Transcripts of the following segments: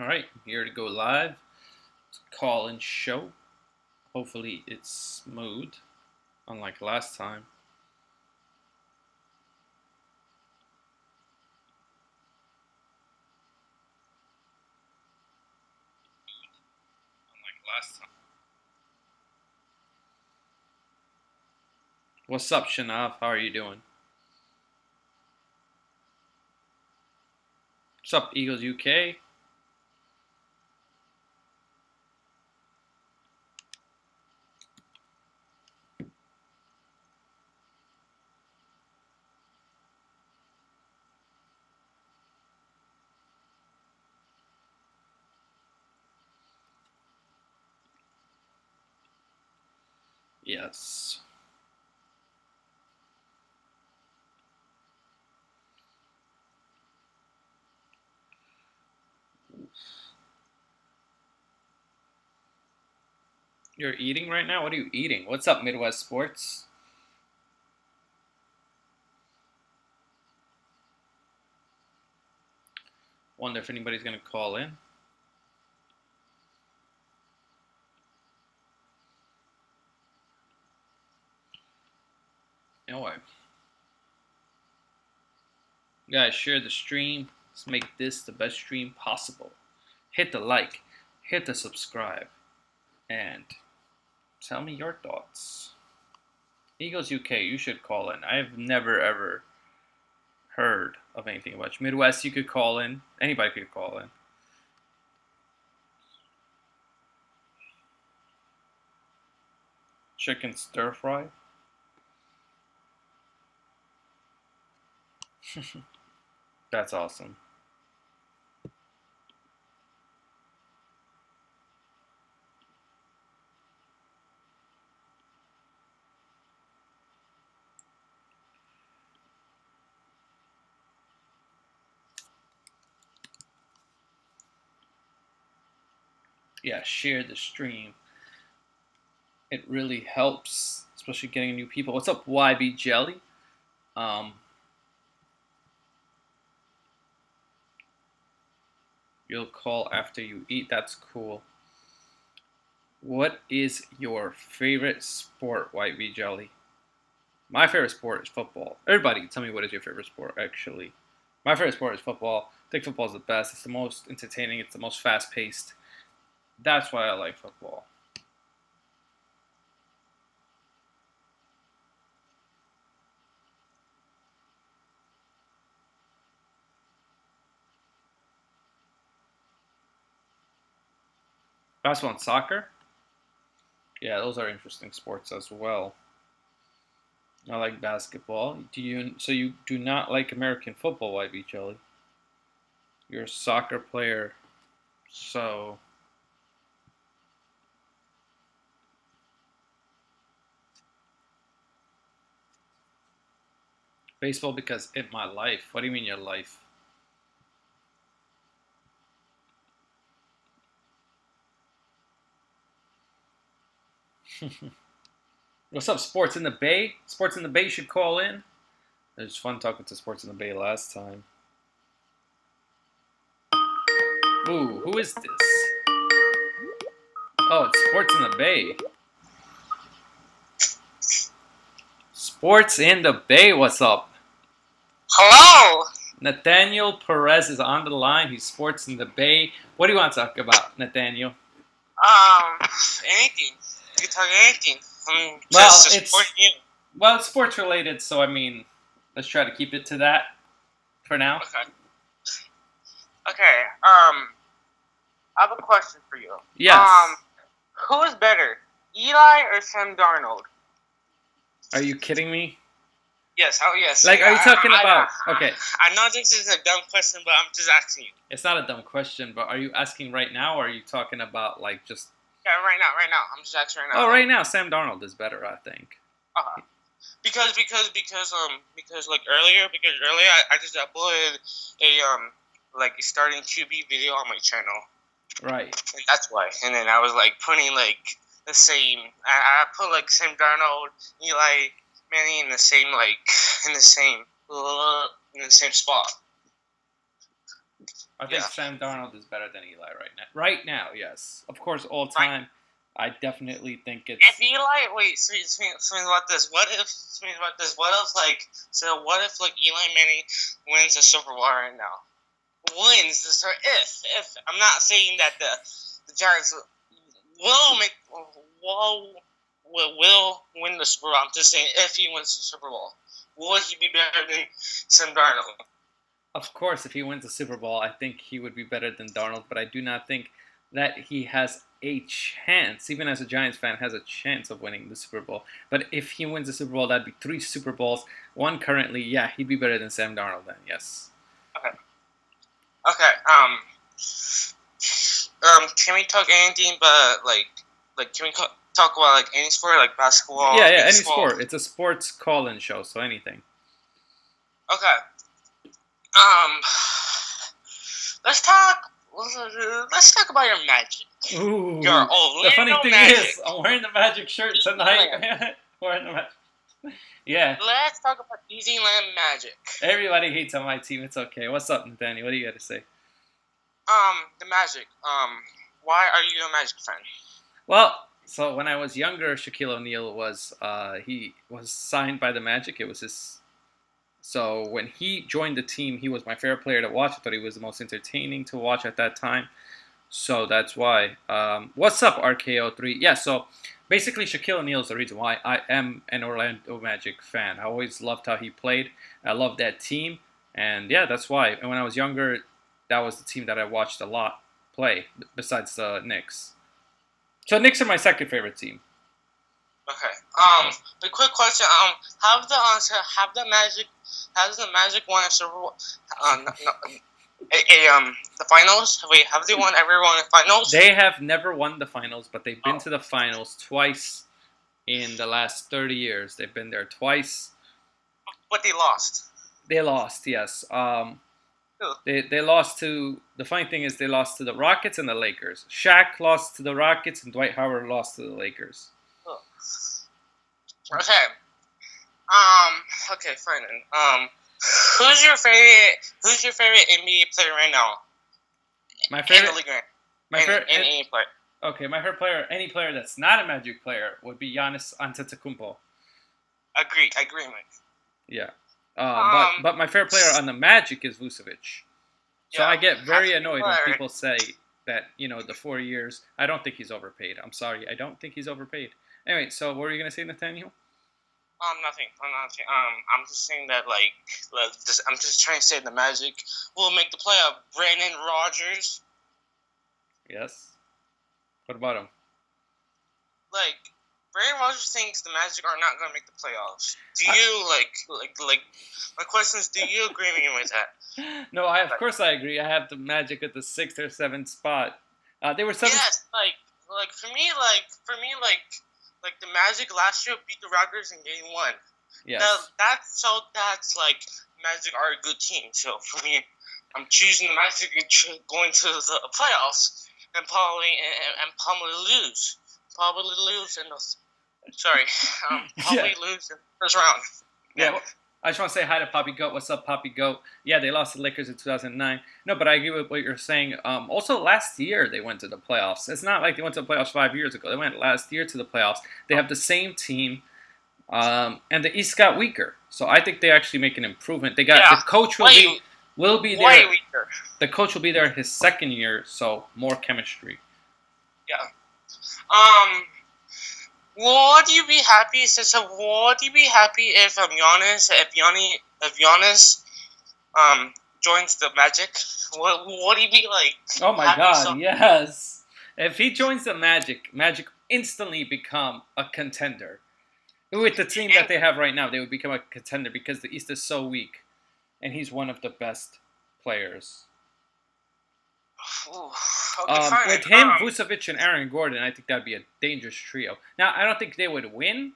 All right, I'm here to go live. It's a call-in show. Hopefully it's smooth, unlike last time. What's up, Shanav? How are you doing? What's up, Eagles UK? Yes. You're eating right now? What are you eating? What's up, Midwest Sports? Wonder if anybody's gonna call in. Anyway, guys, share the stream. Let's make this the best stream possible. Hit the like, hit the subscribe, and tell me your thoughts. Eagles UK, you should call in. I've never ever heard of anything about you. Midwest, you could call in. Anybody could call in. Chicken stir fry. That's awesome. Yeah, share the stream. It really helps, especially getting new people. What's up, YB Jelly? Um, you'll call after you eat. That's cool. What is your favorite sport, YB Jelly? My favorite sport is football. Everybody, tell me what is your favorite sport, actually. My favorite sport is football. I think football is the best. It's the most entertaining. It's the most fast paced. That's why I like football. Basketball and soccer? Yeah, those are interesting sports as well. I like basketball. So you do not like American football, YB Jelly? You're a soccer player, so baseball because in my life. What do you mean your life? What's up, Sports in the Bay? Sports in the Bay should call in. It was fun talking to Sports in the Bay last time. Ooh, who is this? Oh, it's Sports in the Bay. Sports in the Bay, what's up? Hello. Nathaniel Perez is on the line. He's Sports in the Bay. What do you want to talk about, Nathaniel? Anything. You can talk anything. I'm Well, just it's supporting you. well, it's sports related, so I mean, let's try to keep it to that for now. Okay. Okay. I have a question for you. Yes. Who is better, Eli or Sam Darnold? Are you kidding me? Yes. Oh, yes. Like, are you talking about? Okay, I know this is a dumb question, but I'm just asking you. it's not a dumb question, but are you asking right now, or are you talking about like just? Yeah, right now. I'm just asking right now. Oh, right now, Sam Darnold is better, I think. Because earlier I just uploaded a starting QB video on my channel. Right. Like, that's why. And then I was like putting like the same. I put like Sam Darnold, Eli Manning in the same in the same spot. I think Yeah. Sam Darnold is better than Eli right now. Right now, yes. Of course, all Right. time, I definitely think If it's. Eli, wait, so about this. What if, what if, like, Eli Manning wins a Super Bowl right now? Wins the Super. If I'm not saying that the Giants will make will win the Super Bowl. I'm just saying if he wins the Super Bowl, will he be better than Sam Darnold? Of course, if he wins the Super Bowl, I think he would be better than Darnold, but I do not think that he has a chance, even as a Giants fan, has a chance of winning the Super Bowl. But if he wins the Super Bowl, that'd be 3 Super Bowls. One currently, yeah, he'd be better than Sam Darnold then, yes. Okay. Can we talk anything but can we talk about like any sport, like basketball? Yeah, any baseball? sport. It's a sports call-in show, so anything. Okay. Let's talk. Let's talk about your Magic. Ooh. Your Orlando The funny thing Magic. is, I'm wearing the Magic shirt tonight. Wearing the Magic. Yeah. Let's talk about Disneyland Magic. Everybody hates on my team. It's okay. What's up, Nathaniel? What do you got to say? The Magic. Why are you a Magic fan? Well, so when I was younger, Shaquille O'Neal was he was signed by the Magic. It was his. So when he joined the team, he was my favorite player to watch. I thought he was the most entertaining to watch at that time. So that's why. What's up, RKO3? Yeah, so basically Shaquille O'Neal is the reason why I am an Orlando Magic fan. I always loved how he played. I loved that team. And yeah, that's why. And when I was younger, that was the team that I watched a lot play, besides the Knicks. So Knicks are my second favorite team. Okay. The quick question. Has the Magic won a Super Bowl? The finals? Wait, have they ever won the finals? They have never won the finals, but they've been to the finals twice in the last 30 years. They've been there twice. But they lost. They lost, yes. They lost to. The funny thing is, they lost to the Rockets and the Lakers. Shaq lost to the Rockets, and Dwight Howard lost to the Lakers. Okay. Okay, fine then. Who's your favorite NBA player right now? My favorite. In the league right My favorite. any player. Okay, my favorite player, any player that's not a Magic player, would be Giannis Antetokounmpo. Agree, Mike. Yeah. But my favorite player on the Magic is Vucevic. So Yeah, I get very has to be annoyed when player. people say that, the 4 years. I don't think he's overpaid. I'm sorry. I don't think he's overpaid. Anyway, so what were you going to say, Nathaniel? Nothing. I'm just saying that, I'm just trying to say the Magic will make the playoff. Brandon Rodgers. Yes. What about him? Brandon Rodgers thinks the Magic are not going to make the playoffs. Do you, my question is, do you agree with that? No, of course I agree. I have the Magic at the 6th or 7th spot. They were 7th. Yes, for me, the Magic last year beat the Rockets in Game 1. Yes. That's Magic are a good team. So for me, I'm choosing the Magic going to the playoffs and probably lose. Probably lose in the lose in the first round. Yeah. Well, I just want to say hi to Poppy Goat. What's up, Poppy Goat? Yeah, they lost to the Lakers in 2009. No, but I agree with what you're saying. Also, last year they went to the playoffs. It's not like they went to the playoffs 5 years ago. They went last year to the playoffs. They have the same team, and the East got weaker. So I think they actually make an improvement. They got the coach will be there. Way weaker. The coach will be there his second year, so more chemistry. Yeah. Would you be happy if Giannis joins the Magic? Would he be like? Oh my God! Yes. If he joins the Magic instantly become a contender. With the team that they have right now, they would become a contender because the East is so weak, and he's one of the best players. With him, Vucevic, and Aaron Gordon, I think that'd be a dangerous trio. Now, I don't think they would win,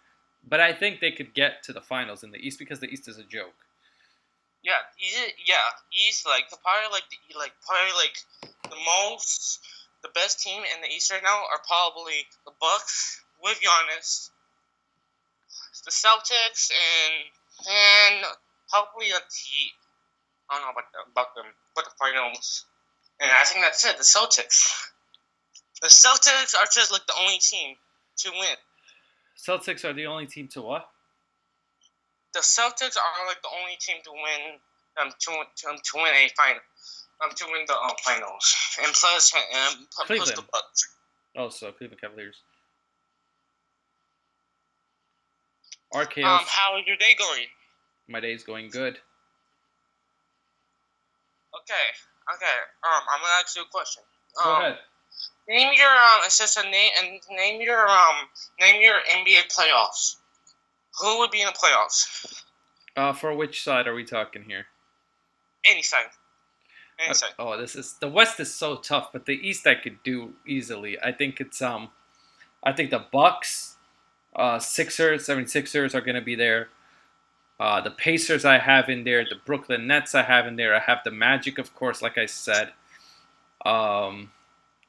but I think they could get to the finals in the East because the East is a joke. He's the best team in the East right now are probably the Bucks with Giannis, the Celtics, and hopefully the Heat. I don't know about them, but the finals. And I think that's it. The Celtics. The Celtics are just like the only team to win. Celtics are the only team to what? The Celtics are like the only team to win to win a final to win the finals and plus the Bucks. Also, Cleveland Cavaliers. RKO. How is your day going? My day's going good. Okay. I'm gonna ask you a question. Go ahead. Name your it says a name and name your NBA playoffs. Who would be in the playoffs? For which side are we talking here? Any side. The West is so tough, but the East I could do easily. I think it's I think the Bucks, Sixers, 76ers are gonna be there. The Pacers I have in there. The Brooklyn Nets I have in there. I have the Magic, of course, like I said. Trying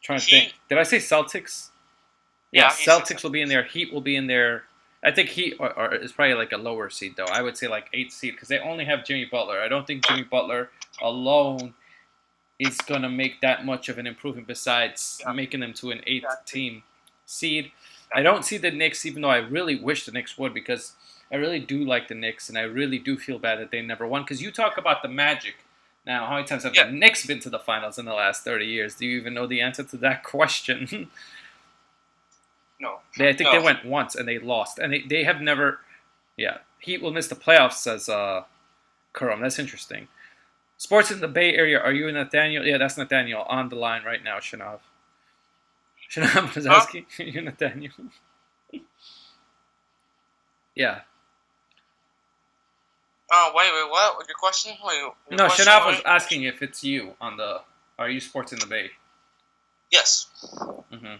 to think. Did I say Celtics? Yeah, Celtics will be in there. Heat will be in there. I think Heat is probably like a lower seed, though. I would say like 8th seed because they only have Jimmy Butler. I don't think Jimmy Butler alone is going to make that much of an improvement besides making them to an 8th team seed. I don't see the Knicks, even though I really wish the Knicks would, because I really do like the Knicks, and I really do feel bad that they never won. Because you talk about the Magic. Now, how many times have the Knicks been to the finals in the last 30 years? Do you even know the answer to that question? No. I think they went once, and they lost. And they have never... Yeah, Heat will miss the playoffs, says Kurum. That's interesting. Sports in the Bay Area. Are you Nathaniel? Yeah, that's Nathaniel on the line right now, Shanav. Shanav was asking. You're Nathaniel. Yeah. Wait, what? What's your question? No, Shanav was asking if it's you on the... Are you Sports in the Bay? Yes. Mm-hmm.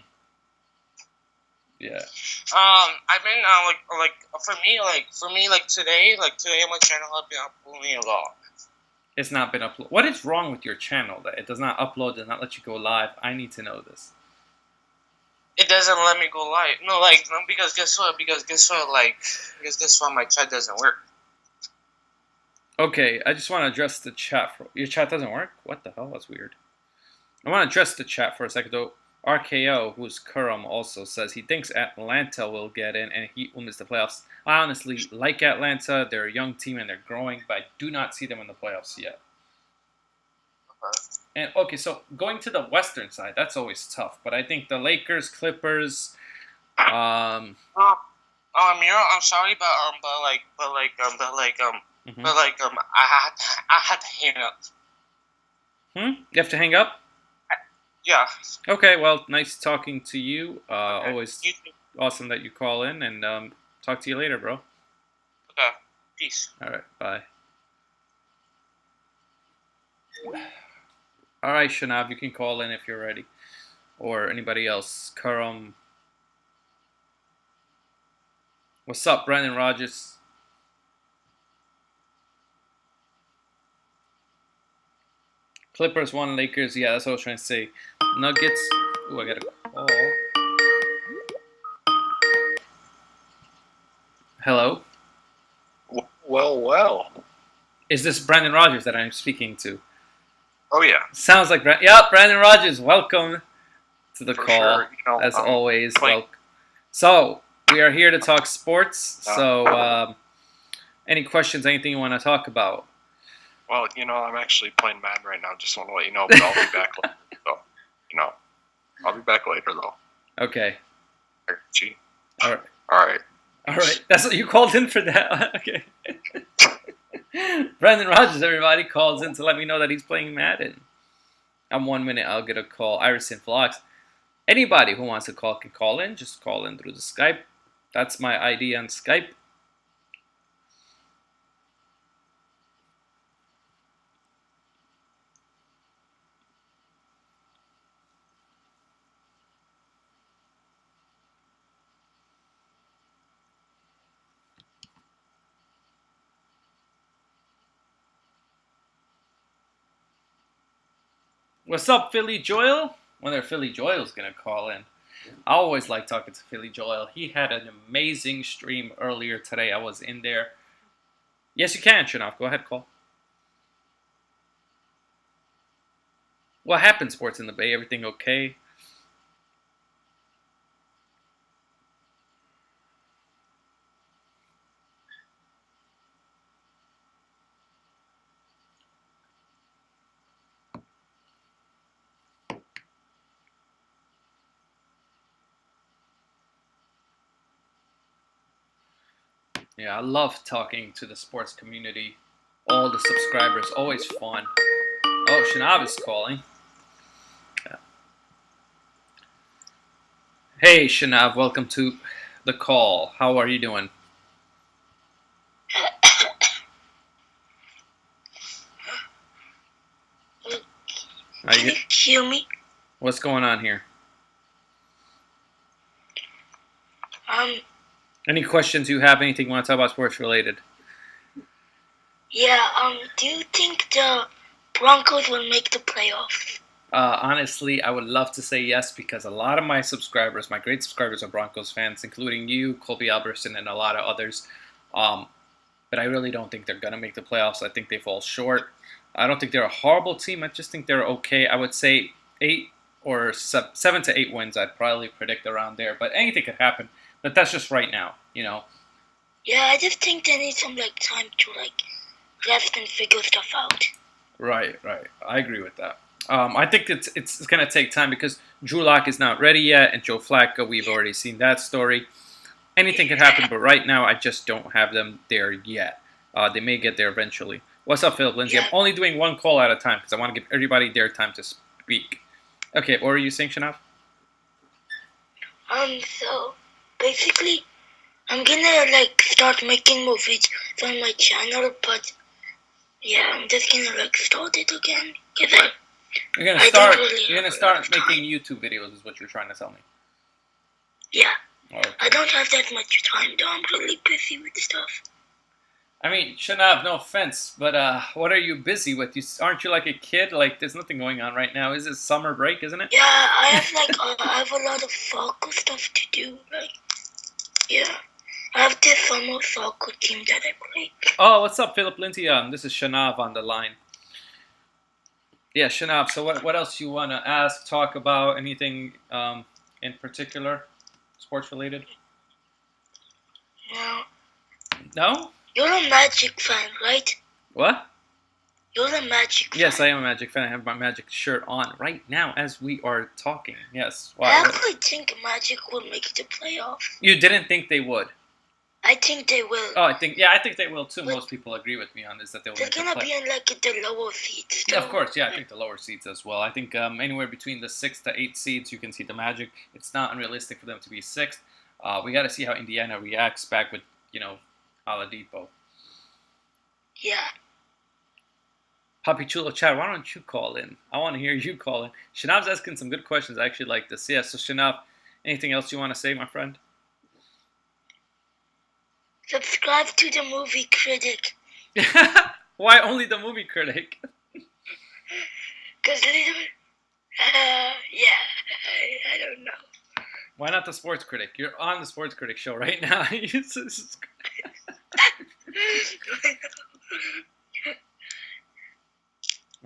Yeah. I've been for me today on my channel I've been uploading a lot. It's not been uploaded. What is wrong with your channel that it does not upload, does not let you go live? I need to know this. It doesn't let me go live. No, because guess what? Because guess what? My chat doesn't work. Okay, I just want to address the chat. Your chat doesn't work? What the hell? That's weird. I want to address the chat for a second, though. RKO, who's Kurum, also says he thinks Atlanta will get in and Heat will miss the playoffs. I honestly like Atlanta. They're a young team and they're growing, but I do not see them in the playoffs yet. And okay, so going to the Western side, that's always tough. But I think the Lakers, Clippers. I'm sorry, I had to hang up. You have to hang up? Yeah. Okay, well, nice talking to you. Always awesome that you call in, and talk to you later, bro. Okay, peace. All right, bye. All right, Shanav, you can call in if you're ready, or anybody else. Kurum. What's up, Brandon Rogers? Clippers won, Lakers. Yeah, that's what I was trying to say. Nuggets. Ooh, I got a call. Hello? Well. Is this Brandon Rogers that I'm speaking to? Oh, yeah. Sounds like Brandon Rogers. Welcome to the call. Sure. As always. So, we are here to talk sports. So, any questions, anything you want to talk about? Well, I'm actually playing Madden right now. Just want to let you know, but I'll be back later. So, I'll be back later, though. Okay. Gee. All right. That's what you called in for that. Okay. Brandon Rogers, everybody, calls in to let me know that he's playing Madden. I'm 1 minute. I'll get a call. Iverson Vlogs. Anybody who wants to call can call in. Just call in through the Skype. That's my ID on Skype. What's up, Philly Joel? Wonder if Philly Joel's going to call in. I always like talking to Philly Joel. He had an amazing stream earlier today. I was in there. Yes, you can, Shanav. Go ahead, call. What happened, sports in the Bay? Everything okay? Yeah, I love talking to the sports community. All the subscribers, always fun. Oh, Shanav is calling. Yeah. Hey, Shanav, welcome to the call. How are you doing? Are Can you, you hear me? what's going on here? Any questions you have? Anything you want to talk about sports related? Yeah, do you think the Broncos will make the playoffs? Honestly, I would love to say yes because a lot of my subscribers, my great subscribers, are Broncos fans, including you, Colby Alberson, and a lot of others. But I really don't think they're going to make the playoffs. I think they fall short. I don't think they're a horrible team. I just think they're okay. I would say 7 to 8 wins. I'd probably predict around there. But anything could happen. But that's just right now, you know. Yeah, I just think they need some time to rest and figure stuff out. Right. I agree with that. I think it's going to take time because Drew Lock is not ready yet, and Joe Flacco, we've already seen that story. Anything could happen, but right now I just don't have them there yet. They may get there eventually. What's up, Philip Lindsay? Yeah. I'm only doing one call at a time because I want to give everybody their time to speak. Okay, what were you saying, Shanav? So basically, I'm gonna start making more videos on my channel, but yeah, I'm just gonna start it again because You're gonna I start. don't really You're gonna have a start lot of time. making YouTube videos, is what you're trying to tell me. yeah, Okay. I don't have that much time though. I'm really busy with stuff. I mean, Shanav, no offense, but what are you busy with? Aren't you like a kid? Like, there's nothing going on right now. Is it summer break, isn't it? Yeah, I have I have a lot of soccer stuff to do. Yeah, I have this summer soccer team that I play. Oh, what's up, Philip Lindsay? This is Shanav on the line. Yeah, Shanav. So what else you want to ask, talk about? Anything in particular, sports related? No, No? you're a Magic fan, right? What? You're a Magic fan. Yes, I am a Magic fan. I have my Magic shirt on right now as we are talking. Yes. I Why? actually think Magic will make the playoffs. You didn't think they would? I think they will. Oh, I think they will too. Most people agree with me on this that they will They're make the gonna play. be in the lower seats. Yeah, of course. Yeah, I think the lower seeds as well. I think anywhere between the 6 to 8 seeds, you can see the Magic. It's not unrealistic for them to be 6th. We got to see how Indiana reacts back with Oladipo. Yeah. Papi Chulo Chad, why don't you call in? I want to hear you call in. Shanav's asking some good questions. I actually like this. Yeah, so Shanav, anything else you want to say, my friend? Subscribe to the Movie Critic. Why only the movie critic? Cause I don't know. Why not the sports critic? You're on the sports critic show right now.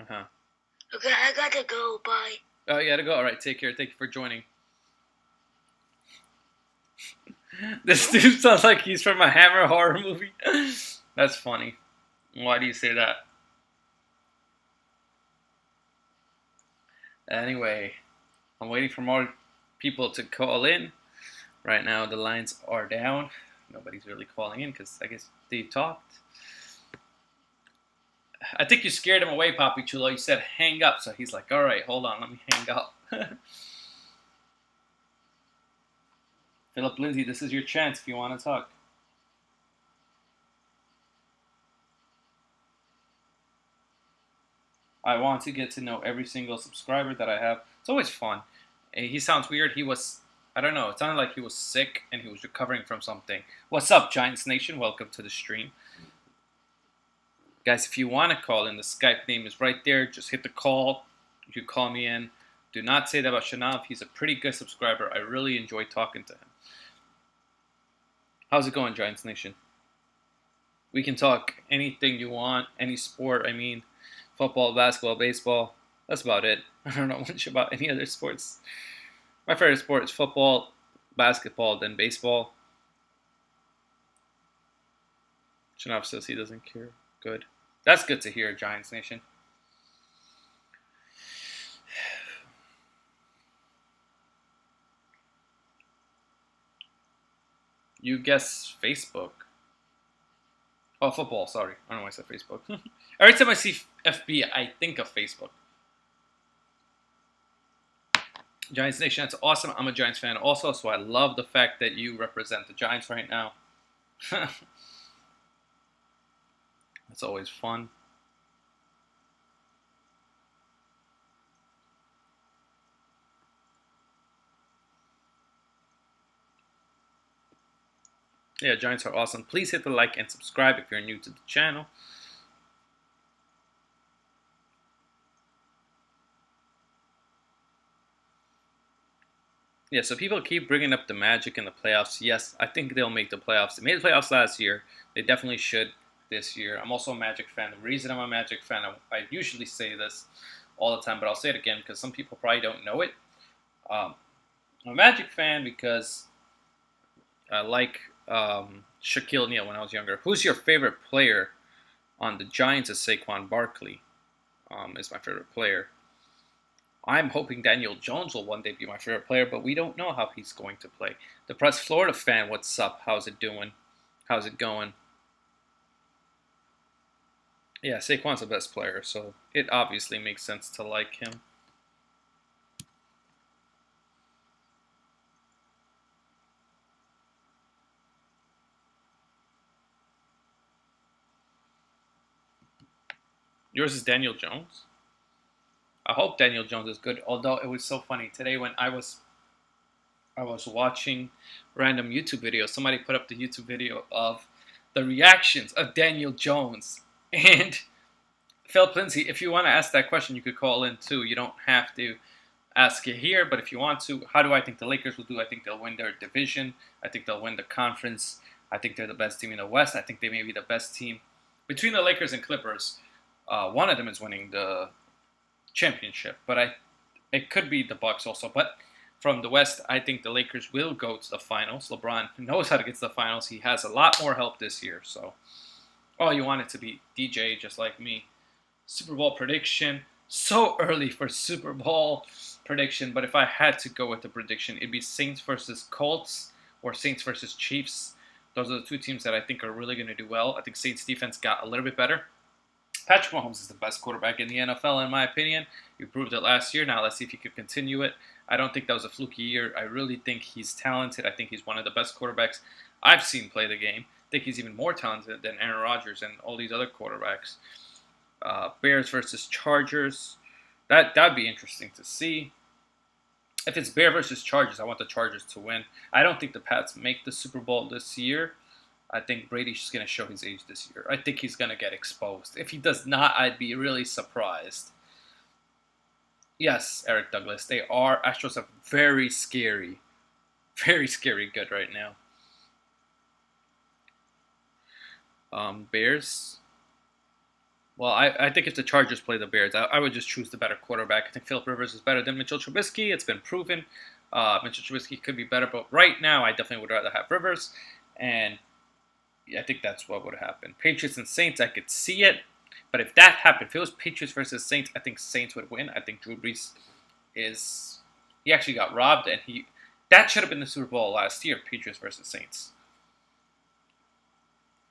Uh-huh. Okay, I gotta go. Bye. Oh, you gotta go. All right, take care. Thank you for joining. This dude sounds like he's from a Hammer horror movie. That's funny. Why do you say that? Anyway, I'm waiting for more people to call in. Right now, the lines are down. Nobody's really calling in because I guess they talked. I think you scared him away, Papi Chulo. You said hang up, so he's like, all right, hold on, let me hang up. Philip Lindsay, this is your chance if you want to talk. I want to get to know every single subscriber that I have. It's always fun. He sounds weird. I don't know, it sounded like he was sick and he was recovering from something. What's up, Giants Nation? Welcome to the stream. Guys, if you want to call in, the Skype name is right there. Just hit the call. You can call me in. Do not say that about Shanav. He's a pretty good subscriber. I really enjoy talking to him. How's it going, Giants Nation? We can talk anything you want, any sport, football, basketball, baseball. That's about it. I don't know much about any other sports. My favorite sport is football, basketball, then baseball. Shanav says he doesn't care. Good. That's good to hear, Giants Nation. You guess Facebook. Oh, football, sorry. I don't know why I said Facebook. Every time I see FB, I think of Facebook. Giants Nation, that's awesome. I'm a Giants fan also, so I love the fact that you represent the Giants right now. That's always fun. Yeah, Giants are awesome. Please hit the like and subscribe if you're new to the channel. Yeah, so people keep bringing up the Magic in the playoffs. Yes, I think they'll make the playoffs. They made the playoffs last year. They definitely should this year. I'm also a Magic fan. The reason I'm a Magic fan, I usually say this all the time, but I'll say it again because some people probably don't know it. I'm a Magic fan because I like Shaquille O'Neal when I was younger. Who's your favorite player on the Giants? Is Saquon Barkley is my favorite player. I'm hoping Daniel Jones will one day be my favorite player, but we don't know how he's going to play. The Press Florida fan, what's up? How's it doing? How's it going? Yeah, Saquon's the best player, so it obviously makes sense to like him. Yours is Daniel Jones? I hope Daniel Jones is good, although it was so funny today when I was watching random YouTube videos. Somebody put up the YouTube video of the reactions of Daniel Jones. And Philip Lindsay, if you want to ask that question, you could call in too. You don't have to ask it here, but if you want to, how do I think the Lakers will do? I think they'll win their division. I think they'll win the conference. I think they're the best team in the West. I think they may be the best team. Between the Lakers and Clippers, one of them is winning the championship, but it could be the Bucks also. But from the West, I think the Lakers will go to the finals. LeBron knows how to get to the finals. He has a lot more help this year. So, you want it to be DJ, just like me. Super Bowl prediction. So early for Super Bowl prediction, but if I had to go with the prediction, it'd be Saints versus Colts or Saints versus Chiefs. Those are the two teams that I think are really going to do well. I think Saints defense got a little bit better. Patrick Mahomes is the best quarterback in the NFL, in my opinion. He proved it last year. Now let's see if he can continue it. I don't think that was a fluky year. I really think he's talented. I think he's one of the best quarterbacks I've seen play the game. I think he's even more talented than Aaron Rodgers and all these other quarterbacks. Bears versus Chargers. That'd be interesting to see. If it's Bear versus Chargers, I want the Chargers to win. I don't think the Pats make the Super Bowl this year. I think Brady's just going to show his age this year. I think he's going to get exposed. If he does not, I'd be really surprised. Yes, Eric Douglas, they are. Astros are very scary good right now. Bears. Well, I think if the Chargers play the Bears, I would just choose the better quarterback. I think Philip Rivers is better than Mitchell Trubisky. It's been proven. Mitchell Trubisky could be better, but right now I definitely would rather have Rivers. And yeah, I think that's what would happen. Patriots and Saints, I could see it. But if that happened, if it was Patriots versus Saints, I think Saints would win. I think Drew Brees he actually got robbed, and that should have been the Super Bowl last year, Patriots versus Saints.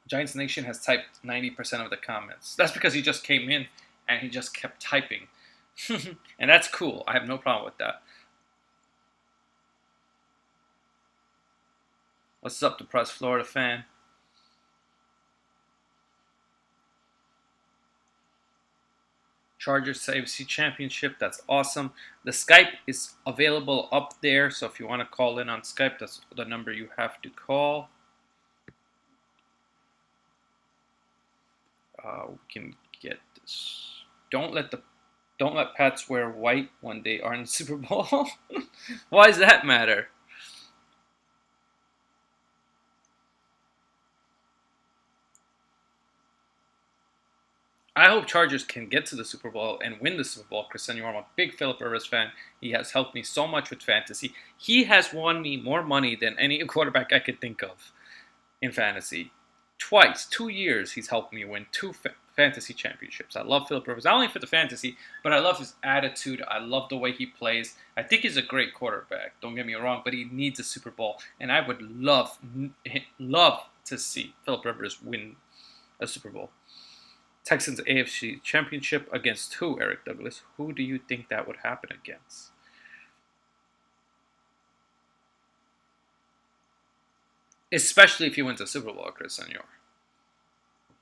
Giants Nation has typed 90% of the comments. That's because he just came in and he just kept typing. And that's cool. I have no problem with that. What's up, the Press Florida fan? Chargers AFC Championship. That's awesome. The Skype is available up there, so if you want to call in on Skype, that's the number you have to call. We can get this. Don't let Pats wear white when they are in the Super Bowl. Why does that matter? I hope Chargers can get to the Super Bowl and win the Super Bowl. Chris Senor, I'm a big Philip Rivers fan. He has helped me so much with fantasy. He has won me more money than any quarterback I could think of in fantasy. Twice, 2 years, he's helped me win 2 fantasy championships. I love Philip Rivers, not only for the fantasy, but I love his attitude. I love the way he plays. I think he's a great quarterback. Don't get me wrong, but he needs a Super Bowl, and I would love to see Philip Rivers win a Super Bowl. Texans AFC Championship against who, Eric Douglas? Who do you think that would happen against? Especially if he wins a Super Bowl, Chris Senor.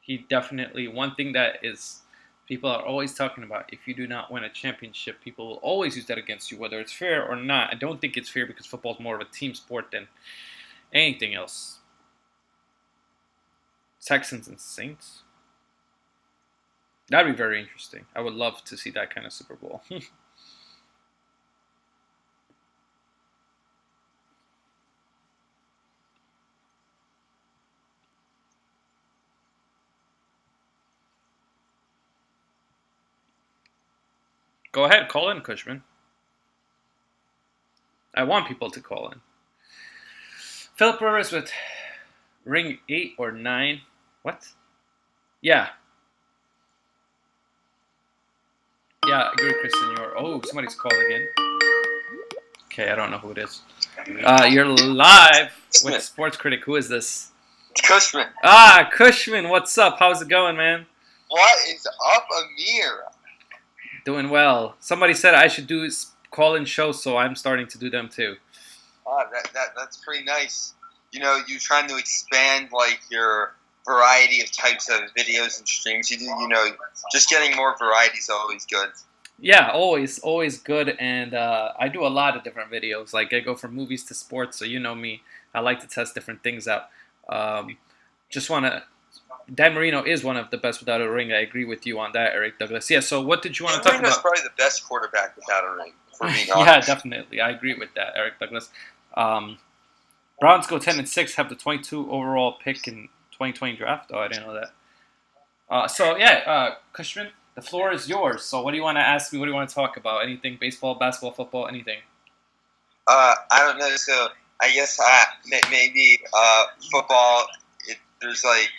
He definitely, one thing that is, people are always talking about, if you do not win a championship, people will always use that against you, whether it's fair or not. I don't think it's fair because football is more of a team sport than anything else. Texans and Saints? That'd be very interesting. I would love to see that kind of Super Bowl. Go ahead, call in, Cushman. I want people to call in. Philip Rivers with ring 8 or 9. What? Yeah. Yeah, I agree with Chris Senor. Oh, somebody's calling in. Okay, I don't know who it is. You're live with Sports Critic. Who is this? It's Cushman. Cushman, what's up? How's it going, man? What is up, Amir? Doing well. Somebody said I should do call-in shows, so I'm starting to do them too. That's pretty nice. You know, you're trying to expand like your variety of types of videos and streams. Just getting more variety is always good. Yeah, always good. And I do a lot of different videos. Like I go from movies to sports, so you know me. I like to test different things out. Dan Marino is one of the best without a ring. I agree with you on that, Eric Douglas. Yeah, so what did you want to talk Marino's about? probably the best quarterback without a ring, for being honest. Yeah, definitely. I agree with that, Eric Douglas. Browns go 10-6, have the 22 overall pick in 2020 draft. Oh, I didn't know that. Cushman, the floor is yours. So what do you want to ask me? What do you want to talk about? Anything? Baseball, basketball, football, anything? I don't know. So I guess maybe football. There's like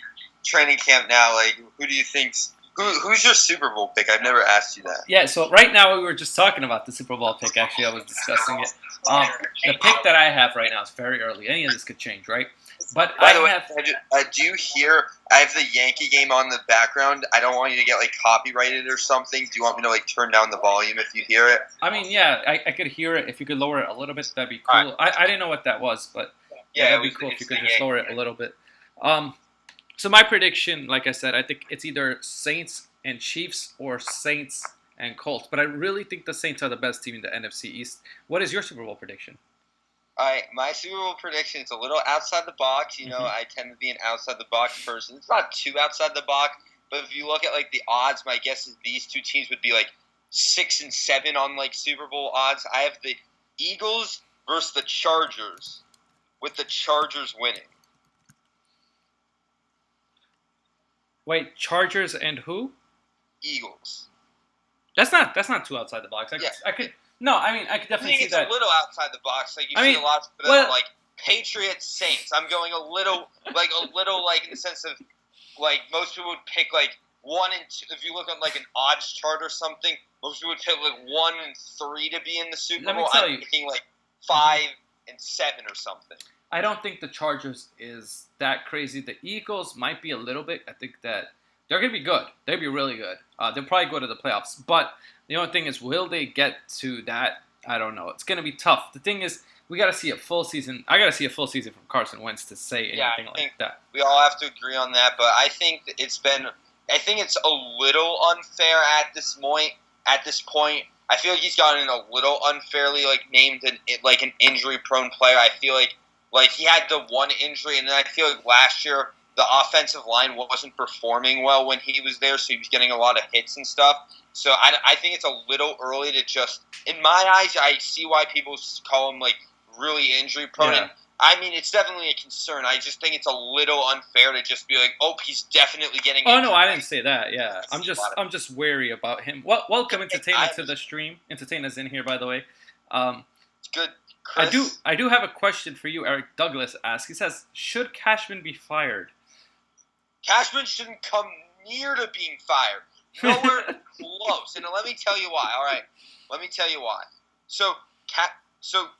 training camp now. Like, who do you think's who's your Super Bowl pick? I've never asked you that. Yeah. So right now we were just talking about the Super Bowl pick. Actually, I was discussing it. The pick that I have right now is very early. Any of this could change, right? But By the way, do you hear? I have the Yankee game on the background. I don't want you to get like copyrighted or something. Do you want me to like turn down the volume if you hear it? I mean, yeah, I could hear it. If you could lower it a little bit, that'd be cool. Right. I didn't know what that was, but yeah, that'd be cool if you could just lower it a little bit. So my prediction, like I said, I think it's either Saints and Chiefs or Saints and Colts. But I really think the Saints are the best team in the NFC East. What is your Super Bowl prediction? My Super Bowl prediction is a little outside the box. You know, I tend to be an outside the box person. It's not too outside the box, but if you look at like the odds, my guess is these two teams would be like 6 and 7 on like Super Bowl odds. I have the Eagles versus the Chargers, with the Chargers winning. Wait, Chargers and who? Eagles. That's not too outside the box. I could definitely see that. It's a little outside the box. Like see a lot of like Patriots, Saints. I'm going a little in the sense of like most people would pick like 1 and 2. If you look at like an odds chart or something, most people would pick like 1 and 3 to be in the Super Bowl. I'm picking like 5 and 7 or something. I don't think the Chargers is that crazy. The Eagles might be a little bit. I think that they're going to be good. They'll be really good. They'll probably go to the playoffs. But the only thing is, will they get to that? I don't know. It's going to be tough. The thing is, we got to see a full season. I got to see a full season from Carson Wentz to say anything like that. We all have to agree on that. But I think it's a little unfair at this point. I feel like he's gotten a little unfairly named an injury-prone player. I feel like he had the one injury, and then I feel like last year the offensive line wasn't performing well when he was there, so he was getting a lot of hits and stuff. So I think it's a little early to just, in my eyes, I see why people call him really injury-prone. Yeah. I mean, it's definitely a concern. I just think it's a little unfair to just be like, oh, he's definitely getting. Oh injured. no, I didn't say that. Yeah, I'm just wary about him. Welcome, Entertainer, to the stream. Entertainer's in here, by the way. Good, Chris. I do have a question for you. Eric Douglas asks. He says, should Cashman be fired? Cashman shouldn't come near to being fired. Nowhere close. And let me tell you why. All right, let me tell you why. So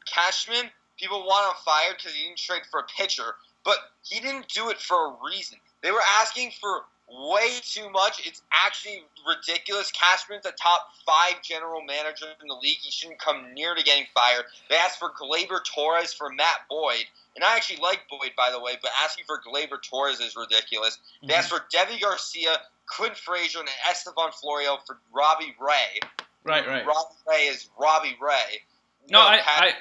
Cashman, people want him fired because he didn't trade for a pitcher, but he didn't do it for a reason. They were asking for way too much. It's actually ridiculous. Cashman's a top 5 general manager in the league. He shouldn't come near to getting fired. They asked for Gleyber Torres for Matt Boyd, and I actually like Boyd, by the way, but asking for Gleyber Torres is ridiculous. They asked for Devi Garcia, Clint Frazier, and Estevan Florial for Robbie Ray. Right. Robbie Ray is Robbie Ray. No, I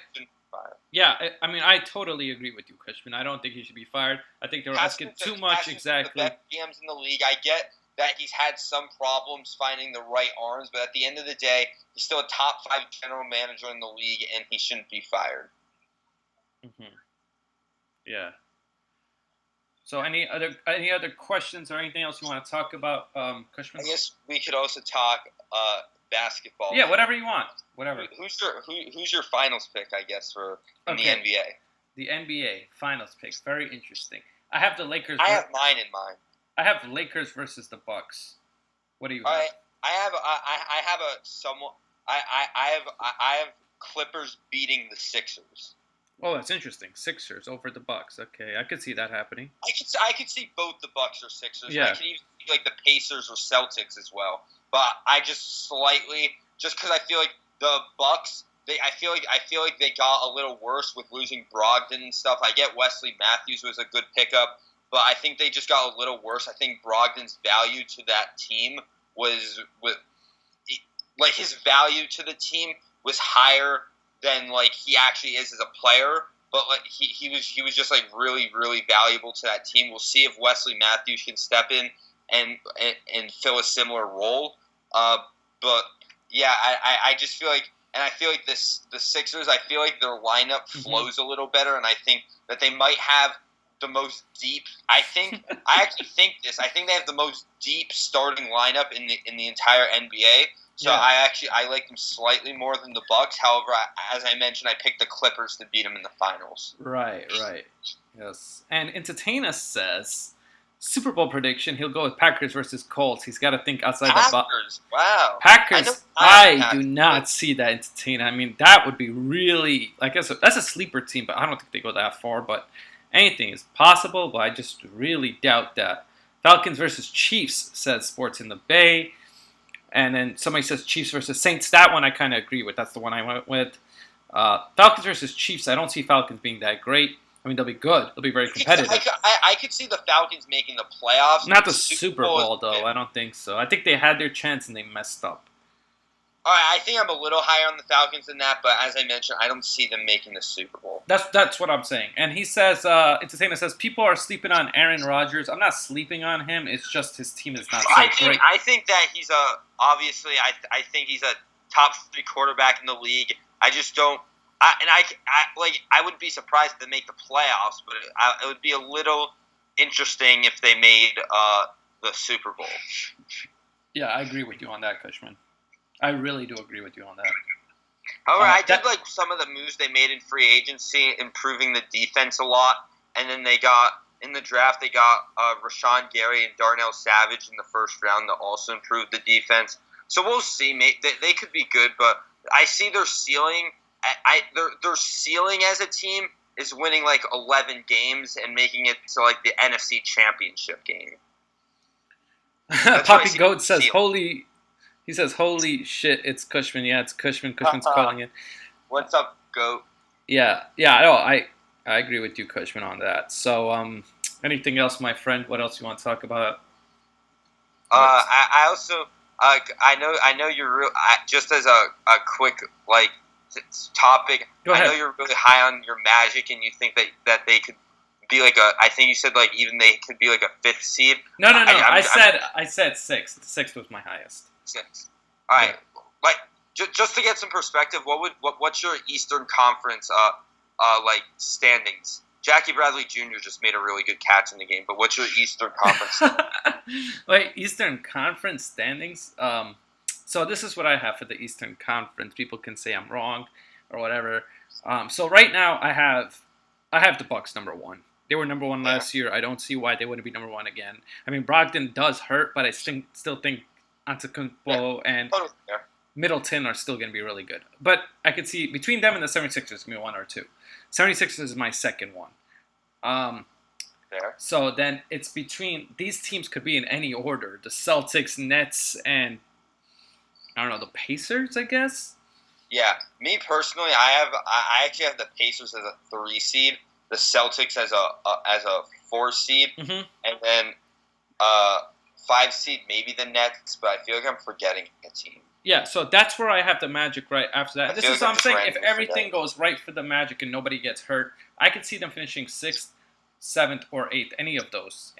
mean, I totally agree with you, Cushman. I don't think he should be fired. I think they were asking too much. Exactly. The best GMs in the league. I get that he's had some problems finding the right arms, but at the end of the day, he's still a top 5 general manager in the league, and he shouldn't be fired. Mm-hmm. Yeah. So, any other questions or anything else you want to talk about, Cushman? I guess we could also talk basketball. Yeah, whatever you want. Whatever. Who's your finals pick, I guess, for the NBA? The NBA finals picks. Very interesting. I have the Lakers. I have mine in mind. I have Lakers versus the Bucks. What do you have? I have Clippers beating the Sixers. Oh, that's interesting. Sixers over the Bucks. Okay, I could see that happening. I could see both the Bucks or Sixers. Yeah. I could even see like the Pacers or Celtics as well. But I just because I feel like the Bucks, I feel like they got a little worse with losing Brogdon and stuff. I get Wesley Matthews was a good pickup, but I think they just got a little worse. I think Brogdon's value to that team his value to the team was higher than like he actually is as a player. But like he was just like really, really valuable to that team. We'll see if Wesley Matthews can step in and fill a similar role. But yeah, I just feel like, and I feel like the Sixers, I feel like their lineup flows a little better, and I think that they might have the most deep. I actually think they have the most deep starting lineup in the entire NBA. So yeah. I like them slightly more than the Bucks. However, as I mentioned, I picked the Clippers to beat them in the finals. Right. Yes. And Entertainer says, Super Bowl prediction, he'll go with Packers versus Colts. He's got to think outside the box. Wow. Packers, I do not see that, Entertainer. I mean, that would be really, I guess, that's a sleeper team, but I don't think they go that far. But anything is possible, but I just really doubt that. Falcons versus Chiefs, says Sports in the Bay. And then somebody says Chiefs versus Saints. That one I kind of agree with. That's the one I went with. Falcons versus Chiefs. I don't see Falcons being that great. I mean, they'll be good. They'll be very competitive. I could see the Falcons making the playoffs. Not the Super Bowl, though. I don't think so. I think they had their chance and they messed up. All right, I think I'm a little higher on the Falcons than that, but as I mentioned, I don't see them making the Super Bowl. That's what I'm saying. And he says, Entertainer says, people are sleeping on Aaron Rodgers. I'm not sleeping on him. It's just his team is not so great. I think that he's I think he's a top 3 quarterback in the league. I just don't. I wouldn't be surprised if they make the playoffs, but it would be a little interesting if they made the Super Bowl. Yeah, I agree with you on that, Cushman. I really do agree with you on that. However, I did like some of the moves they made in free agency, improving the defense a lot. And then they got, in the draft, they got Rashawn Gary and Darnell Savage in the first round to also improve the defense. So we'll see. They could be good, but I see their ceiling. Their ceiling as a team is winning like 11 games and making it to like the NFC Championship game. Poppy Goat says, He says, holy shit, it's Cushman. Yeah, it's Cushman. Cushman's calling it. What's up, Goat? Yeah, no, I agree with you, Cushman, on that. So, anything else, my friend? What else you want to talk about? I also, I know you're real. Just as a quick topic, Go ahead. I know you're really high on your Magic, and you think that they could be like I think you said like even they could be like a 5th seed. No. I said 6th. 6th was my highest. 6. All right. Like just to get some perspective, what's your Eastern Conference standings? Jackie Bradley Jr. just made a really good catch in the game. But what's your Eastern Conference? Wait, Eastern Conference standings. So this is what I have for the Eastern Conference. People can say I'm wrong or whatever. So right now I have the Bucks number 1. They were number 1 last year. I don't see why they wouldn't be number 1 again. I mean, Brogdon does hurt, but I still think Antetokounmpo and Middleton are still going to be really good. But I could see between them and the 76ers, give me 1 or 2. 76ers is my second one. So then it's between these teams could be in any order: the Celtics, Nets, and I don't know, the Pacers, I guess. Yeah, me personally, I actually have the Pacers as a 3 seed, the Celtics as a 4 seed, Mm-hmm. and then 5 seed maybe the Nets. But I feel like I'm forgetting a team. Yeah, so that's where I have the Magic right after that. I This feel is like what I'm I'm saying. just If randomly everything forgetting. goes right for the Magic and nobody gets hurt, I could see them finishing 6th, 7th, or 8th. Any of those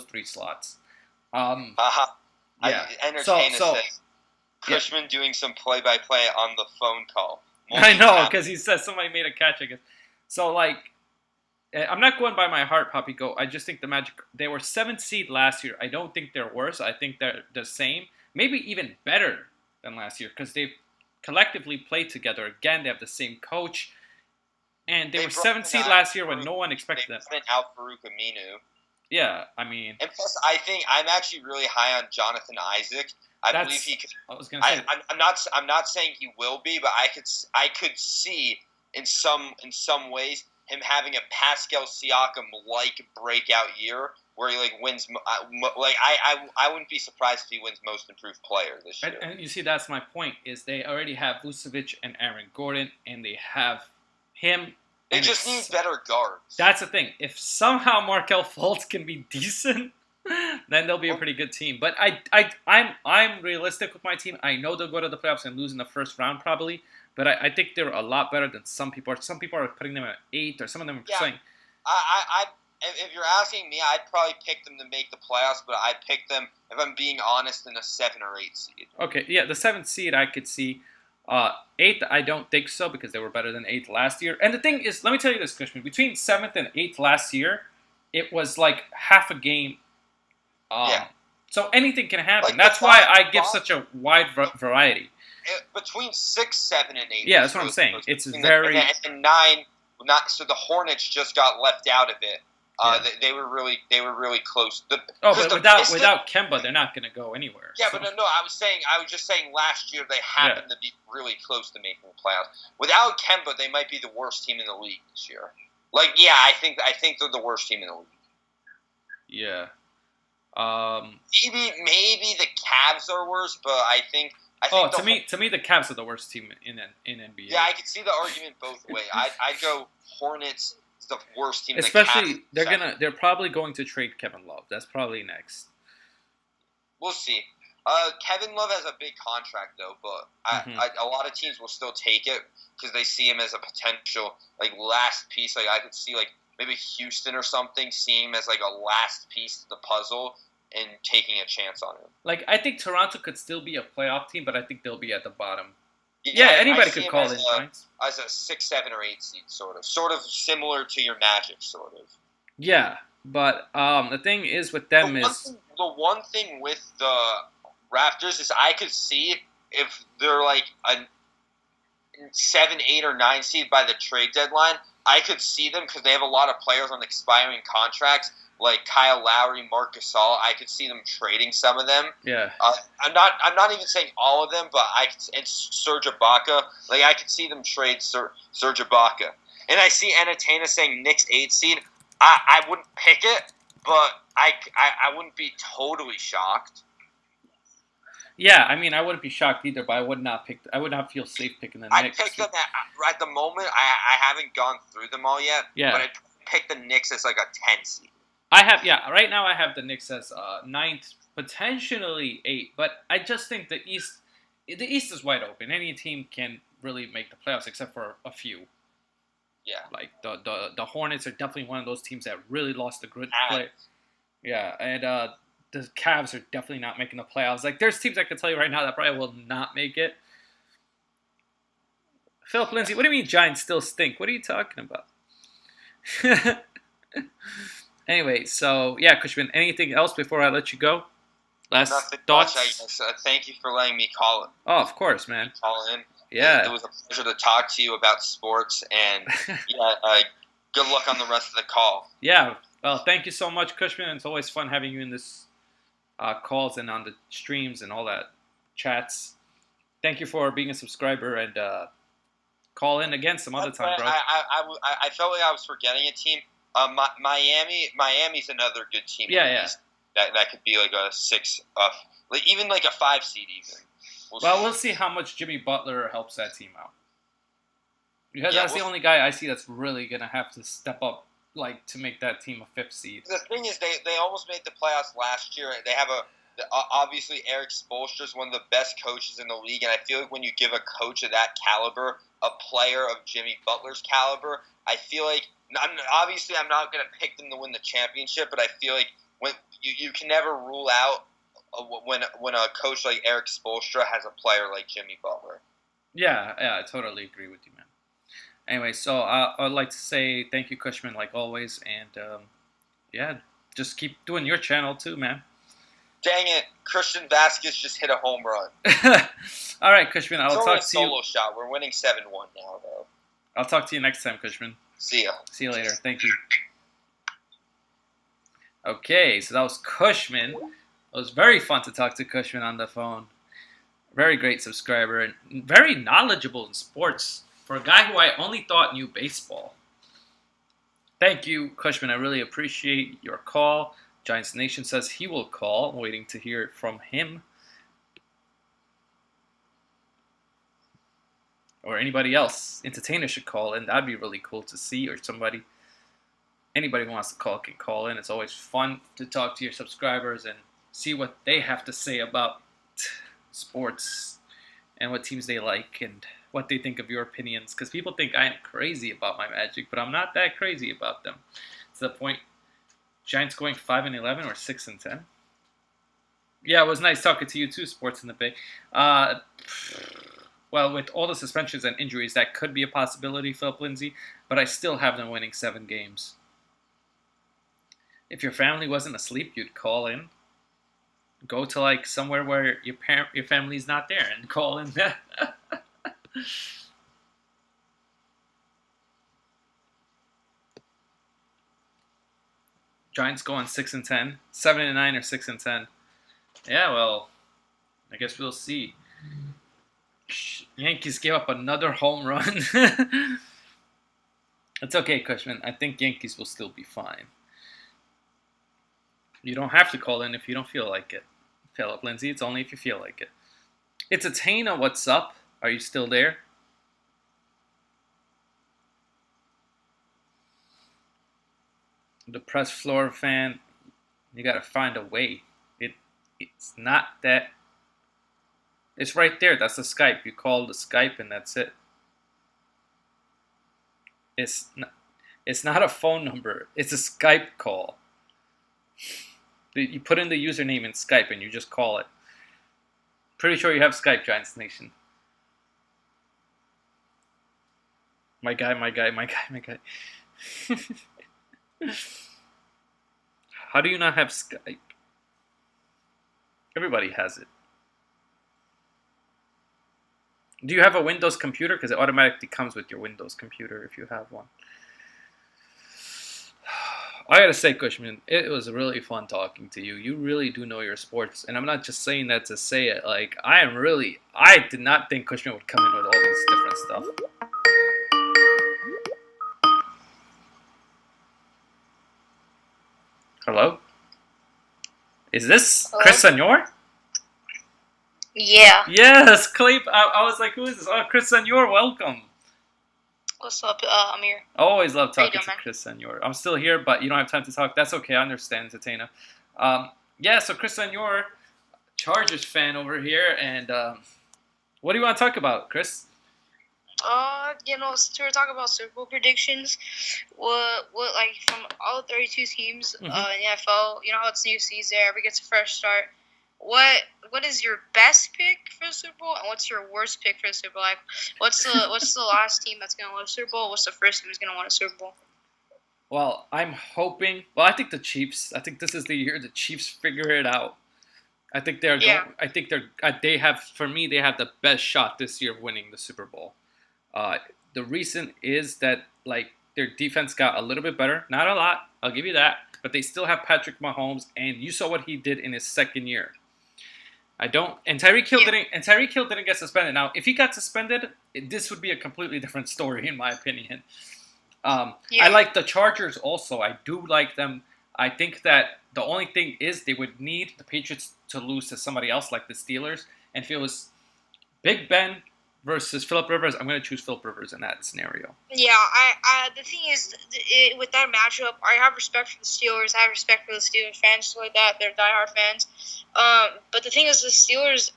3 slots. Haha. Yeah. Entertainer So- says Cushman doing some play-by-play on the phone call. I know, because he says somebody made a catch, I guess. So, like, I'm not going by my heart, Poppy Go. I just think the Magic, they were 7th seed last year. I don't think they're worse. I think they're the same. Maybe even better than last year because they've collectively played together. Again, they have the same coach. And they were brought 7th seed in last year when Farouk- no one They expected them. sent out Farouk Aminu. Yeah, I mean, And plus, I think I'm actually really high on Jonathan Isaac. I That's- believe he could. I was going to say, I'm not saying he will be, but I could see in some ways him having a Pascal Siakam like breakout year where he like wins. I wouldn't be surprised if he wins Most Improved Player this year. and you see, that's my point, is they already have Vucevic and Aaron Gordon, and they have him. They and just it's- need better guards. That's the thing. If somehow Markelle Fultz can be decent, then they'll be a pretty good team. But I'm realistic with my team. I know they'll go to the playoffs and lose in the first round probably. But I think they're a lot better than some people are. Some people are putting them at 8, or some of them are Yeah. saying, If you're asking me, I'd probably pick them to make the playoffs, but I'd pick them, if I'm being honest, in a 7 or 8 seed. okay, yeah, the 7th seed I could see. 8th, I don't think so because they were better than 8th last year. And the thing is, let me tell you this, Cushman. Between 7th and 8th last year, it was like half a game. Yeah. So anything can happen. Like, That's the why bottom- I give such a wide variety. Between 6, 7, and 8. Yeah, is that's what I'm really saying. close. It's And very- and 9. So the Hornets just got left out of it. Yeah. They were really close. Oh, 'cause but the without Pistons- Kemba, they're not going to go anywhere. Yeah, So- but no, I was just saying last year they happened to be really close to making the playoffs. Without Kemba, they might be the worst team in the league this year. Like, yeah, I think they're the worst team in the league. Yeah. Maybe the Cavs are worse, but I think To me, the Cavs are the worst team in NBA. Yeah, I could see the argument both ways. I'd go Hornets is the worst team. Especially, the Cavs they're probably going to trade Kevin Love. That's probably next. We'll see. Kevin Love has a big contract though, but a lot of teams will still take it because they see him as a potential last piece. I could see maybe Houston or something see him as a last piece to the puzzle and taking a chance on him. I think Toronto could still be a playoff team, but I think they'll be at the bottom. Yeah, anybody I see could him call as in, a- Giants. as a 6, 7, or 8 seed, sort of similar to your Magic, sort of. Yeah, but the thing is with them The one thing with the Raptors is I could see if they're a 7, 8, or 9 seed by the trade deadline. I could see them because they have a lot of players on expiring contracts, like Kyle Lowry, Marc Gasol. I could see them trading some of them. yeah. I'm not even saying all of them, but and Serge Ibaka. I could see them trade Serge Ibaka. And I see Entertainer saying Knicks 8 seed. I wouldn't pick it, but I wouldn't be totally shocked. Yeah, I mean, I wouldn't be shocked either, but I would not feel safe picking the I'd Knicks. pick them at the moment. I haven't gone through them all yet. Yeah. But I'd pick the Knicks as a 10 seed. Right now I have the Knicks as 9th, potentially 8, but I just think the East is wide open. Any team can really make the playoffs except for a few. Yeah. Like the Hornets are definitely one of those teams that really lost a good Cavs. play. Yeah, and the Cavs are definitely not making the playoffs. There's teams I can tell you right now that probably will not make it. Philip Lindsay, what do you mean Giants still stink? What are you talking about? Anyway, so yeah, Cushman, anything else before I let you go? Last Nothing thoughts? much. I guess. Thank you for letting me call Of course, man. in. It Yeah. was a pleasure to talk to you about sports, and good luck on the rest of the call. Yeah. Well, thank you so much, Cushman. It's always fun having you in this calls and on the streams and all that chats. Thank you for being a subscriber and call in again some other time, bro. I felt like I was forgetting a team. Miami's another good team. Yeah. That could be like a 6, even like a 5 seed even. We'll see how much Jimmy Butler helps that team out. Because that's the only guy I see that's really gonna have to step up, like, to make that team a 5th seed. The thing is, they almost made the playoffs last year. They have obviously Eric Spoelstra is one of the best coaches in the league, and I feel like when you give a coach of that caliber a player of Jimmy Butler's caliber, I feel like I'm not gonna pick them to win the championship, but I feel like when you can never rule out when a coach like Eric Spoelstra has a player like Jimmy Butler. Yeah, I totally agree with you, man. Anyway, so I'd like to say thank you, Cushman, like always, and just keep doing your channel too, man. Dang it, Christian Vasquez just hit a home run. All right, Cushman, I'll talk to you. It's only a solo shot. We're winning 7-1 now, though. I'll talk to you next time, Cushman. See ya. See you later. Thank you. Okay, so that was Cushman. It was very fun to talk to Cushman on the phone. Very great subscriber and very knowledgeable in sports for a guy who I only thought knew baseball. Thank you, Cushman. I really appreciate your call. Giants Nation says he will call. I'm waiting to hear from him. Or anybody else. Entertainer should call in. That'd be really cool to see. Or anybody who wants to call can call in. It's always fun to talk to your subscribers and see what they have to say about sports and what teams they like and what they think of your opinions. Because people think I am crazy about my Magic, but I'm not that crazy about them. To the point, Giants going 5-11 or 6-10. Yeah, it was nice talking to you too, Sports in the Bay. Well, with all the suspensions and injuries, that could be a possibility, Philip Lindsay, but I still have them winning 7 games. If your family wasn't asleep, you'd call in. Go to like somewhere where your family's not there and call in. Giants going 6-10, 7-9 or 6-10. Yeah, well, I guess we'll see. Yankees gave up another home run. It's okay, Cushman. I think Yankees will still be fine. You don't have to call in if you don't feel like it, Philip Lindsay. It's only if you feel like it. It's Atena. What's up? Are you still there? Depressed Florida fan, you gotta find a way. It's not that. It's right there. That's the Skype. You call the Skype and that's it. It's not a phone number. It's a Skype call. You put in the username in Skype and you just call it. Pretty sure you have Skype, Giants Nation. My guy. How do you not have Skype? Everybody has it. Do you have a Windows computer? Because it automatically comes with your Windows computer if you have one. I gotta say, Cushman, it was really fun talking to you. You really do know your sports. And I'm not just saying that to say it. Like, I did not think Cushman would come in with all this different stuff. Hello? Is this Hello? Chris Senor? Yeah. Yes, Clay. I was like, who is this? Oh, Chris Senor, welcome. What's up, Amir? I always love How you talking doing, to man? Chris Senor. I'm still here, but you don't have time to talk. That's okay. I understand, Zatena. Yeah, so Chris Senor, Chargers fan over here, and what do you want to talk about, Chris? Since we're talking about Super Bowl predictions, what like from all 32 teams in the NFL, you know how it's new season, everybody gets a fresh start. What is your best pick for the Super Bowl, and what's your worst pick for the Super Bowl? Like, what's the last team that's gonna win a Super Bowl? What's the first team that's gonna win a Super Bowl? Well, I'm hoping. Well, I think the Chiefs. I think this is the year the Chiefs figure it out. I think they're going. Yeah. I think they're. They have, for me, they have the best shot this year of winning the Super Bowl. Uh, the reason is that like their defense got a little bit better, not a lot. I'll give you that, but they still have Patrick Mahomes, and you saw what he did in his second year. I don't. And Tyreek Hill Yeah. didn't. And Tyreek Hill didn't get suspended. Now, if he got suspended, this would be a completely different story, in my opinion. Yeah. I like the Chargers also. I do like them. I think that the only thing is they would need the Patriots to lose to somebody else like the Steelers. And if it was Big Ben versus Philip Rivers, I'm going to choose Philip Rivers in that scenario. Yeah, the thing is, with that matchup, I have respect for the Steelers. I have respect for the Steelers fans like that. They're diehard fans. But the thing is, the Steelers,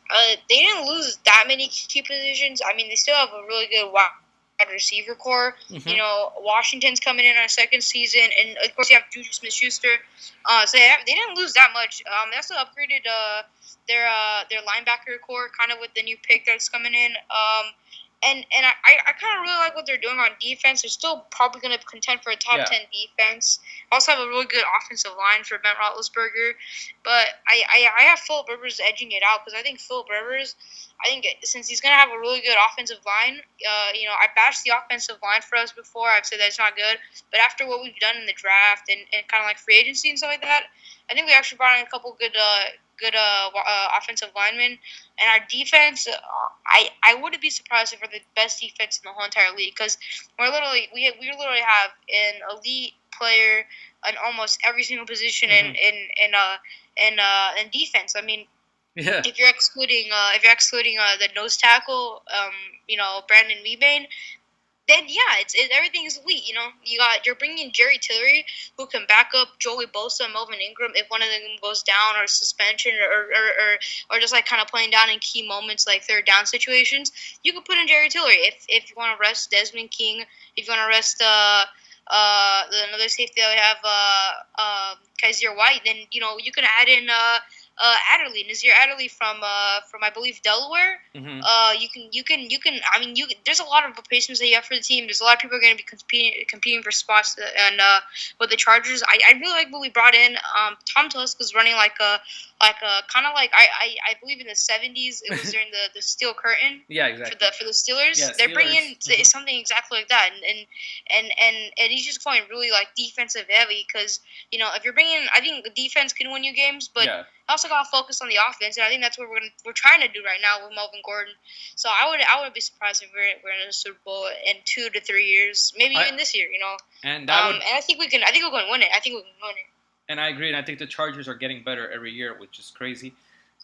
they didn't lose that many key positions. I mean, they still have a really good wide receiver core. Mm-hmm. You know, Washington's coming in on a second season, and of course you have Juju Smith-Schuster. So they didn't lose that much. They also upgraded their linebacker core kind of with the new pick that's coming in. And I kind of really like what they're doing on defense. They're still probably going to contend for a top 10 defense. Also have a really good offensive line for Ben Roethlisberger. But I have Philip Rivers edging it out because I think Philip Rivers, since he's going to have a really good offensive line, I bashed the offensive line for us before. I've said that it's not good. But after what we've done in the draft and kind of like free agency and stuff like that, I think we actually brought in a couple good offensive linemen. And our defense, I wouldn't be surprised if we're the best defense in the whole entire league because we literally have an elite player in almost every single position in defense. I mean, Yeah. if you're excluding the nose tackle, Brandon Weebane, then yeah, everything is elite. You're bringing in Jerry Tillery, who can back up Joey Bosa and Melvin Ingram if one of them goes down or suspension or just like kind of playing down in key moments like third down situations. You could put in Jerry Tillery if you want to rest Desmond King, if you want to rest another safety that we have Kaiser White, then you can add in Nazir Adderley from I believe Delaware. Mm-hmm. You can. I mean, there's a lot of replacements that you have for the team. There's a lot of people going to be competing for spots. And with the Chargers, I really like what we brought in. Tom Tusk was running like a kind of like I believe in the 70s. It was during the Steel Curtain. Yeah, exactly. For the Steelers, Yeah, they're bringing Steelers. something exactly like that, and he's just going really like defensive heavy because if you're bringing, I think the defense can win you games, but Yeah. also got to focus on the offense, and I think that's what we're trying to do right now with Melvin Gordon. So I would be surprised if we're in the Super Bowl in 2 to 3 years, maybe even this year. And that would, And I think we can. I think we're going to win it. I think we can win it. and I agree. And I think the Chargers are getting better every year, which is crazy.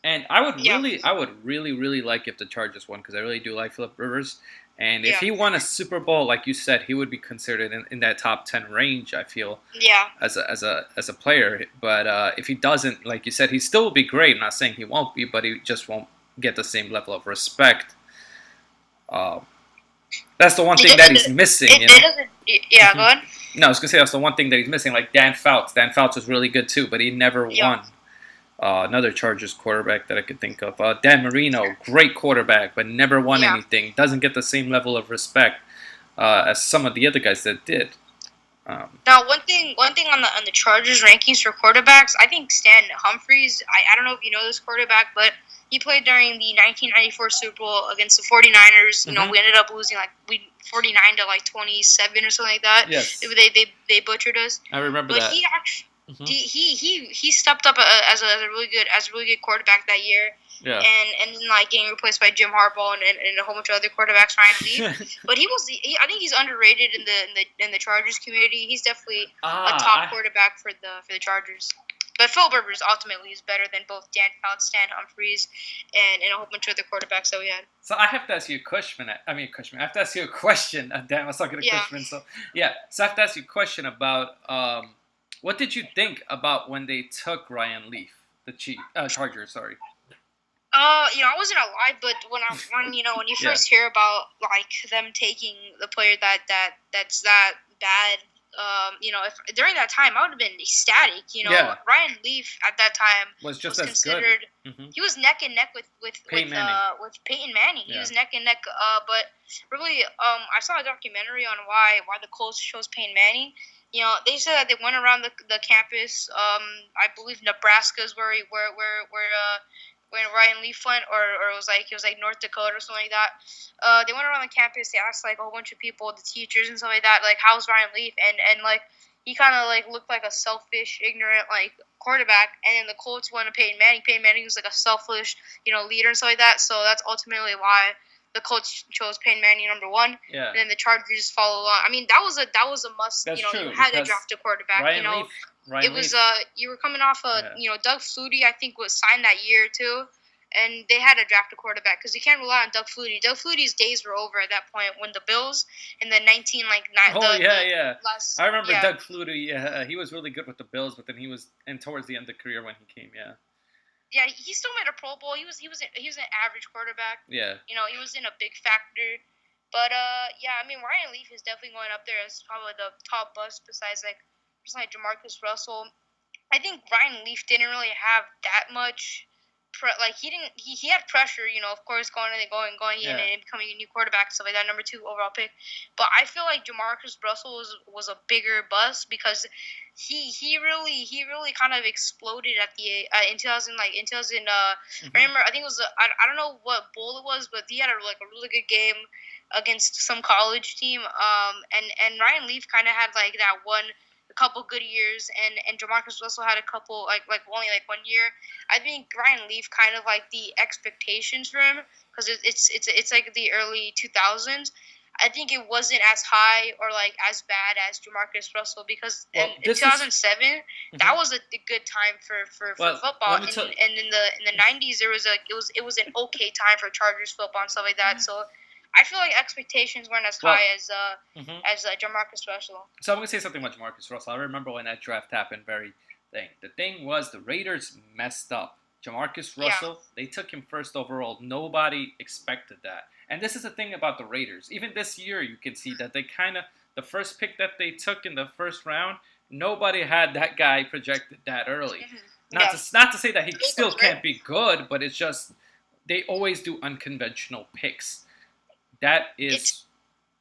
And I would Yeah. really like if the Chargers won because I really do like Philip Rivers. And if Yeah. he won a Super Bowl, like you said, he would be considered in that top 10 range. I feel Yeah. as a player. But if he doesn't, like you said, he still will be great. I'm not saying he won't be, but he just won't get the same level of respect. That's the one thing that he's missing. It doesn't. Yeah. Go ahead. No, I was gonna say that's the one thing that he's missing. Like Dan Fouts. Dan Fouts was really good too, but he never Yeah. won. Another Chargers quarterback that I could think of. Dan Marino, great quarterback, but never won Yeah. anything. Doesn't get the same level of respect as some of the other guys that did. Now, one thing on the Chargers rankings for quarterbacks, I think Stan Humphries. I don't know if you know this quarterback, but he played during the 1994 Super Bowl against the 49ers. Mhm. We ended up losing 49 to 27 or something like that. Yes, They butchered us. I remember But that. he actually Mhm. he stepped up as a really good quarterback that year, Yeah. and then getting replaced by Jim Harbaugh and a whole bunch of other quarterbacks trying to leave. But I think he's underrated in the Chargers community. He's definitely a top quarterback for the Chargers. But Philip Rivers ultimately is better than both Dan Fouts, Stan Humphries, and a whole bunch of other quarterbacks that we had. So I have to ask you a question. I have to ask you a question. Damn, I was talking to Yeah. Cushman. So yeah, so I have to ask you a question about what did you think about when they took Ryan Leaf, the Chargers? Sorry. I wasn't alive, but when you Yeah. first hear about them taking the player that's that bad, if during that time I would have been ecstatic. Yeah. Ryan Leaf at that time Was just was as considered. good. Hmm. He was neck and neck with Peyton Manning. with Peyton Manning. He Yeah. was neck and neck. But really, I saw a documentary on why the Colts chose Peyton Manning. They said that they went around the campus. I believe Nebraska is where Ryan Leaf went, or it was like North Dakota or something like that. They went around the campus. They asked like a whole bunch of people, the teachers and stuff like that, like how's Ryan Leaf, and like he kind of like looked like a selfish, ignorant like quarterback. And then the Colts went to Peyton Manning. Peyton Manning was like a selfish, leader and stuff like that. So that's ultimately why the Colts chose Peyton Manning number one. Yeah. And then the Chargers follow on. I mean, that was a must. That's true, You had to because draft a quarterback. Ryan Leaf. It was you were coming off Doug Flutie, I think, was signed that year too, and they had to draft a quarterback because you can't rely on Doug Flutie. Doug Flutie's days were over at that point when the Bills in the 19 like nine. Oh yeah. Last, I remember Doug Flutie. Yeah, he was really good with the Bills, but then he was towards the end of the career when he came. Yeah. Yeah, he still made a Pro Bowl. He was an average quarterback. Yeah. He wasn't a big factor. But yeah, I mean Ryan Leaf is definitely going up there as probably the top bust besides like Jamarcus Russell. I think Ryan Leaf didn't really have that much he had pressure, of course, going in and becoming a new quarterback, stuff like that, number 2 overall pick. But I feel like Jamarcus Russell was a bigger bust because he really kind of exploded at the in 2000 remember, I think it was I don't know what bowl it was, but he had a really good game against some college team. And Ryan Leaf kind of had like that a couple good years, and Jamarcus Russell had a couple only 1 year. I think Ryan Leaf kind of like the expectations for him because it's like the early 2000s. I think it wasn't as high or like as bad as Jamarcus Russell because in 2007 that was a good time for football, and in the 90s it was an okay time for Chargers football and stuff like that. So I feel like expectations weren't as high as Jamarcus Russell. So I'm gonna say something about Jamarcus Russell. I remember when that draft happened. The thing was the Raiders messed up. Jamarcus Russell, they took him first overall. Nobody expected that. And this is the thing about the Raiders. Even this year, you can see that they the first pick that they took in the first round, nobody had that guy projected that early. Mm-hmm. Not to say that he still can't be good, but it's just they always do unconventional picks. That is,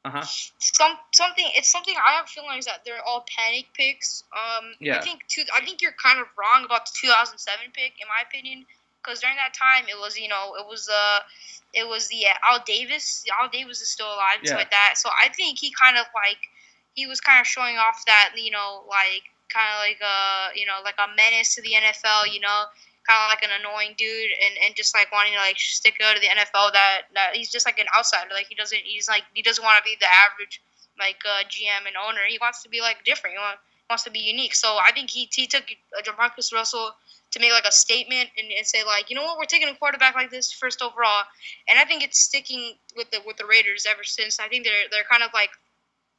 something. It's something I have feelings that they're all panic picks. I think you're kind of wrong about the 2007 pick, in my opinion, because during that time it was Al Davis. Al Davis is still alive and stuff like that. So I think he was kind of showing off that like a menace to the NFL. Kind of like an annoying dude, and just like wanting to like stick out to the NFL. That he's just like an outsider. Like he doesn't want to be the average GM and owner. He wants to be like different. He wants to be unique. So I think he took Jamarcus Russell to make like a statement and say like, you know what, we're taking a quarterback like this first overall. And I think it's sticking with the Raiders ever since. I think they're kind of like.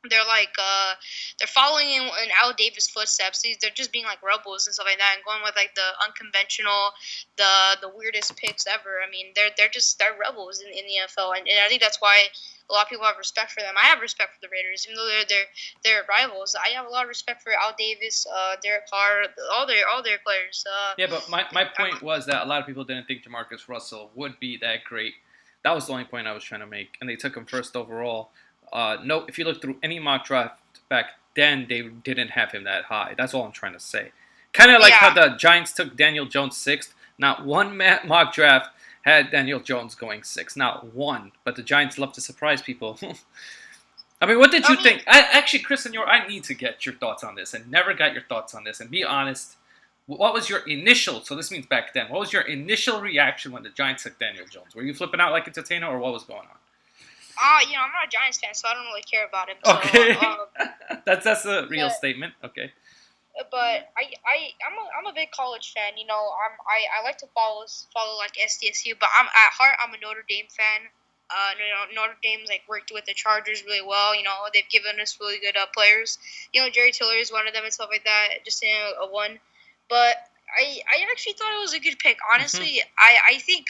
They're following in Al Davis' footsteps. They're just being like rebels and stuff like that, and going with like the unconventional, the weirdest picks ever. I mean, they're rebels in the NFL, and I think that's why a lot of people have respect for them. I have respect for the Raiders, even though they're rivals. I have a lot of respect for Al Davis, Derek Carr, all their players. But my point was that a lot of people didn't think Jamarcus Russell would be that great. That was the only point I was trying to make, and they took him first overall. No, if you look through any mock draft back then, they didn't have him that high. That's all I'm trying to say. Kind of like how the Giants took Daniel Jones 6th. Not one mock draft had Daniel Jones going 6th. Not one. But the Giants love to surprise people. I mean, what did you think? Actually, Chris and I need to get your thoughts on this, and never got your thoughts on this. And be honest, what was your initial? So this means back then. What was your initial reaction when the Giants took Daniel Jones? Were you flipping out like a Tatena, or what was going on? I'm not a Giants fan, so I don't really care about him. So, okay, that's a real statement. Okay. But I'm a big college fan. I like to follow like SDSU, but at heart I'm a Notre Dame fan. Notre Dame's like worked with the Chargers really well. They've given us really good players. Jerry Tiller is one of them and stuff like that. Just a one, but I actually thought it was a good pick. Honestly, I think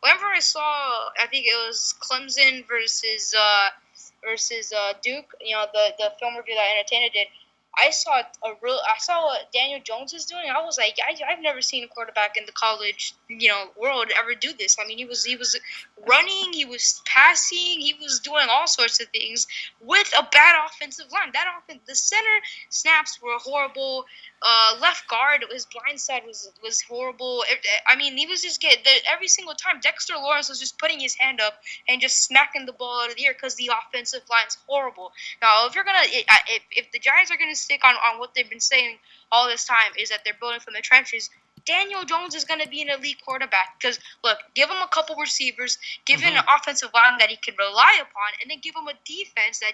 whenever I saw, I think it was Clemson versus Duke. The film review that Entertainer did. I saw what Daniel Jones is doing. I was like, I've never seen a quarterback in the college, world ever do this. I mean, he was running, he was passing, he was doing all sorts of things with a bad offensive line. The center snaps were horrible. Left guard, his blind side was horrible. I mean, he was just every single time. Dexter Lawrence was just putting his hand up and just smacking the ball out of the air because the offensive line's horrible. Now, if the Giants are gonna stick on what they've been saying all this time is that they're building from the trenches, Daniel Jones is gonna be an elite quarterback. Because look, give him a couple receivers, give him an offensive line that he can rely upon, and then give him a defense that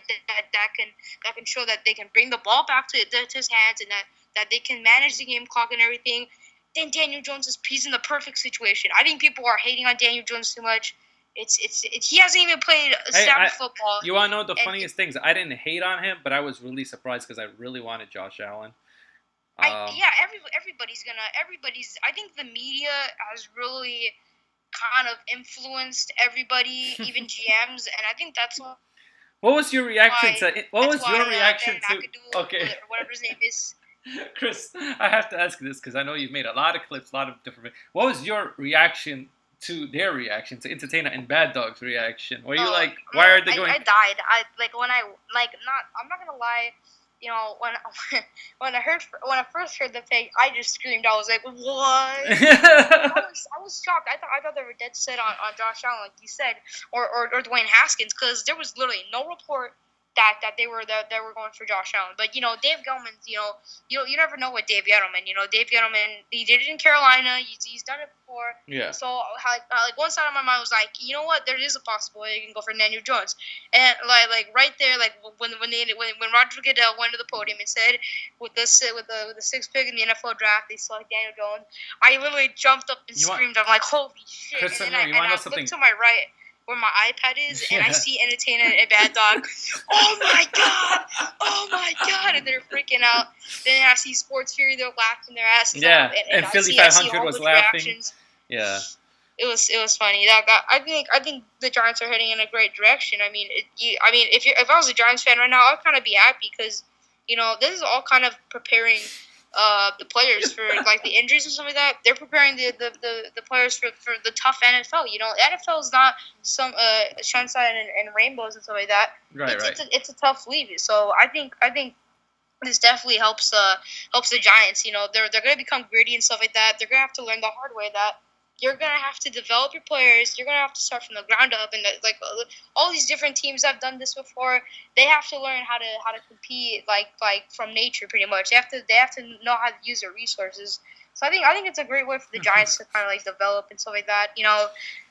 can show that they can bring the ball back to his hands and that they can manage the game clock and everything. Then Daniel Jones he's in the perfect situation. I think people are hating on Daniel Jones too much. He hasn't even played snap football. You want to know the funniest things? I didn't hate on him, but I was really surprised because I really wanted Josh Allen. Everybody's. I think the media has really kind of influenced everybody, even GMs, and I think that's what. What was your reaction to? What was your reaction to? Okay. Or whatever his name is. Chris, I have to ask this because I know you've made a lot of clips, a lot of different. What was your reaction to their reaction to Entertainer and Bad Dog's reaction? Were you like, why are they going? I died. I'm not gonna lie. When I first heard the thing, I just screamed. I was like, "What?" I was shocked. I thought they were dead set on Josh Allen, like you said, or Dwayne Haskins, because there was literally no report that they were going for Josh Allen. But Dave Gettleman, you never know with Dave Gettleman. Dave Gettleman, he did it in Carolina. He's done it before. Yeah. So like one side of my mind was like, you know what, there is a possibility you can go for Daniel Jones. And like right there, like when Roger Goodell went to the podium and said with the sixth pick in the NFL draft they select Daniel Jones, I literally jumped up and screamed. I'm like, holy shit! Chris, and I looked to my right, where my iPad is, and I see Entertainer and Bad Dog. Oh my god! And they're freaking out. Then I see Sports Fury, they're laughing their asses off. And Philly 500 was laughing. Reactions. Yeah. It was funny. I think the Giants are heading in a great direction. I mean, if I was a Giants fan right now, I'd kind of be happy because, this is all kind of preparing the players for like the injuries and stuff like that. They're preparing the players for the tough NFL. NFL is not some sunshine and rainbows and stuff like that. Right. It's a tough league. So I think this definitely helps the Giants. They're going to become gritty and stuff like that. They're going to have to learn the hard way that you're going to have to develop your players. You're going to have to start from the ground up. And all these different teams have done this before. They have to learn how to compete like from nature pretty much. They have to know how to use their resources. So I think it's a great way for the Giants to kind of like develop and stuff like that.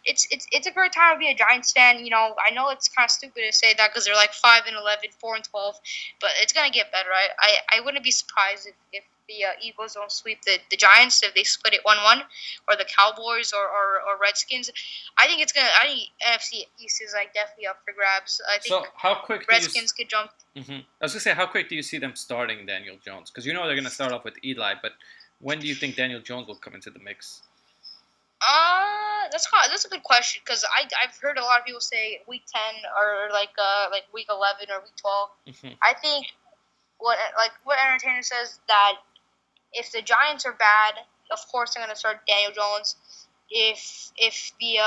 It's a great time to be a Giants fan. I know it's kind of stupid to say that because they're like 5-11, 4-12, but it's going to get better. I wouldn't be surprised if the Eagles don't sweep the Giants, if they split it 1-1, or the Cowboys or Redskins. I think NFC East is like definitely up for grabs. I think so how quick Redskins could jump. Mm-hmm. I was gonna say, how quick do you see them starting Daniel Jones? Because they're gonna start off with Eli, but when do you think Daniel Jones will come into the mix? That's a good question because I've heard a lot of people say week 10 or like week 11 or week 12. Mm-hmm. I think what Entertainer says that if the Giants are bad, of course they're gonna start Daniel Jones. If the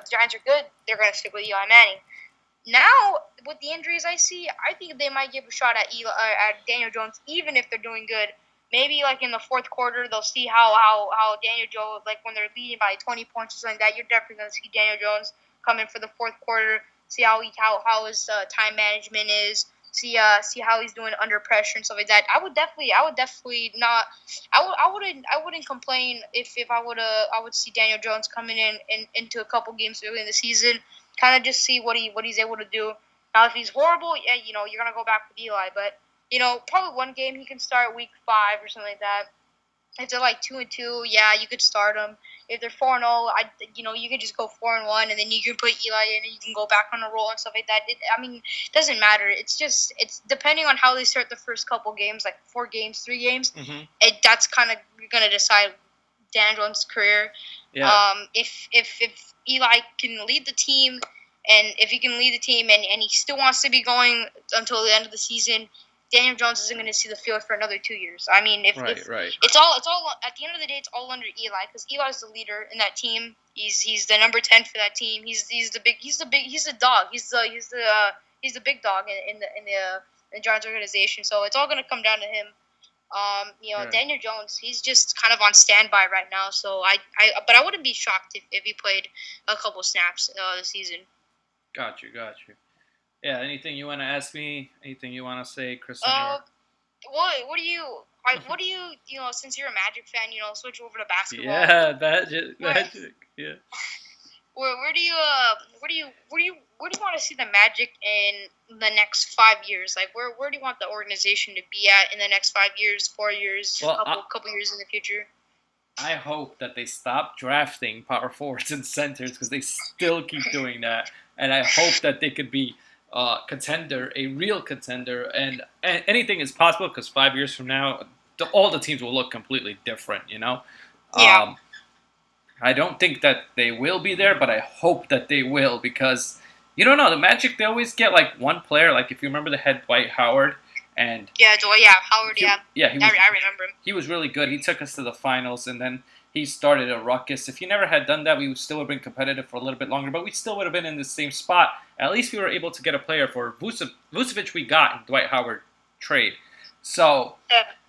Giants are good, they're gonna stick with Eli Manning. Now with the injuries I see, I think they might give a shot at Daniel Jones even if they're doing good. Maybe like in the fourth quarter they'll see how Daniel Jones, like when they're leading by 20 points or something like that, you're definitely gonna see Daniel Jones come in for the fourth quarter. See how his time management is. See how he's doing under pressure and stuff like that. I wouldn't complain if I would see Daniel Jones coming into a couple games early in the season, kind of just see what he's able to do. Now if he's horrible, yeah, you're gonna go back with Eli, but probably one game he can start week 5 or something like that. If they're like 2-2, yeah, you could start them. If they're 4-0, you could just go 4-1, and then you can put Eli in, and you can go back on a roll and stuff like that. It doesn't matter. It's depending on how they start the first couple games, like 4 games, 3 games. Mm-hmm. That's kind of gonna decide Daniel Jones' career. Yeah. If Eli can lead the team, and if he can lead the team, and he still wants to be going until the end of the season, Daniel Jones isn't going to see the field for another 2 years. I mean, if Right. it's all at the end of the day, it's all under Eli because Eli's the leader in that team. He's the number 10 for that team. He's the dog. He's the big dog in the Giants organization. So it's all going to come down to him. Yeah. Daniel Jones, he's just kind of on standby right now. So but I wouldn't be shocked if he played a couple snaps this season. Got you. Yeah. Anything you want to ask me? Anything you want to say, Chris? What do you since you're a Magic fan, switch over to basketball. Yeah, Magic. Yeah. Where do you want to see the Magic in the next 5 years? Like where do you want the organization to be at in the next 5 years, 4 years, Well, couple years in the future? I hope that they stop drafting power forwards and centers because they still keep doing that, and I hope that they could be contender, a real contender, and anything is possible because 5 years from now, all the teams will look completely different. Yeah. I don't think that they will be there, but I hope that they will because you don't know the Magic. They always get like one player. Like if you remember, they had Dwight Howard, and Howard. he I remember him. He was really good. He took us to the finals, and then he started a ruckus. If he never had done that, we would still have been competitive for a little bit longer, but we still would have been in the same spot. At least we were able to get a player for Vucevic. We got in Dwight Howard trade, so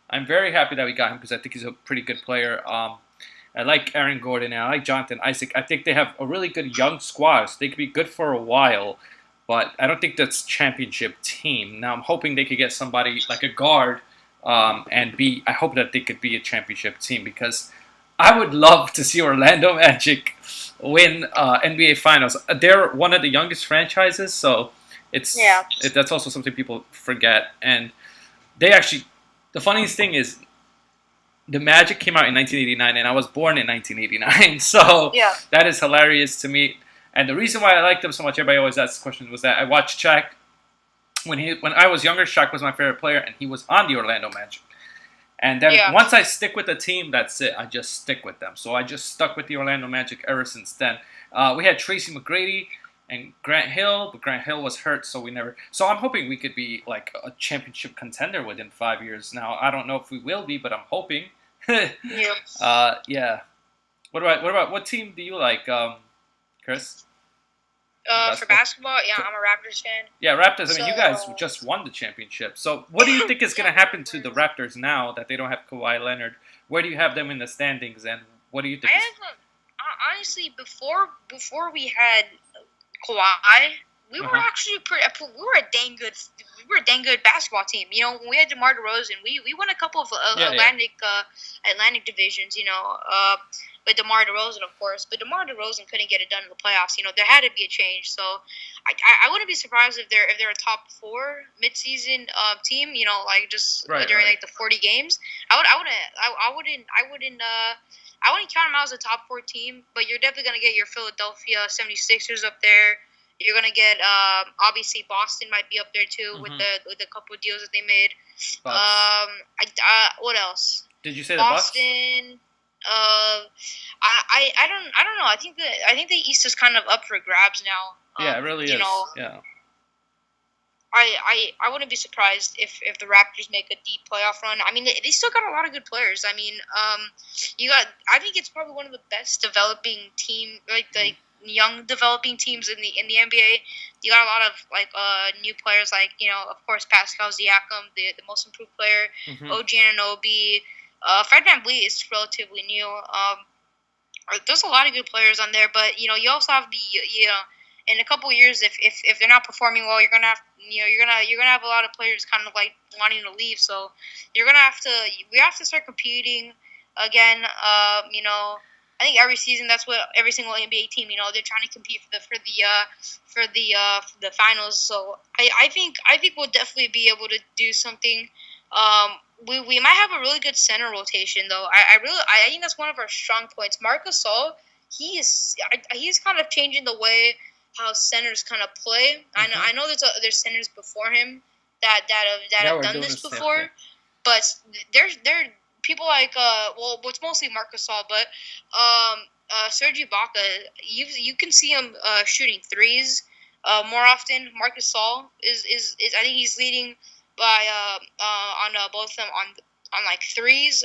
I'm very happy that we got him because I think he's a pretty good player. I like Aaron Gordon and I like Jonathan Isaac. I think they have a really good young squad, so they could be good for a while. But I don't think that's championship team. Now I'm hoping they could get somebody like a guard, I hope that they could be a championship team because I would love to see Orlando Magic win NBA Finals. They're one of the youngest franchises, so that's also something people forget. And they actually, the funniest thing is, the Magic came out in 1989, and I was born in 1989, so that is hilarious to me. And the reason why I like them so much, everybody always asks the question, was that I watched Shaq when I was younger. Shaq was my favorite player, and he was on the Orlando Magic. And then once I stick with the team, that's it. I just stick with them. So I just stuck with the Orlando Magic ever since then. We had Tracy McGrady and Grant Hill, but Grant Hill was hurt, so we never. So I'm hoping we could be like a championship contender within 5 years. Now I don't know if we will be, but I'm hoping. Yeah. What team do you like, Chris? For basketball, I'm a Raptors fan. Yeah, Raptors. I mean, you guys just won the championship. So what do you think is going to happen to the Raptors now that they don't have Kawhi Leonard? Where do you have them in the standings, and what do you think? Honestly, before we had Kawhi, we were actually we were a dang good basketball team. When we had DeMar DeRozan, we won a couple of Atlantic divisions. With DeMar DeRozan, of course, but DeMar DeRozan couldn't get it done in the playoffs. There had to be a change. So I wouldn't be surprised if they're a top 4 midseason team. During like the 40 games. I wouldn't count them out as a top 4 team, but you're definitely gonna get your Philadelphia 76ers up there. You're gonna get obviously Boston might be up there too with the couple of deals that they made. What else? Did you say Boston? I don't know. I think the East is kind of up for grabs now. Yeah, it really is. Yeah. I wouldn't be surprised if the Raptors make a deep playoff run. I mean, they still got a lot of good players. I mean, I think it's probably one of the best developing team, like the young developing teams in the NBA. You got a lot of new players, like of course Pascal Siakam, the most improved player, OG Anunoby, Fred VanVleet is relatively new. There's a lot of good players on there, but you also have in a couple of years, if they're not performing well, you're gonna have a lot of players kind of like wanting to leave. So we have to start competing again. I think every season that's what every single NBA team, they're trying to compete for the finals. So I think we'll definitely be able to do something. We might have a really good center rotation though. I think that's one of our strong points. Marc Gasol, he's kind of changing the way how centers kind of play. I know there's centers before him that have done this before, but there's people like it's mostly Marc Gasol, but Serge Ibaka, you can see him shooting threes more often. Marc Gasol is I think he's leading by on both of them on like threes.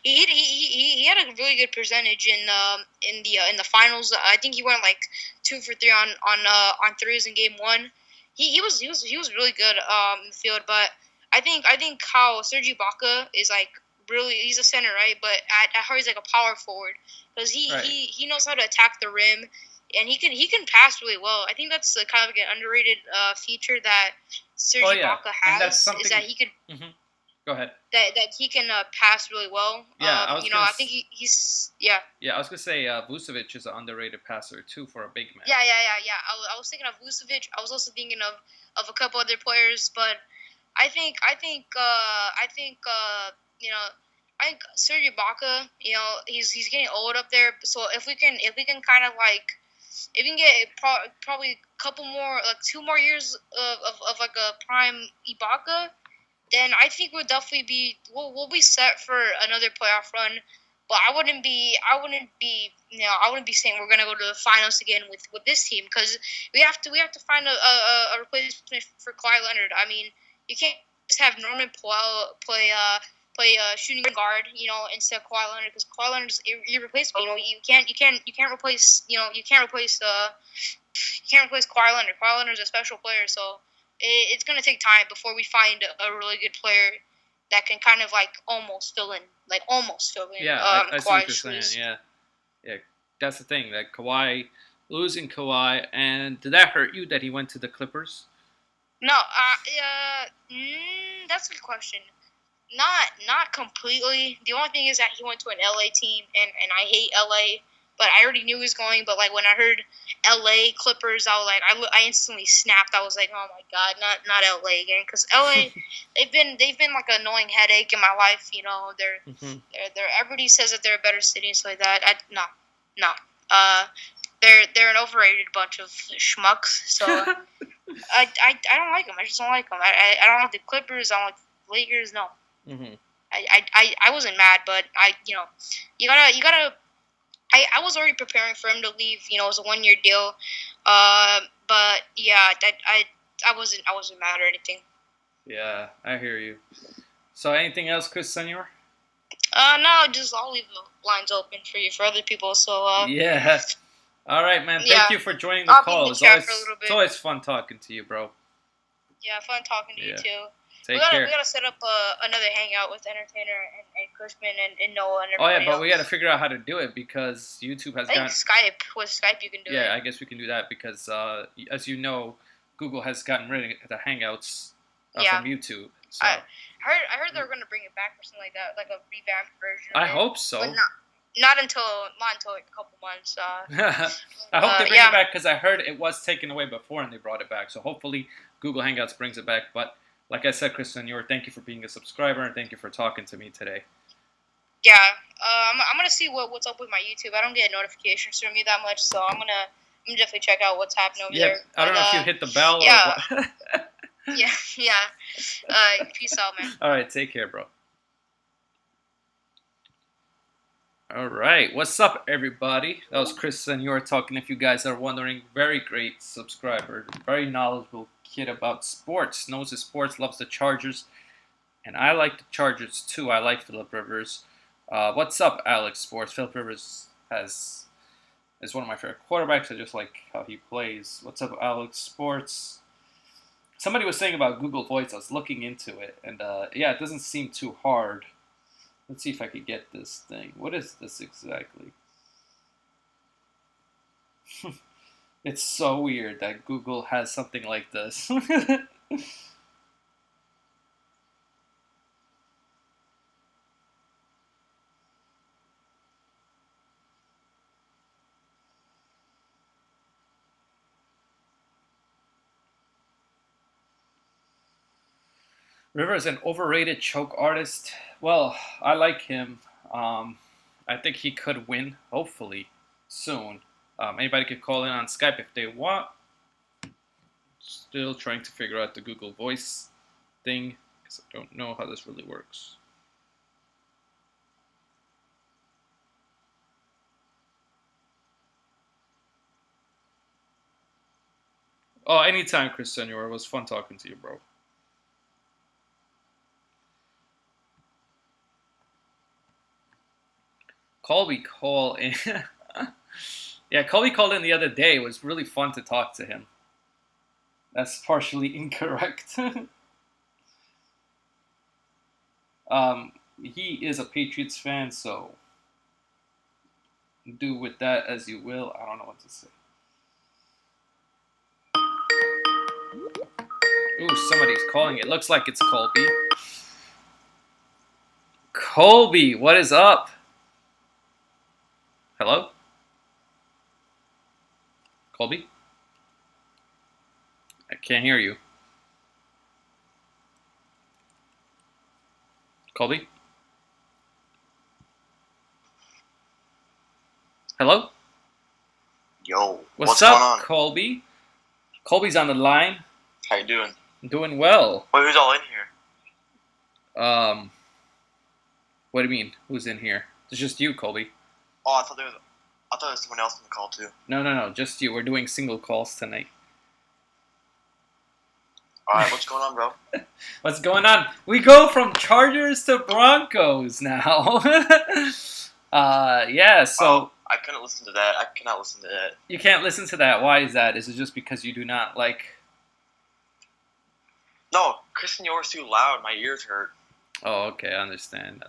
He had a really good percentage in the finals. I think he went like 2 for 3 on threes in game one. He was really good in the field, but I think how Serge Ibaka is like really, he's a center, right? But at heart he's like a power forward because Right. he knows how to attack the rim, and he can pass really well. I think that's kind of like an underrated feature that Serge Oh, yeah. Ibaka And that's has, something- is that he can Go ahead. that he can pass really well. Yeah, I was gonna I s- think he's yeah. Yeah, I was gonna say Vucevic is an underrated passer too for a big man. Yeah. I was thinking of Vucevic. I was also thinking of a couple other players, but I think I think Serge Ibaka, he's getting old up there. So if we can kind of like, if we can get probably a couple more, like 2 more years of like a prime Ibaka, then I think we'll be set for another playoff run. But I wouldn't be saying we're gonna go to the finals again with this team, because we have to find a replacement for Kawhi Leonard. I mean, you can't just have Norman Powell play shooting guard, instead of Kawhi Leonard, because Kawhi Leonard is irreplaceable. You can't replace Kawhi Leonard. Kawhi Leonard is a special player, so it's gonna take time before we find a really good player that can kind of like almost fill in. Yeah, I see what you're Kawhi's shoes. saying. Yeah, that's the thing. That Kawhi, losing Kawhi, and did that hurt you that he went to the Clippers? No, that's a good question. Not completely. The only thing is that he went to an LA team, and I hate LA, but I already knew he was going. But like when I heard LA Clippers, I instantly snapped. I was like, oh my god, not LA again, because LA they've been like an annoying headache in my life. They're everybody says that they're a better city and stuff like that. No. They're an overrated bunch of schmucks. So I don't like them. I just don't like them. I don't like the Clippers. I don't like the Lakers. No. Mm-hmm. I wasn't mad, but you gotta. I was already preparing for him to leave. It was a 1-year deal. But yeah, I wasn't mad or anything. Yeah, I hear you. So anything else, Chris Senior? No, I'll leave the lines open for other people. So Yeah. All right, man. Thank Yeah. you for joining the I'll be in call. the It's chat for a little bit. always fun talking to you, bro. yeah, fun talking to Yeah. you too. Take we care. gotta set up another hangout with Entertainer and Cushman and Noah and Oh everybody yeah, but else. we got to figure out how to do it because YouTube has I think gotten. Skype. With Skype, you can do it. Yeah, I guess we can do that because, as you know, Google has gotten rid of the Hangouts Yeah. from YouTube. So I heard they were gonna bring it back or something like that, like a revamped version. I of it. hope so. But not until like a couple months. I hope they bring yeah. it back because I heard it was taken away before and they brought it back. So hopefully Google Hangouts brings it back. But like I said, Chris Senior, thank you for being a subscriber and thank you for talking to me today. Yeah. I'm gonna see what's up with my YouTube. I don't get notifications from you that much, so I'm gonna definitely check out what's happening over Yeah, there. I don't know if you hit the bell yeah. or what. Yeah. Peace out, man. All right, take care, bro. All right, what's up, everybody? That was Chris Senior talking. If you guys are wondering, very great subscriber, very knowledgeable kid about sports, knows his sports, loves the Chargers, and I like the Chargers too. I like Phillip Rivers. What's up, Alex Sports? Phillip Rivers is one of my favorite quarterbacks. I just like how he plays. What's up, Alex Sports? Somebody was saying about Google Voice. I was looking into it, and yeah, it doesn't seem too hard. Let's see if I could get this thing. What is this exactly? It's so weird that Google has something like this. River is an overrated choke artist. Well, I like him. I think he could win, hopefully, soon. Anybody could call in on Skype if they want. Still trying to figure out the Google Voice thing because I don't know how this really works. Oh, anytime, Chris Senior. It was fun talking to you, bro. Colby called in. Yeah, Colby called in the other day. It was really fun to talk to him. That's partially incorrect. He is a Patriots fan, so do with that as you will. I don't know what to say. Ooh, somebody's calling. It looks like it's Colby. Colby, what is up? Hello? Colby? I can't hear you. Colby? Hello? Yo, What's going up, on? Colby? Colby's on the line. How you doing? Doing well. Wait, who's all in here? What do you mean? Who's in here? It's just you, Colby. Oh, I thought there was someone else on the call too. No, just you. We're doing single calls tonight. All right, what's going on, bro? What's going on? We go from Chargers to Broncos now. Yeah, so Oh, I couldn't listen to that. I cannot listen to that. you can't listen to that. Why is that? Is it just because you do not like... No, Christian York's too loud. My ears hurt. Oh, okay, I understand.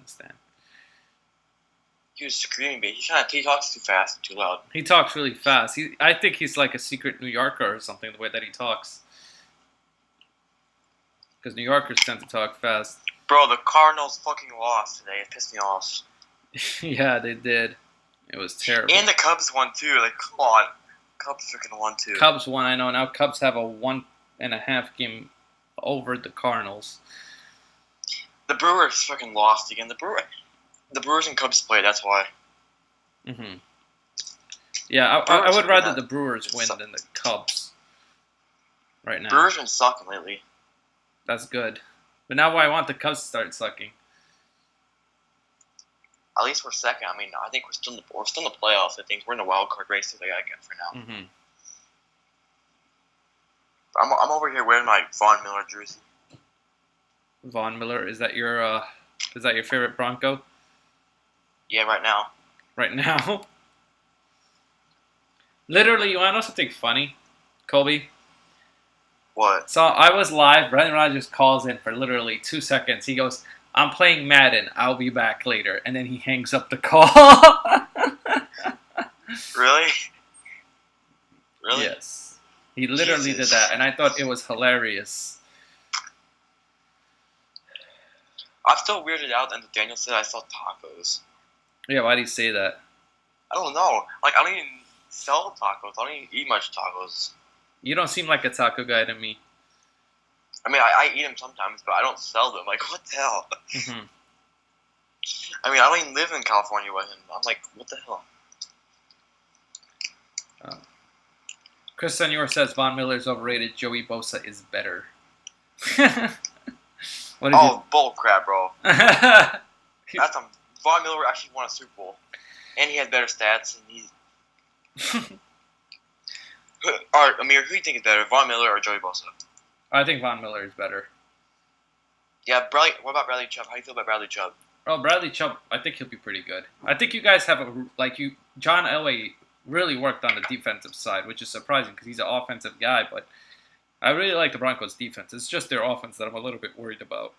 He was screaming, but he talks too fast, too loud. He talks really fast. I think he's like a secret New Yorker or something, the way that he talks. Because New Yorkers tend to talk fast. Bro, the Cardinals fucking lost today. It pissed me off. Yeah, they did. It was terrible. And the Cubs won too. Like, come on, Cubs freaking won too. Cubs won, I know. Now Cubs have a 1.5 game over the Cardinals. The Brewers fucking lost again. The Brewers and Cubs played. That's why. Mm-hmm. Yeah, I would rather the Brewers win than the Cubs right now. Brewers been sucking lately. That's good. But now I want the Cubs to start sucking. At least we're second. I mean, I think we're still in the playoffs. I think we're in the wild card race. I gotta get for now. Mm-hmm. I'm over here wearing my Von Miller jersey. Von Miller, is that your favorite Bronco Yeah, right now. right now? Literally, you want to know something funny, Colby? What? So I was live. Brendan Rodgers calls in for literally 2 seconds. He goes, "I'm playing Madden. I'll be back later," and then he hangs up the call. Really? Really? Yes, he literally Jesus. did that, and I thought it was hilarious. I'm still weirded out that Daniel said I saw tacos. Yeah, why do you say that? I don't know. Like, I don't even sell tacos. I don't even eat much tacos. You don't seem like a taco guy to me. I mean, I eat them sometimes, but I don't sell them. Like, what the hell? Mm-hmm. I mean, I don't even live in California with him. I'm like, what the hell? Chris Senor says Von Miller is overrated. Joey Bosa is better. What is Oh, bull crap, bro. it? That's Von Miller actually won a Super Bowl. And he had better stats, and he's... Alright, Amir, who do you think is better, Von Miller or Joey Bosa? I think Von Miller is better. Yeah, Bradley. What about Bradley Chubb? How do you feel about Bradley Chubb? Oh, Bradley Chubb, I think he'll be pretty good. I think you guys have John Elway really worked on the defensive side, which is surprising because he's an offensive guy, but I really like the Broncos' defense. It's just their offense that I'm a little bit worried about.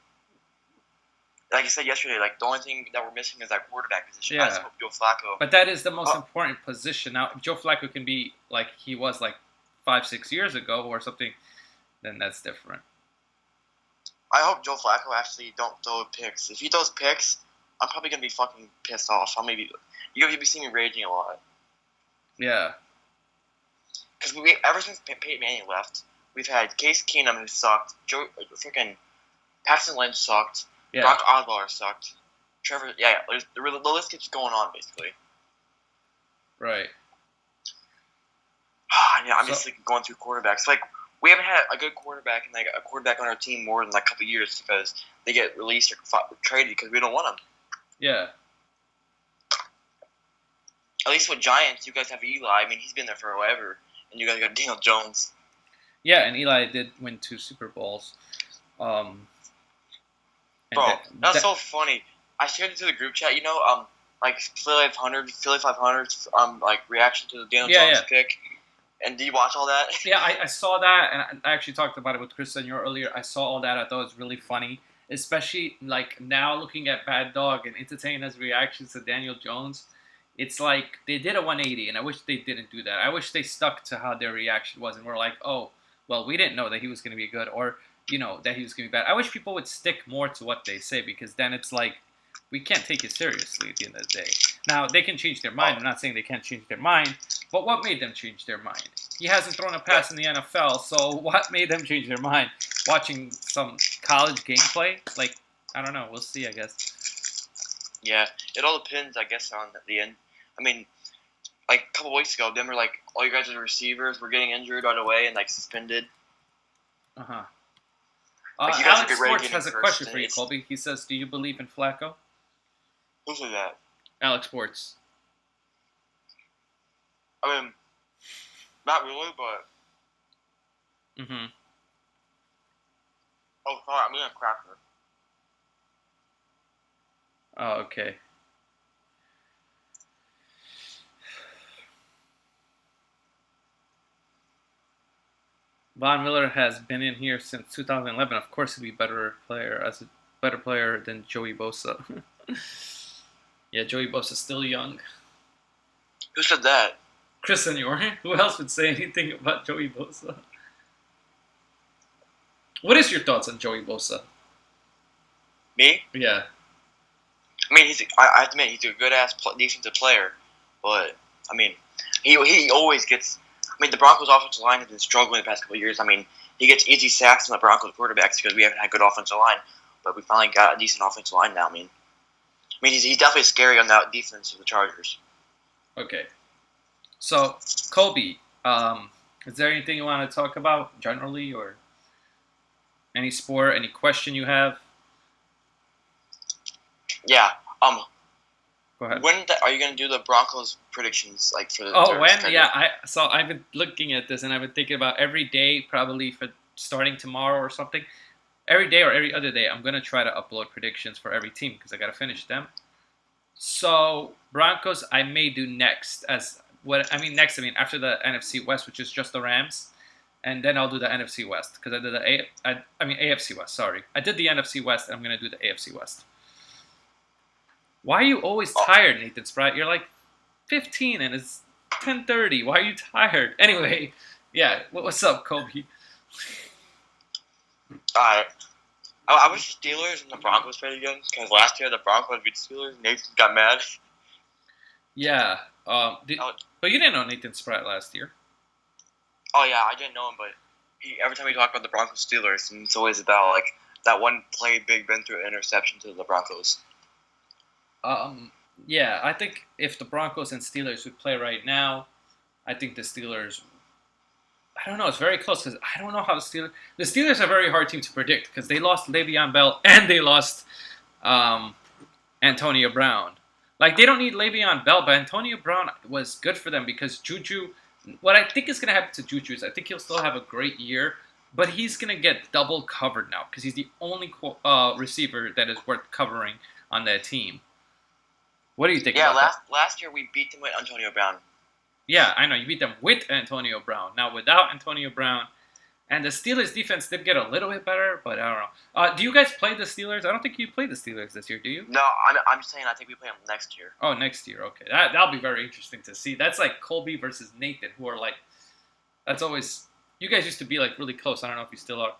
Like I said yesterday, like the only thing that we're missing is that quarterback position. Yeah. I just hope Joe Flacco. But that is the most important position. Now, if Joe Flacco can be like he was like 5-6 years ago or something, then that's different. I hope Joe Flacco actually don't throw picks. If he throws picks, I'm probably gonna be fucking pissed off. You'll be seeing me raging a lot. Yeah. Because ever since Peyton Manning left, we've had Case Keenum who sucked. Freaking Paxton Lynch sucked. Yeah. Brock Osweiler sucked. Trevor, the list keeps going on basically. Right. Yeah, I'm just like going through quarterbacks. Like we haven't had a good quarterback and like a quarterback on our team more than like a couple years because they get released or traded because we don't want them. Yeah. At least with Giants, you guys have Eli. I mean, he's been there forever, and you guys got Daniel Jones. Yeah, and Eli did win 2 Super Bowls. Bro, that's so funny. I shared it to the group chat. like Philly 500, like reaction to the Daniel Yeah, Jones pick. And do you watch all that? Yeah, I saw that, and I actually talked about it with Chris Senor earlier. I saw all that. I thought it was really funny, especially like now looking at Bad Dog and entertaining his reactions to Daniel Jones. It's like they did a 180, and I wish they didn't do that. I wish they stuck to how their reaction was, and we're like, oh, well, we didn't know that he was going to be good, or that he was going to be bad. I wish people would stick more to what they say, because then it's like we can't take it seriously at the end of the day. Now they can change their mind. I'm not saying they can't change their mind, but what made them change their mind? He hasn't thrown a pass in the NFL, so what made them change their mind? Watching some college gameplay? Like, I don't know. We'll see, I guess. Yeah, it all depends, I guess, on the end. I mean, like a couple weeks ago, them were like, all you guys are receivers. We're getting injured right away and like suspended. Uh-huh. Like, you guys Alex are ready Sports getting has a first, question and for you, it's- Colby. He says, do you believe in Flacco? Who said that? Alex Sports. I mean, not really, but Mm-hmm. oh, sorry, I mean a cracker. Oh, okay. Von Miller has been in here since 2011. Of course, he'd be better player than Joey Bosa. Yeah, Joey Bosa's still young. Who said that? Chris Senor. Who else would say anything about Joey Bosa? What is your thoughts on Joey Bosa? Me? Yeah. I mean, I have to admit, he's a good ass defensive player, but I mean, he always gets. I mean, the Broncos' offensive line has been struggling the past couple of years. I mean, he gets easy sacks on the Broncos quarterbacks because we haven't had good offensive line, but we finally got a decent offensive line now. I mean, he's definitely scary on that defense of the Chargers. Okay. So, Kobe, is there anything you want to talk about generally, or any sport, any question you have? Yeah. Go ahead. Are you gonna do the Broncos predictions like for the? Oh, third when? schedule? Yeah, so I've been looking at this, and I've been thinking about every day, probably for starting tomorrow or something. Every day or every other day, I'm gonna try to upload predictions for every team because I gotta finish them. So Broncos, I may do next next. I mean after the NFC West, which is just the Rams, and then I'll do the NFC West because I did the AFC West. Sorry, I did the NFC West. And I'm gonna do the AFC West. Why are you always tired, Nathan Spratt? You're like 15 and it's 10:30. Why are you tired? Anyway, yeah. What's up, Kobe? Alright. I wish the Steelers and the Broncos played again because last year the Broncos beat the Steelers. Nathan got mad. Yeah. But you didn't know Nathan Spratt last year. Oh yeah, I didn't know him, but every time we talk about the Broncos Steelers, and it's always about like that one play Big Ben threw an interception to the Broncos. Yeah, I think if the Broncos and Steelers would play right now, I think the Steelers. I don't know. It's very close because I don't know how the Steelers are a very hard team to predict because they lost Le'Veon Bell and they lost Antonio Brown. Like they don't need Le'Veon Bell, but Antonio Brown was good for them because Juju. What I think is going to happen to Juju is I think he'll still have a great year, but he's going to get double covered now because he's the only receiver that is worth covering on that team. What do you think? Yeah, about that? last year we beat them with Antonio Brown. Yeah, I know. You beat them with Antonio Brown. Now, without Antonio Brown, and the Steelers' defense did get a little bit better, but I don't know. Do you guys play the Steelers? I don't think you played the Steelers this year, do you? No, I'm saying I think we play them next year. Oh, next year. Okay. That'll be very interesting to see. That's like Colby versus Nathan, who are like, that's always, you guys used to be like really close. I don't know if you still are.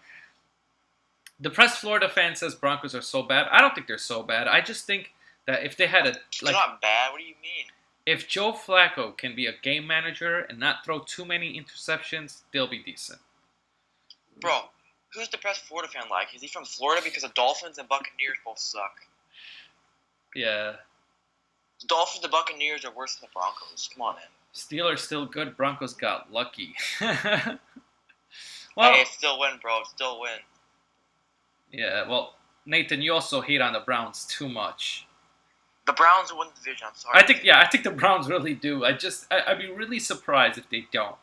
The Press Florida fan says Broncos are so bad. I don't think they're so bad. I just think that if they had It's not bad. What do you mean? If Joe Flacco can be a game manager and not throw too many interceptions, they'll be decent. Bro, who's the Press Florida fan like? Is he from Florida? Because the Dolphins and Buccaneers both suck. Yeah. The Dolphins and Buccaneers are worse than the Broncos. Come on, man. Steelers still good. Broncos got lucky. Well, Well, still win, bro. Still win. yeah. Well, Nathan, you also hate on the Browns too much. The Browns will win the division. I'm sorry. I think the Browns really do. I'd be really surprised if they don't.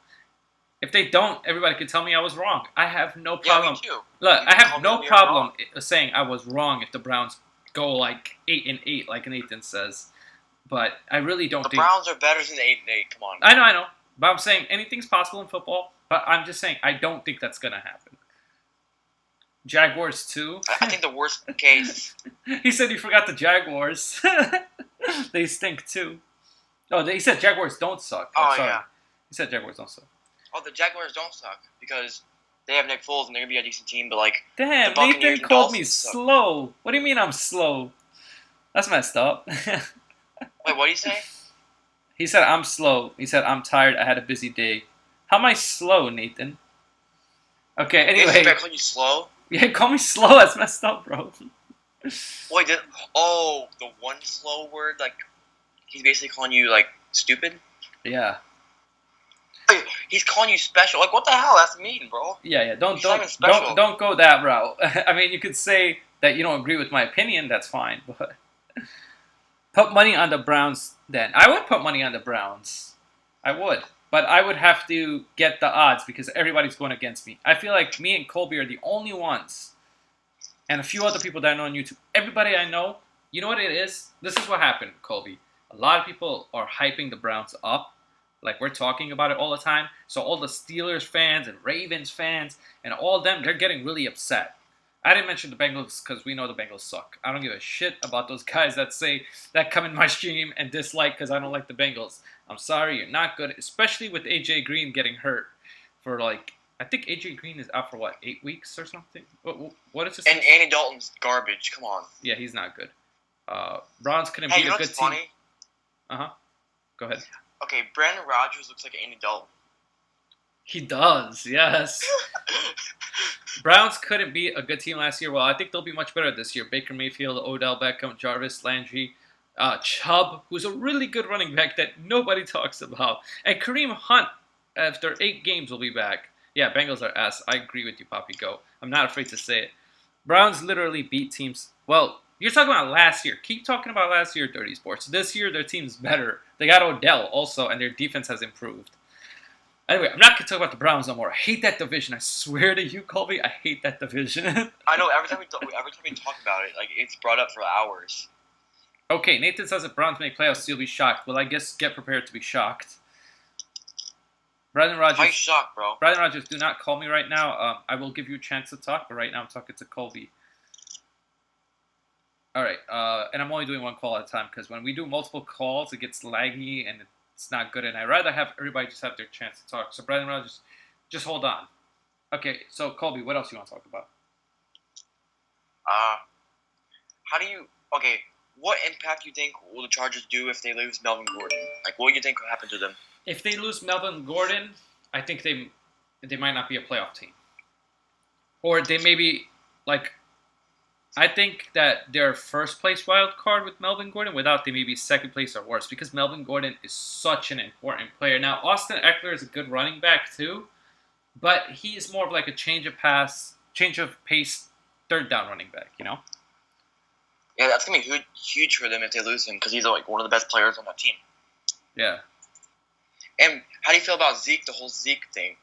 If they don't, everybody can tell me I was wrong. I have no problem. Yeah, me too. Look, You I can have tell me no you're problem wrong. saying I was wrong if the Browns go like 8-8, like Nathan says. But I really don't The think. Browns are better than 8-8. Come on. I know. But I'm saying anything's possible in football. But I'm just saying I don't think that's gonna happen. Jaguars too. I think the worst case. He said you forgot the Jaguars. They stink too. Oh, he said Jaguars don't suck. Oh, sorry. yeah. He said Jaguars don't suck. Oh, the Jaguars don't suck because they have Nick Foles and they're gonna be a decent team. But like, Damn, The Buccaneers Nathan and called me Dolphins suck. slow. What do you mean I'm slow? That's messed up. wait, what do you say? He said I'm slow. He said I'm tired. I had a busy day. How am I slow, Nathan? Okay, You anyway. I call you slow? Yeah, call me slow. That's messed up, bro. Wait, the one slow word, like, he's basically calling you, like, stupid? Yeah. Wait, he's calling you special. Like, what the hell? That's mean, bro. Yeah. Don't He's not even special. don't go that route. I mean, you could say that you don't agree with my opinion. That's fine, but put money on the Browns. Then I would put money on the Browns. I would, but I would have to get the odds because everybody's going against me. I feel like me and Colby are the only ones, and a few other people that I know on YouTube. Everybody I know, you know what it is? This is what happened, Colby. A lot of people are hyping the Browns up. Like, we're talking about it all the time. So all the Steelers fans and Ravens fans and all of them, they're getting really upset. I didn't mention the Bengals because we know the Bengals suck. I don't give a shit about those guys that come in my stream and dislike because I don't like the Bengals. I'm sorry, you're not good, especially with AJ Green getting hurt for like, I think AJ Green is out for what, 8 weeks or something? What is this? And Andy Dalton's garbage. Come on. Yeah, he's not good. Browns couldn't Hey, beat you know a good what's team. funny? Go ahead. Okay, Brandon Rodgers looks like Andy Dalton. He does, yes. Browns couldn't beat a good team last year. Well, I think they'll be much better this year. Baker Mayfield, Odell Beckham, Jarvis Landry, Chubb, who's a really good running back that nobody talks about. And Kareem Hunt, after 8 games, will be back. Yeah, Bengals are ass. I agree with you, Poppy Go. I'm not afraid to say it. Browns literally beat teams. Well, you're talking about last year. Keep talking about last year, Dirty Sports. This year, their team's better. They got Odell also, and their defense has improved. Anyway, I'm not going to talk about the Browns no more. I hate that division. I swear to you, Colby, I hate that division. I know, every time we talk about it, like, it's brought up for hours. Okay, Nathan says if Browns make playoffs, you'll be shocked. Well, I guess get prepared to be shocked. Brandon How you Rogers, shocked, bro? Brandon Rogers, do not call me right now. I will give you a chance to talk, but right now I'm talking to Colby. All right, and I'm only doing one call at a time because when we do multiple calls, it gets laggy and it's not good. And I'd rather have everybody just have their chance to talk. So, Brandon Rogers, just hold on. Okay, so Colby, what else you want to talk about? What impact do you think will the Chargers do if they lose Melvin Gordon? Like, what do you think will happen to them? If they lose Melvin Gordon, I think they might not be a playoff team. Or they may be, like, I think that their first place wild card with Melvin Gordon, without they may be second place or worse, because Melvin Gordon is such an important player. Now, Austin Eckler is a good running back too, but he's more of like a change of pace, third down running back, you know? Yeah, that's gonna be huge for them if they lose him because he's like one of the best players on that team. Yeah. And how do you feel about Zeke? The whole Zeke thing.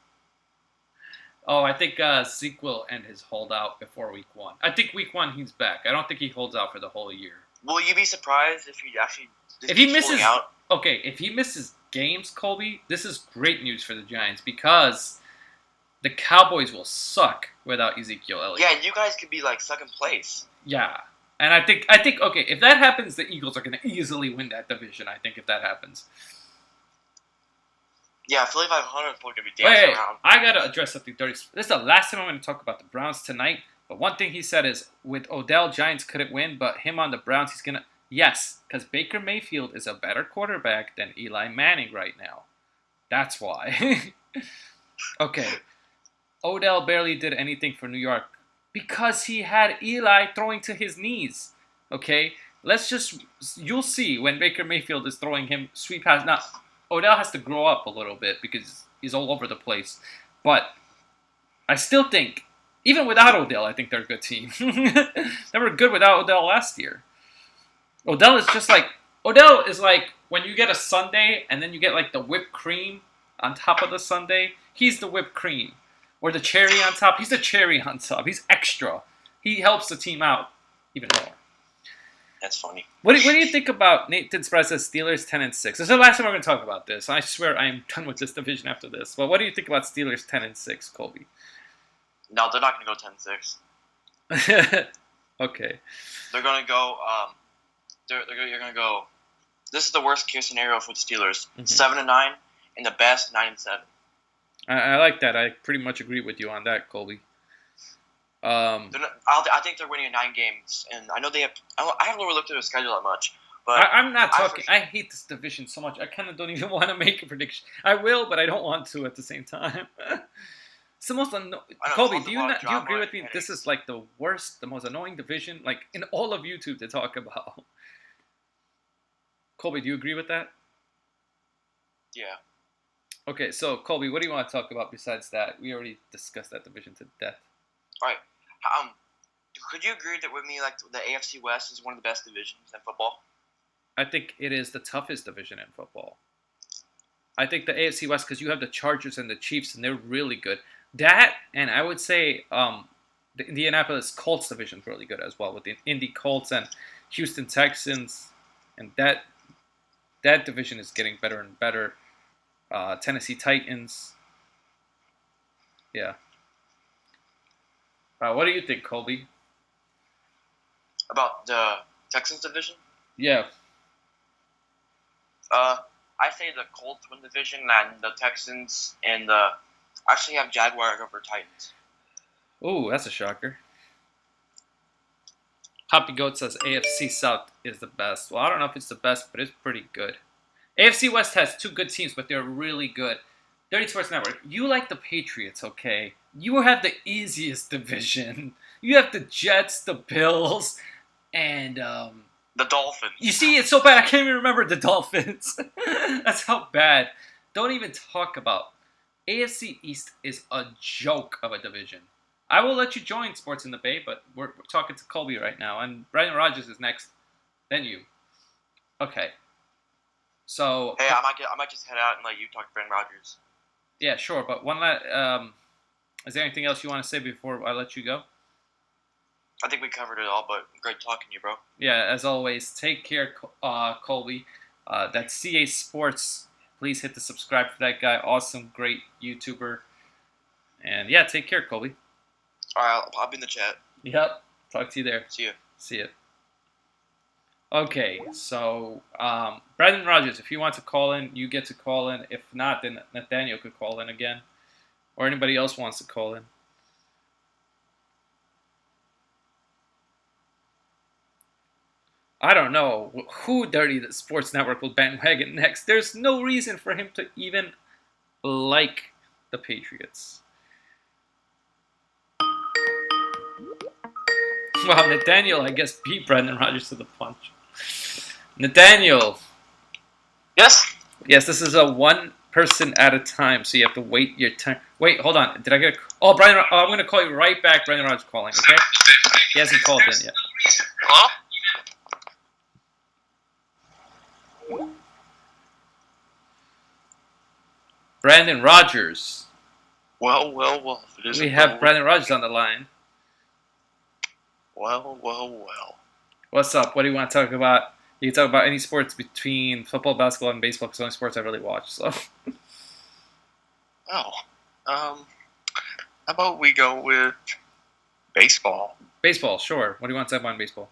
Oh, I think Zeke will end his holdout before week 1. I think week 1 he's back. I don't think he holds out for the whole year. Will you be surprised if he actually If he keeps holding misses, out? okay, if he misses games, Colby, this is great news for the Giants because the Cowboys will suck without Ezekiel Elliott. Yeah, you guys could be like second place. Yeah. And I think okay, if that happens, the Eagles are going to easily win that division, I think, if that happens. Yeah, Philly 500 is going to be dancing Wait, around. I got to address something dirty. This is the last time I'm going to talk about the Browns tonight. But one thing he said is, with Odell, Giants couldn't win, but him on the Browns, he's going to... Yes, because Baker Mayfield is a better quarterback than Eli Manning right now. That's why. Okay. Odell barely did anything for New York because he had Eli throwing to his knees. Okay? You'll see when Baker Mayfield is throwing him sweet pass. Now, Odell has to grow up a little bit because he's all over the place. But I still think, even without Odell, I think they're a good team. They were good without Odell last year. Odell is like when you get a sundae and then you get like the whipped cream on top of the sundae. He's the whipped cream. Or the cherry on top. He's the cherry on top. He's extra. He helps the team out even more. That's funny. What do you think about Nathan Spread's Steelers 10-6? This is the last time we're going to talk about this. I swear I am done with this division after this. But what do you think about Steelers 10-6, Colby? No, they're not going to go 10-6. Okay. They're going to go. You're going to go. This is the worst case scenario for the Steelers: 7-9, and the best 9-7. I like that. I pretty much agree with you on that, Colby. I think they're winning 9 games, and I know they have. I haven't really looked at their schedule that much, but I'm not talking. I hate this division so much. I kind of don't even want to make a prediction. I will, but I don't want to at the same time. It's the most annoying. Colby, do you agree with me? This is like the worst, the most annoying division, like in all of YouTube to talk about. Colby, do you agree with that? yeah. Okay, so Colby, what do you want to talk about besides that? We already discussed that division to death. All right. Could you agree that with me, like the AFC West is one of the best divisions in football? I think it is the toughest division in football. I think the AFC West, because you have the Chargers and the Chiefs, and they're really good. That, and I would say the Indianapolis Colts division is really good as well, with the Indy Colts and Houston Texans, and that division is getting better and better. Tennessee Titans. Yeah. What do you think, Colby? About the Texans division? Yeah. I say the Colts win the division, and the Texans and the actually have Jaguars over Titans. Ooh, that's a shocker. Hoppy Goat says AFC South is the best. Well, I don't know if it's the best, but it's pretty good. AFC West has 2 good teams, but they're really good. Dirty Sports Network, you like the Patriots, okay? You have the easiest division. You have the Jets, the Bills, and The Dolphins. you see, it's so bad I can't even remember the Dolphins. That's how bad. Don't even talk about. AFC East is a joke of a division. I will let you join Sports in the Bay, but we're talking to Colby right now, and Brandon Rogers is next. Then you. Okay. So. Hey, I might just head out and let you talk to Brandon Rogers. Yeah, sure. But is there anything else you want to say before I let you go? I think we covered it all, but great talking to you, bro. Yeah, as always, take care, Colby. That's CA Sports. Please hit the subscribe for that guy. Awesome, great YouTuber. And yeah, take care, Colby. All right, I'll be in the chat. Yep. Talk to you there. See you. See ya. Okay, so Brandon Rogers, if you want to call in, you get to call in. If not, then Nathaniel could call in again. Or anybody else wants to call in. I don't know who Dirty Sports Network will bandwagon next. There's no reason for him to even like the Patriots. Wow, Nathaniel, I guess, beat Brandon Rogers to the punch. Nathaniel. Yes? Yes, this is a one person at a time, so you have to wait your turn. Wait, hold on. Did I get a... Oh, Brandon, I'm going to call you right back. Brandon Rogers calling, okay? He hasn't called in yet. Hello? Brandon Rogers. Well. If it isn't We have gold, Brandon Rogers on the line. Well. What's up? What do you want to talk about? You can talk about any sports between football, basketball, and baseball, because the only sports I really watch. So, Well, how about we go with baseball? baseball, sure. What do you want to talk about in baseball?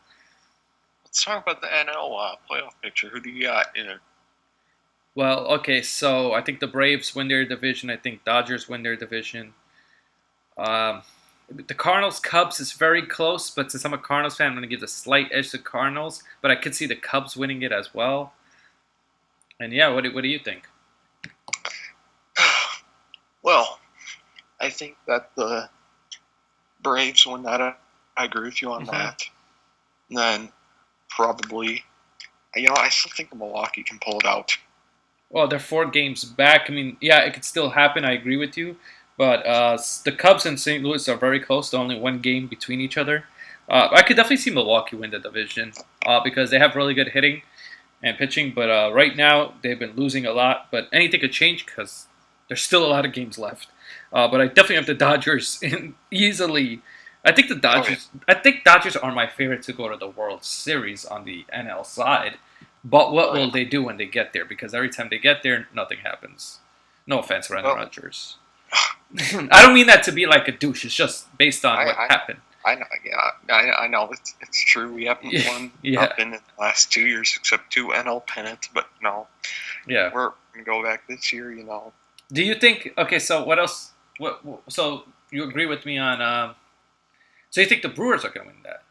Let's talk about the NL playoff picture. Who do you got in it? Well, okay, so I think the Braves win their division. I think Dodgers win their division. The Cardinals Cubs is very close, but since I'm a Cardinals fan, I'm going to give the slight edge to Cardinals. But I could see the Cubs winning it as well. And yeah, what do you think? Well, I think that the Braves win that. I agree with you on that. And then probably, I still think Milwaukee can pull it out. Well, they're 4 games back. I mean, yeah, it could still happen. I agree with you. But the Cubs and St. Louis are very close. They're only 1 game between each other. I could definitely see Milwaukee win the division because they have really good hitting and pitching. But right now, they've been losing a lot. But anything could change because there's still a lot of games left. But I definitely have the Dodgers easily I think the Dodgers. I think Dodgers are my favorite to go to the World Series on the NL side. But what will they do when they get there? Because every time they get there, nothing happens. No offense, Brandon Rodgers. I don't mean that to be like a douche. It's just based on what happened. I know. Yeah, I know. It's true. We haven't won nothing in the last 2 years except 2 NL pennants. But no. Yeah. We're gonna go back this year. You know. Do you think? Okay, so what else? So you agree with me on? So you think the Brewers are gonna win that?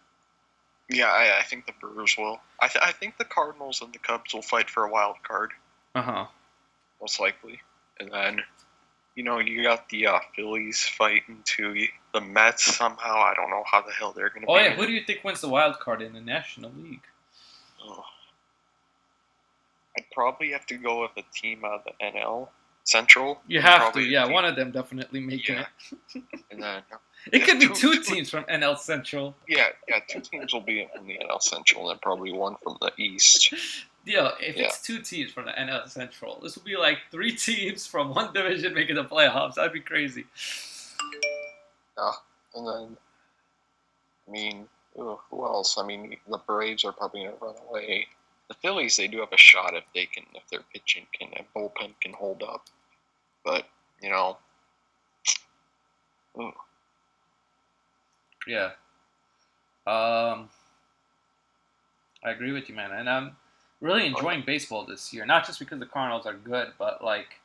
Yeah, I think the Brewers will. I think the Cardinals and the Cubs will fight for a wild card. Most likely, and then. You know, you got the Phillies fighting to the Mets somehow. I don't know how the hell they're going to be. Oh, yeah. Who do you think wins the wild card in the National League? Oh. I'd probably have to go with a team out of the NL Central. You have to, yeah. One of them definitely making it. And then it could be two teams from NL Central. Yeah, 2 teams will be from the NL Central, and then probably one from the East. Yeah, if it's 2 teams from the NL Central, this would be like 3 teams from one division making the playoffs. That'd be crazy. Yeah, and then, I mean, who else? I mean, the Braves are probably going to run away. The Phillies, they do have a shot if their pitching and bullpen can hold up. But, you know, yeah. I agree with you, man. And I'm really enjoying baseball this year. Not just because the Cardinals are good, but, like,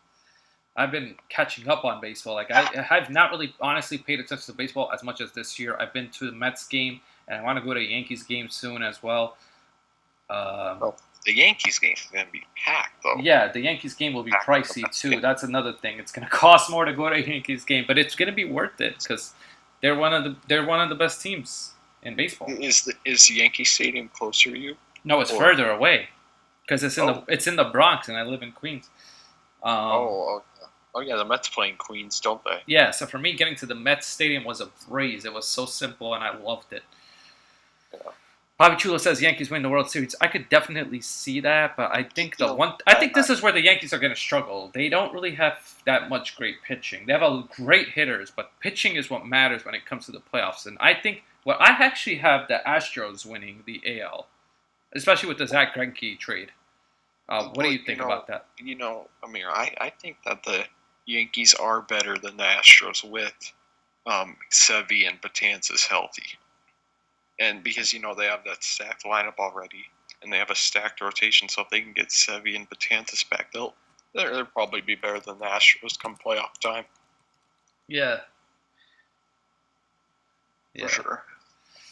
I've been catching up on baseball. Like, I've not really honestly paid attention to baseball as much as this year. I've been to the Mets game, and I want to go to a Yankees game soon as well. The Yankees game is going to be packed, though. Yeah, the Yankees game will be pricey, too. That's another thing. It's going to cost more to go to a Yankees game, but it's going to be worth it because they're one of the best teams in baseball. Is the Yankee Stadium closer to you? No, it's further away because it's in the Bronx, and I live in Queens. Oh yeah, the Mets play in Queens, don't they? Yeah, so for me, getting to the Mets Stadium was a breeze. It was so simple, and I loved it. Yeah. Bobby Chulo says Yankees win the World Series. I could definitely see that, but I think this is where the Yankees are going to struggle. They don't really have that much great pitching. They have great hitters, but pitching is what matters when it comes to the playoffs. And I think I actually have the Astros winning the AL, especially with the Zach Greinke trade. What do you think about that? You know, Amir, I think that the Yankees are better than the Astros with Sevy and Betances healthy. And because, you know, they have that stacked lineup already, and they have a stacked rotation, so if they can get Sevy and Betances back, they'll probably be better than the Astros come playoff time. Yeah. For sure.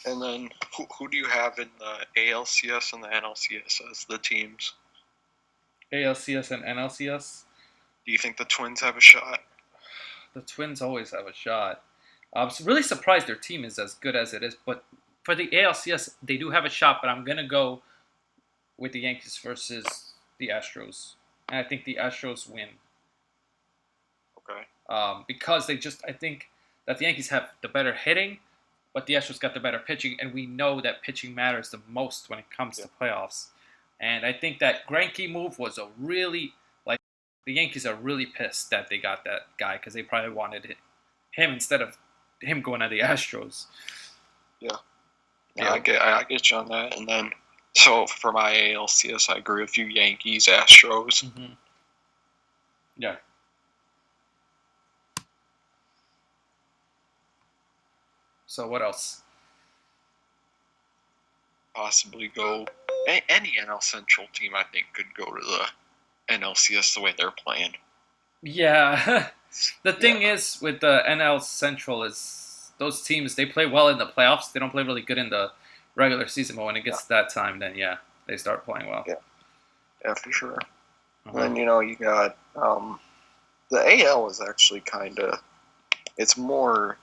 And then, who do you have in the ALCS and the NLCS as the teams? ALCS and NLCS? Do you think the Twins have a shot? The Twins always have a shot. I'm really surprised their team is as good as it is, but for the ALCS, they do have a shot, but I'm going to go with the Yankees versus the Astros. And I think the Astros win. Okay. Because I think that the Yankees have the better hitting, but the Astros got the better pitching, and we know that pitching matters the most when it comes to playoffs. And I think that Greinke move was the Yankees are really pissed that they got that guy because they probably wanted him instead of him going to the Astros. Yeah. Yeah, I get you on that. And then, so for my ALCS, I agree with you, Yankees, Astros. Mm-hmm. Yeah. So what else? Possibly go any NL Central team. I think could go to the NLCS the way they're playing. Yeah, the thing is with the NL Central is those teams, they play well in the playoffs. They don't play really good in the regular season, but when it gets to that time, then they start playing well. Yeah, for sure. Then you got the AL is actually it's more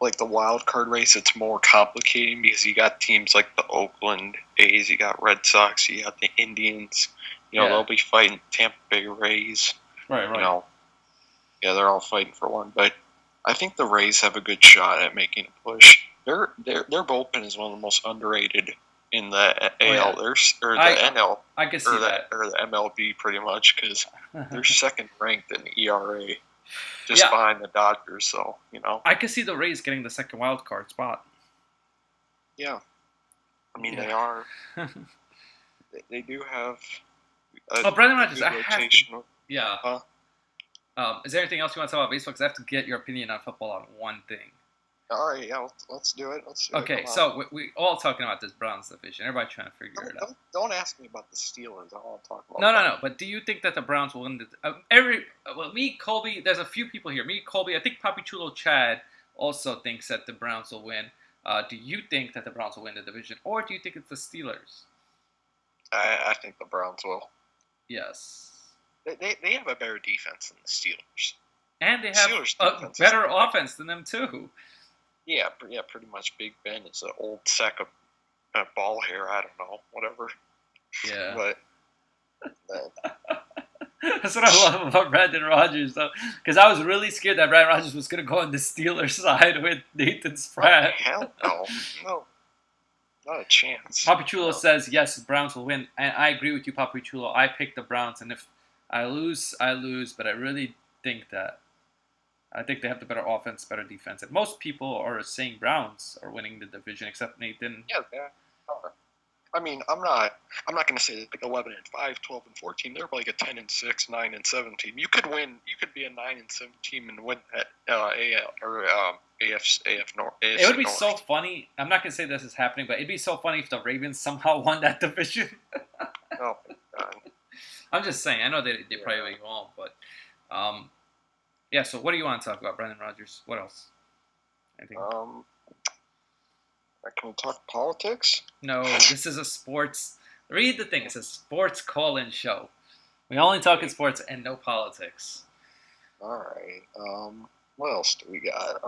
like the wild card race. It's more complicating because you got teams like the Oakland A's, you got Red Sox, you got the Indians. They'll be fighting Tampa Bay Rays. Right. They're all fighting for one, but I think the Rays have a good shot at making a push. Their bullpen is one of the most underrated in the AL or the NL. I can see that. Or the MLB pretty much because they're second ranked in ERA. just Yeah. behind the Dodgers. So I could see the Rays getting the second wild card spot. yeah. I mean, Yeah. they are. They do have. Oh, Brandon Rogers, good I have to- rotation. Yeah. Huh? Is there anything else you want to talk about baseball? Because I have to get your opinion on football on one thing. All right, yeah, let's do it. Let's do it. Okay, Come on. so we all talking about this Browns division. Everybody trying to figure it out. Don't ask me about the Steelers. I want to talk about. No. But do you think that the Browns will win me, Colby, there's a few people here. Me, Colby, I think Papi Chulo Chad also thinks that the Browns will win. Do you think that the Browns will win the division, or do you think it's the Steelers? I think the Browns will. Yes. They have a better defense than the Steelers. And they have Steelers a defense is better not bad. offense than them too. Yeah, pretty much. Big Ben is an old sack of ball hair. I don't know, whatever. Yeah. But That's what I love about Brandon Rodgers, though, because I was really scared that Brandon Rodgers was going to go on the Steelers side with Nathan Spratt. hell no, not a chance. Papi Chulo No. says yes, the Browns will win, and I agree with you, Papi Chulo. I picked the Browns, and if I lose, I lose. But I really think that I think they have the better offense, better defense, and most people are saying Browns are winning the division, except Nathan. Yeah, they are. I mean, I'm not going to say like 11-5, 12-14. They're like a 10-6, 9-7 team. You could win. You could be a 9-7 team and win that AF North. It would be so funny. I'm not gonna say this is happening, but it'd be so funny if the Ravens somehow won that division. Oh my God. I'm just saying. I know they probably won't, but yeah. So what do you want to talk about, Brandon Rodgers? What else? Anything? Can we talk politics? No, this is a sports. Read the thing. It's a sports call-in show. We only talk in sports and no politics. All right. What else do we got?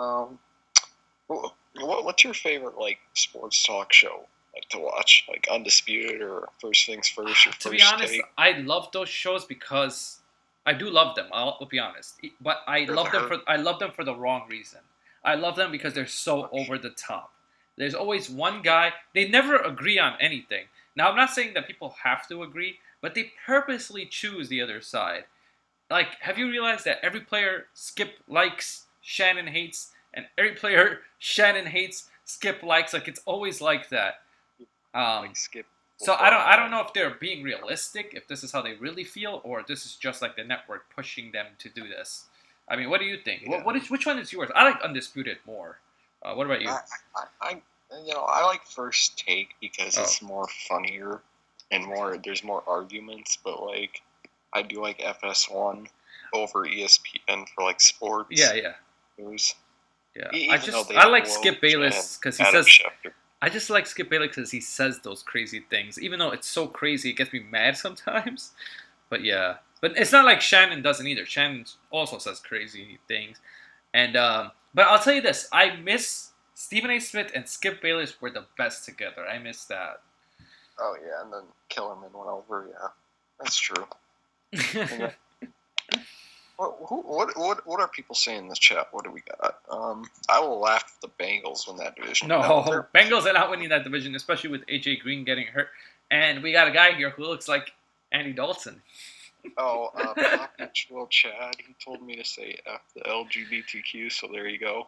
What's your favorite like sports talk show like to watch? Like Undisputed or First Things First? Your To be First honest, Take? I love those shows because I do love them. I'll be honest, but I love them for the wrong reason. I love them because they're so over the top. There's always one guy. They never agree on anything. Now, I'm not saying that people have to agree, but they purposely choose the other side. Like, have you realized that every player Skip likes, Shannon hates, and every player Shannon hates, Skip likes? Like, it's always like that. Like Skip. So I don't know if they're being realistic, if this is how they really feel, or this is just like the network pushing them to do this. I mean, what do you think? Yeah. Which one is yours? I like Undisputed more. What about you? I like First Take because it's Oh. more funnier and there's more arguments. But like, I do like FS1 over ESPN for like sports. Yeah. News. Yeah. Even though they I like have Skip Woj Bayless and because he Adam says. Schefter. I just like Skip Bayless because he says those crazy things. Even though it's so crazy, it gets me mad sometimes. But yeah. But it's not like Shannon doesn't either. Shannon also says crazy things. And but I'll tell you this. I miss Stephen A. Smith and Skip Bayless were the best together. I miss that. Oh yeah, and then Kellerman went over. Yeah, that's true. What are people saying in the chat? What do we got? I will laugh if the Bengals win that division. No, Bengals are not winning that division, especially with AJ Green getting hurt. And we got a guy here who looks like Andy Dalton. Oh, Will Chad, he told me to say F the LGBTQ, so there you go.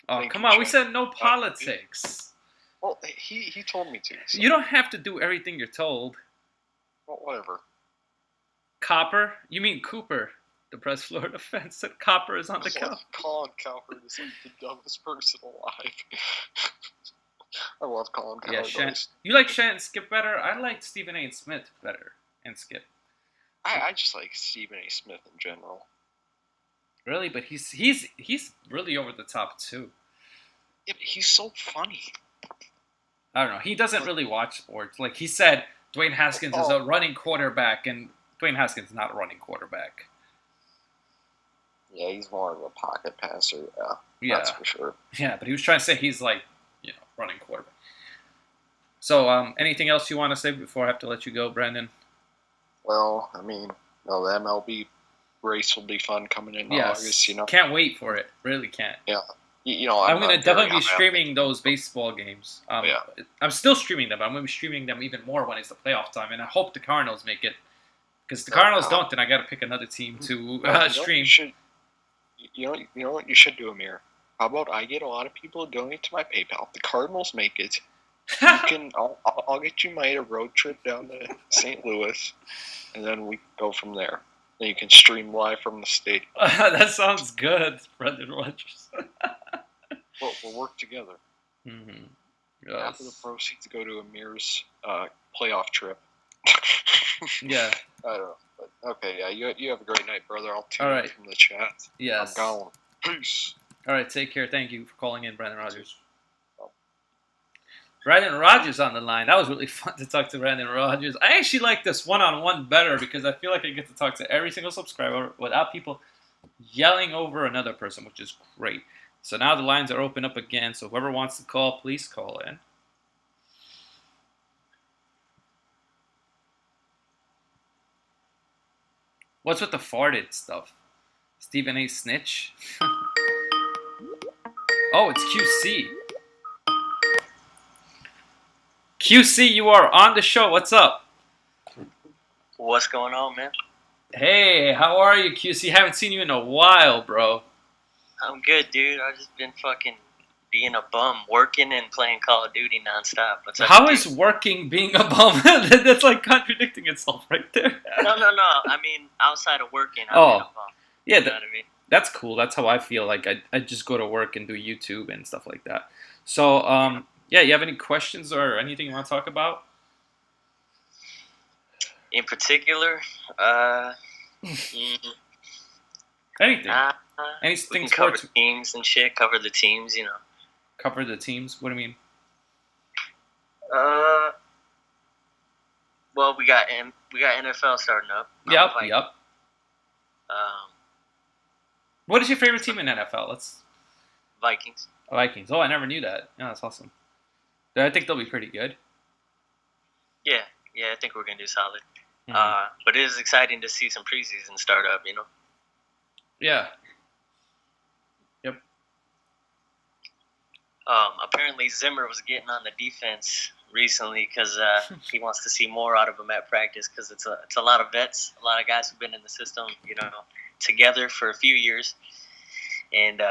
Oh, Thank come you, on. We Chad. said no politics. Well, he told me to. So, You don't have to do everything you're told. well, whatever. Copper? You mean Cooper? The Press Florida fans said Copper is on the couch. Colin Cowherd is like the dumbest person alive. I love Colin Cowherd. Yeah, Shannon. You like Shannon and Skip better? I like Stephen A. Smith better and Skip. I just like Stephen A. Smith in general. Really? But he's really over the top too. Yeah, but he's so funny. I don't know. He doesn't really watch sports. Like he said, Dwayne Haskins is a running quarterback, and Dwayne Haskins is not a running quarterback. Yeah, he's more of a pocket passer. Yeah, Yeah. that's for sure. Yeah, but he was trying to say he's like, running quarterback. So, anything else you want to say before I have to let you go, Brandon? Well, I mean, the MLB race will be fun coming in August. You know, Can't wait for it. Really can't. you know, I'm gonna not definitely very be high on streaming those baseball games. Yeah. I'm still streaming them. But I'm gonna be streaming them even more when it's the playoff time, and I hope the Cardinals make it. Because the Cardinals don't, then I gotta pick another team to You know, stream. You You know what you should do, Amir? How about I get a lot of people to donate to my PayPal? The Cardinals make it. I'll get you made a road trip down to St. Louis, and then we go from there. Then you can stream live from the stadium. That sounds good, Brendan Rodgers. We'll work together. Mm-hmm. Half of the proceeds go to Amir's playoff trip. Yeah. I don't know. But okay, yeah, you have a great night, brother. I'll tune All in right. from the chat. Yes. I'm gone. Peace. All right, take care. Thank you for calling in, Brandon Rogers. Brandon Rogers on the line. That was really fun to talk to Brandon Rogers. I actually like this one-on-one better because I feel like I get to talk to every single subscriber without people yelling over another person, which is great. So now the lines are open up again. So whoever wants to call, please call in. What's with the farted stuff? Stephen A. Snitch? Oh, it's QC. QC, you are on the show. What's up? What's going on, man? Hey, how are you, QC? Haven't seen you in a while, bro. I'm good, dude. I've just been fucking being a bum, working and playing Call of Duty nonstop. What's up, How dude? is working being a bum? That's like contradicting itself right there. No. I mean, outside of working, I'm Oh. being a bum. Yeah, You know what I mean? that's cool. That's how I feel. Like I just go to work and do YouTube and stuff like that. So, yeah, you have any questions or anything you want to talk about? In particular, Anything. we Anything can cover sports. teams and shit. Cover the teams, you know. Cover the teams. What do you mean? Well, we got NFL starting up. Yep. Like, Yep. What is your favorite team in NFL? Let's Vikings. Vikings. Oh, I never knew that. Yeah, that's awesome. I think they'll be pretty good. Yeah, I think we're gonna do solid. Mhm. But it is exciting to see some preseason start up, you know. Yeah. Apparently Zimmer was getting on the defense recently because he wants to see more out of them at practice because it's a lot of vets, a lot of guys who've been in the system, you know, together for a few years, and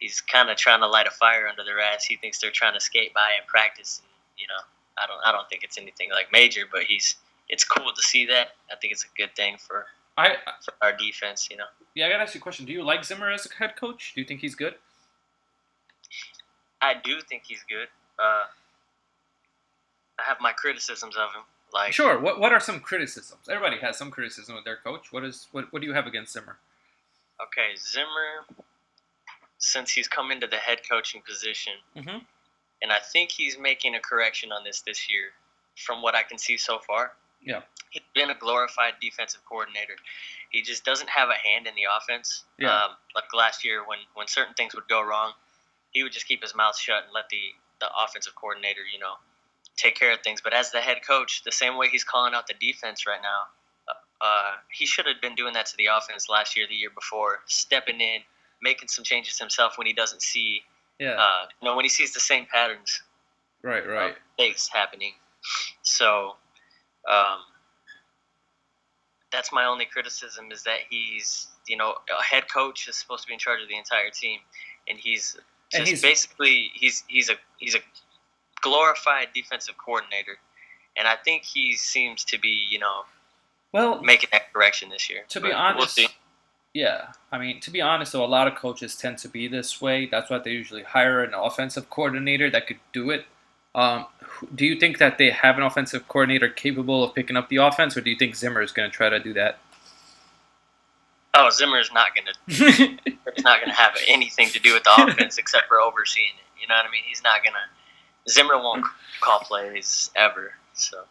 he's kind of trying to light a fire under their ass. He thinks they're trying to skate by in practice, and, you know, I don't think it's anything like major, but it's cool to see that. I think it's a good thing for our defense, you know. Yeah, I gotta ask you a question. Do you like Zimmer as a head coach? Do you think he's good? I do think he's good. I have my criticisms of him. Like, Sure. What are some criticisms? Everybody has some criticism of their coach. What do you have against Zimmer? okay, Zimmer, since he's come into the head coaching position, Mhm. and I think he's making a correction on this year, from what I can see so far. Yeah. He's been a glorified defensive coordinator. He just doesn't have a hand in the offense. Yeah. Like last year, when certain things would go wrong, he would just keep his mouth shut and let the offensive coordinator, you know, take care of things. But as the head coach, the same way he's calling out the defense right now, he should have been doing that to the offense last year, the year before, stepping in, making some changes himself when he doesn't see, Yeah. when he sees the same patterns Right. of mistakes happening. So that's my only criticism, is that he's, you know, a head coach is supposed to be in charge of the entire team, and he's basically he's a glorified defensive coordinator, and I think he seems to be, you know, Well, making that correction this year. to be But honest, we'll see. yeah. I mean, to be honest, though, a lot of coaches tend to be this way. That's why they usually hire an offensive coordinator that could do it. Do you think that they have an offensive coordinator capable of picking up the offense, or do you think Zimmer is going to try to do that? Oh, Zimmer's not gonna it's not gonna have anything to do with the offense except for overseeing it. You know what I mean? He's not gonna. Zimmer won't call plays ever. So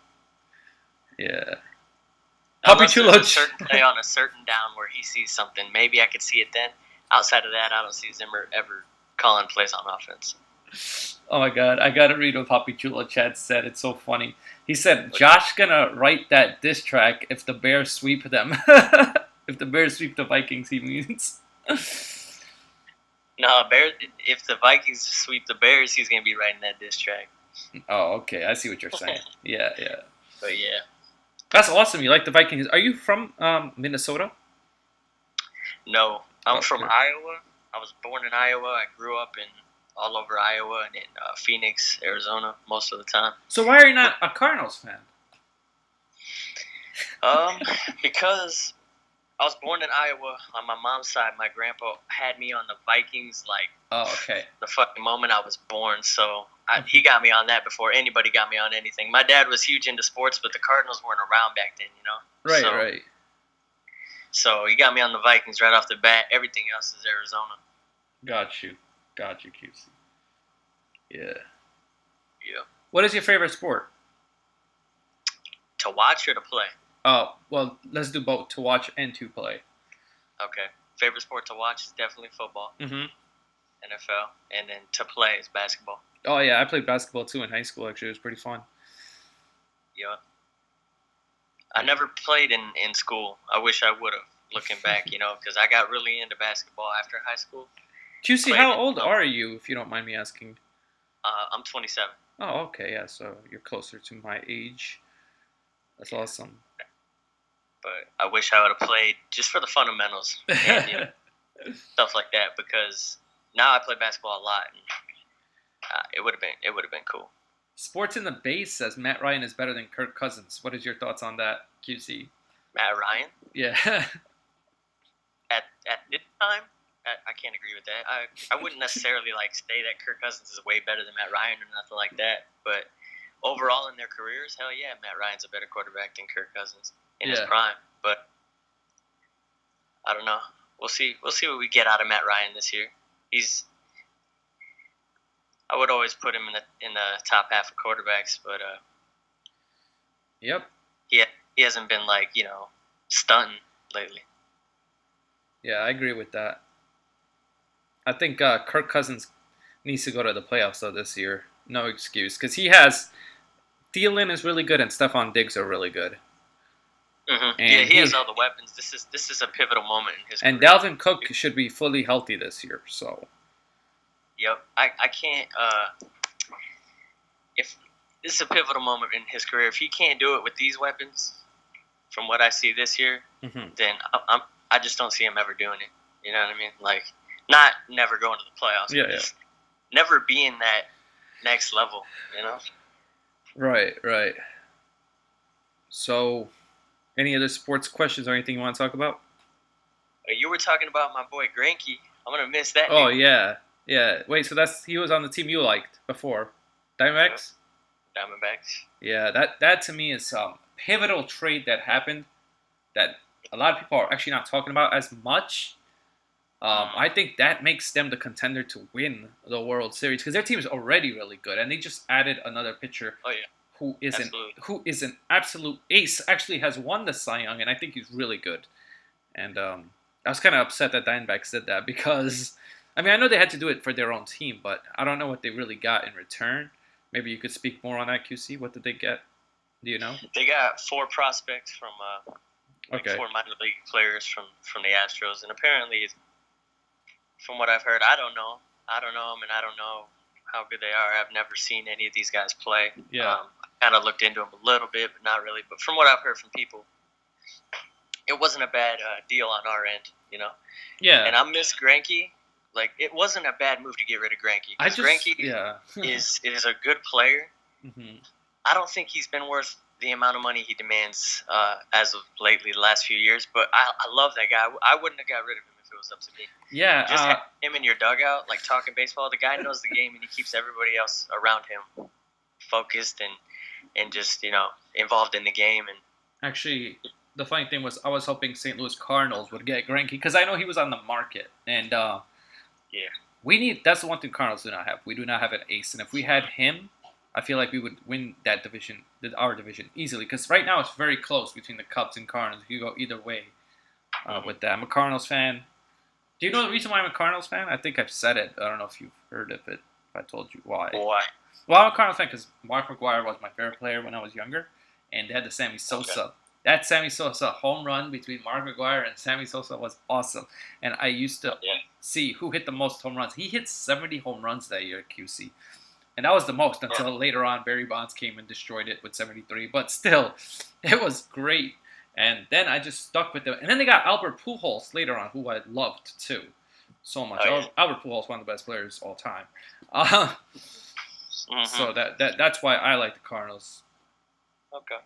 Yeah. unless there's a Chulo. certain play on a certain down where he sees something, maybe I could see it then. Outside of that, I don't see Zimmer ever calling plays on offense. Oh my God, I gotta read what Papi Chulo Chad said. It's so funny. He said, "Josh gonna write that diss track if the Bears sweep them." If the Bears sweep the Vikings, he means. No, if the Vikings sweep the Bears, he's gonna be writing that diss track. Oh, okay. I see what you're saying. Yeah. But yeah, That's awesome. You like the Vikings. Are you from Minnesota? no, I'm from Okay. Iowa. I was born in Iowa. I grew up in all over Iowa and in Phoenix, Arizona, most of the time. So why are you not a Cardinals fan? Because I was born in Iowa. On my mom's side, my grandpa had me on the Vikings like Oh, okay. the fucking moment I was born. So he got me on that before anybody got me on anything. My dad was huge into sports, but the Cardinals weren't around back then, you know. Right, So- right. So he got me on the Vikings right off the bat. Everything else is Arizona. Got you, QC. Yeah. Yeah. What is your favorite sport? To watch or to play? Oh, well, let's do both. To watch and to play. Okay. Favorite sport to watch is definitely football, Mm-hmm. NFL, and then to play is basketball. Oh yeah, I played basketball too in high school. Actually, it was pretty fun. Yeah. I never played in school. I wish I would have, looking back, you know, because I got really into basketball after high school. QC, Played how it. old are you, if you don't mind me asking? I'm 27. Oh, okay, yeah. So you're closer to my age. That's awesome. But I wish I would have played just for the fundamentals and you know, stuff like that, because now I play basketball a lot, and it would have been cool. Sports in the Base says Matt Ryan is better than Kirk Cousins. What is your thoughts on that, QC? Matt Ryan Yeah. at this time, I can't agree with that. I wouldn't necessarily like say that Kirk Cousins is way better than Matt Ryan or nothing like that, but overall in their careers, hell yeah, Matt Ryan's a better quarterback than Kirk Cousins in his Yeah. prime. But I don't know. We'll see what we get out of Matt Ryan this year. I would always put him in the top half of quarterbacks, but Yep. he hasn't been like, you know, stunting lately. Yeah, I agree with that. I think Kirk Cousins needs to go to the playoffs though this year. No excuse, because he has Thielen is really good and Stephon Diggs are really good, Mm-hmm. And Yeah, he has he- all the weapons. This is a pivotal moment in his and career. Dalvin Cook should be fully healthy this year. So Yep. I can't. If this is a pivotal moment in his career, if he can't do it with these weapons, from what I see this year, mhm. then I just don't see him ever doing it. You know what I mean? Like, not never going to the playoffs. Yeah, but yeah. just never being that next level. You know? Right. So, any other sports questions or anything you want to talk about? You were talking about my boy Granky. I'm gonna miss that. Oh dude. yeah. Wait, so he was on the team you liked before, Diamondbacks? Diamondbacks. Yeah, that to me is pivotal trade that happened that a lot of people are actually not talking about as much. I think that makes them the contender to win the World Series because their team is already really good, and they just added another pitcher Oh yeah. who Absolutely. is an absolute ace. Actually, has won the Cy Young, and I think he's really good. And I was kind of upset that Diamondbacks did that because, I mean, I know they had to do it for their own team, but I don't know what they really got in return. Maybe you could speak more on that, QC. What did they get? Do you know? They got 4 prospects from Okay. 4 minor league players from the Astros, and apparently, from what I've heard, I don't know them, and I don't know how good they are. I've never seen any of these guys play. Yeah. I kind of looked into them a little bit, but not really. But from what I've heard from people, it wasn't a bad deal on our end, you know. Yeah. And I miss Greinke. Like, it wasn't a bad move to get rid of Greinke. I 'cause just Greinke yeah. is a good player. hmm I don't think he's been worth the amount of money he demands as of lately, the last few years. But I love that guy. I wouldn't have got rid of him if it was up to me. Yeah. Just have him in your dugout, like talking baseball. The guy knows the game, and he keeps everybody else around him focused and just, you know, involved in the game. And Actually, the funny thing was, I was hoping St. Louis Cardinals would get Greinke because I know he was on the market, and yeah, that's the one thing Cardinals do not have. We do not have an ace, and if we had him, I feel like we would win that division, our division, easily. Because right now it's very close between the Cubs and Cardinals. You go either way with that. I'm a Cardinals fan. Do you know the reason why I'm a Cardinals fan? I think I've said it. I don't know if you've heard of it. If I told you why. boy, Well, I'm a Cardinals fan because Mark McGwire was my favorite player when I was younger, and they had the Sammy Sosa. Okay. That Sammy Sosa home run between Mark McGwire and Sammy Sosa was awesome, and I used to Yeah. see who hit the most home runs. He hit 70 home runs that year at QC, and that was the most until later on Barry Bonds came and destroyed it with 73. But still, it was great, And then I just stuck with them. And then they got Albert Pujols later on, who I loved too, so much. Oh, yeah. Albert Pujols, one of the best players of all time. Uh, Mhm. So that's why I like the Cardinals. Okay.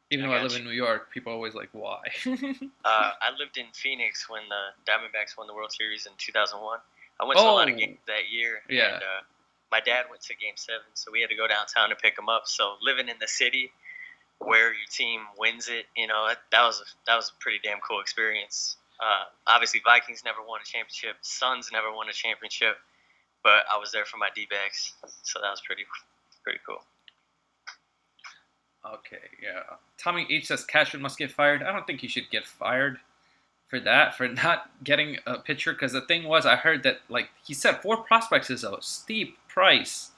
Even I though I got live you. in New York, people are always like, why? I lived in Phoenix when the Diamondbacks won the World Series in 2001. I went to a lot of Oh. games that year. Yeah. And my dad went to Game 7, so we had to go downtown to pick him up. So living in the city where your team wins it, that was a pretty damn cool experience. Obviously, Vikings never won a championship. Suns never won a championship. But I was there for my D-backs, so that was pretty cool. Okay, yeah. Tommy H says Cashman must get fired. I don't think he should get fired for that, for not getting a pitcher. Because the thing was, I heard that, like, he said 4 prospects is a steep price.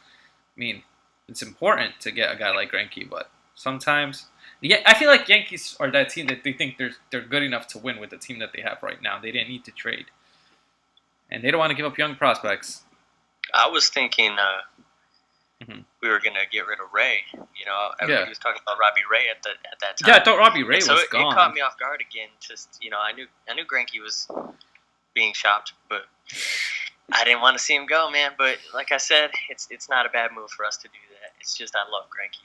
I mean, it's important to get a guy like Greinke, but sometimes, yeah, I feel like Yankees are that team that they think they're good enough to win with the team that they have right now. They didn't need to trade, and they don't want to give up young prospects. I was thinking Mhm. we were gonna get rid of Ray. Everybody Yeah. was talking about Robbie Ray at that time. Yeah, I thought Robbie Ray And so was it gone. caught me off guard again. Just I knew Greinke was being shopped, but I didn't want to see him go, man. But like I said, it's not a bad move for us to do that. It's just I love Greinke.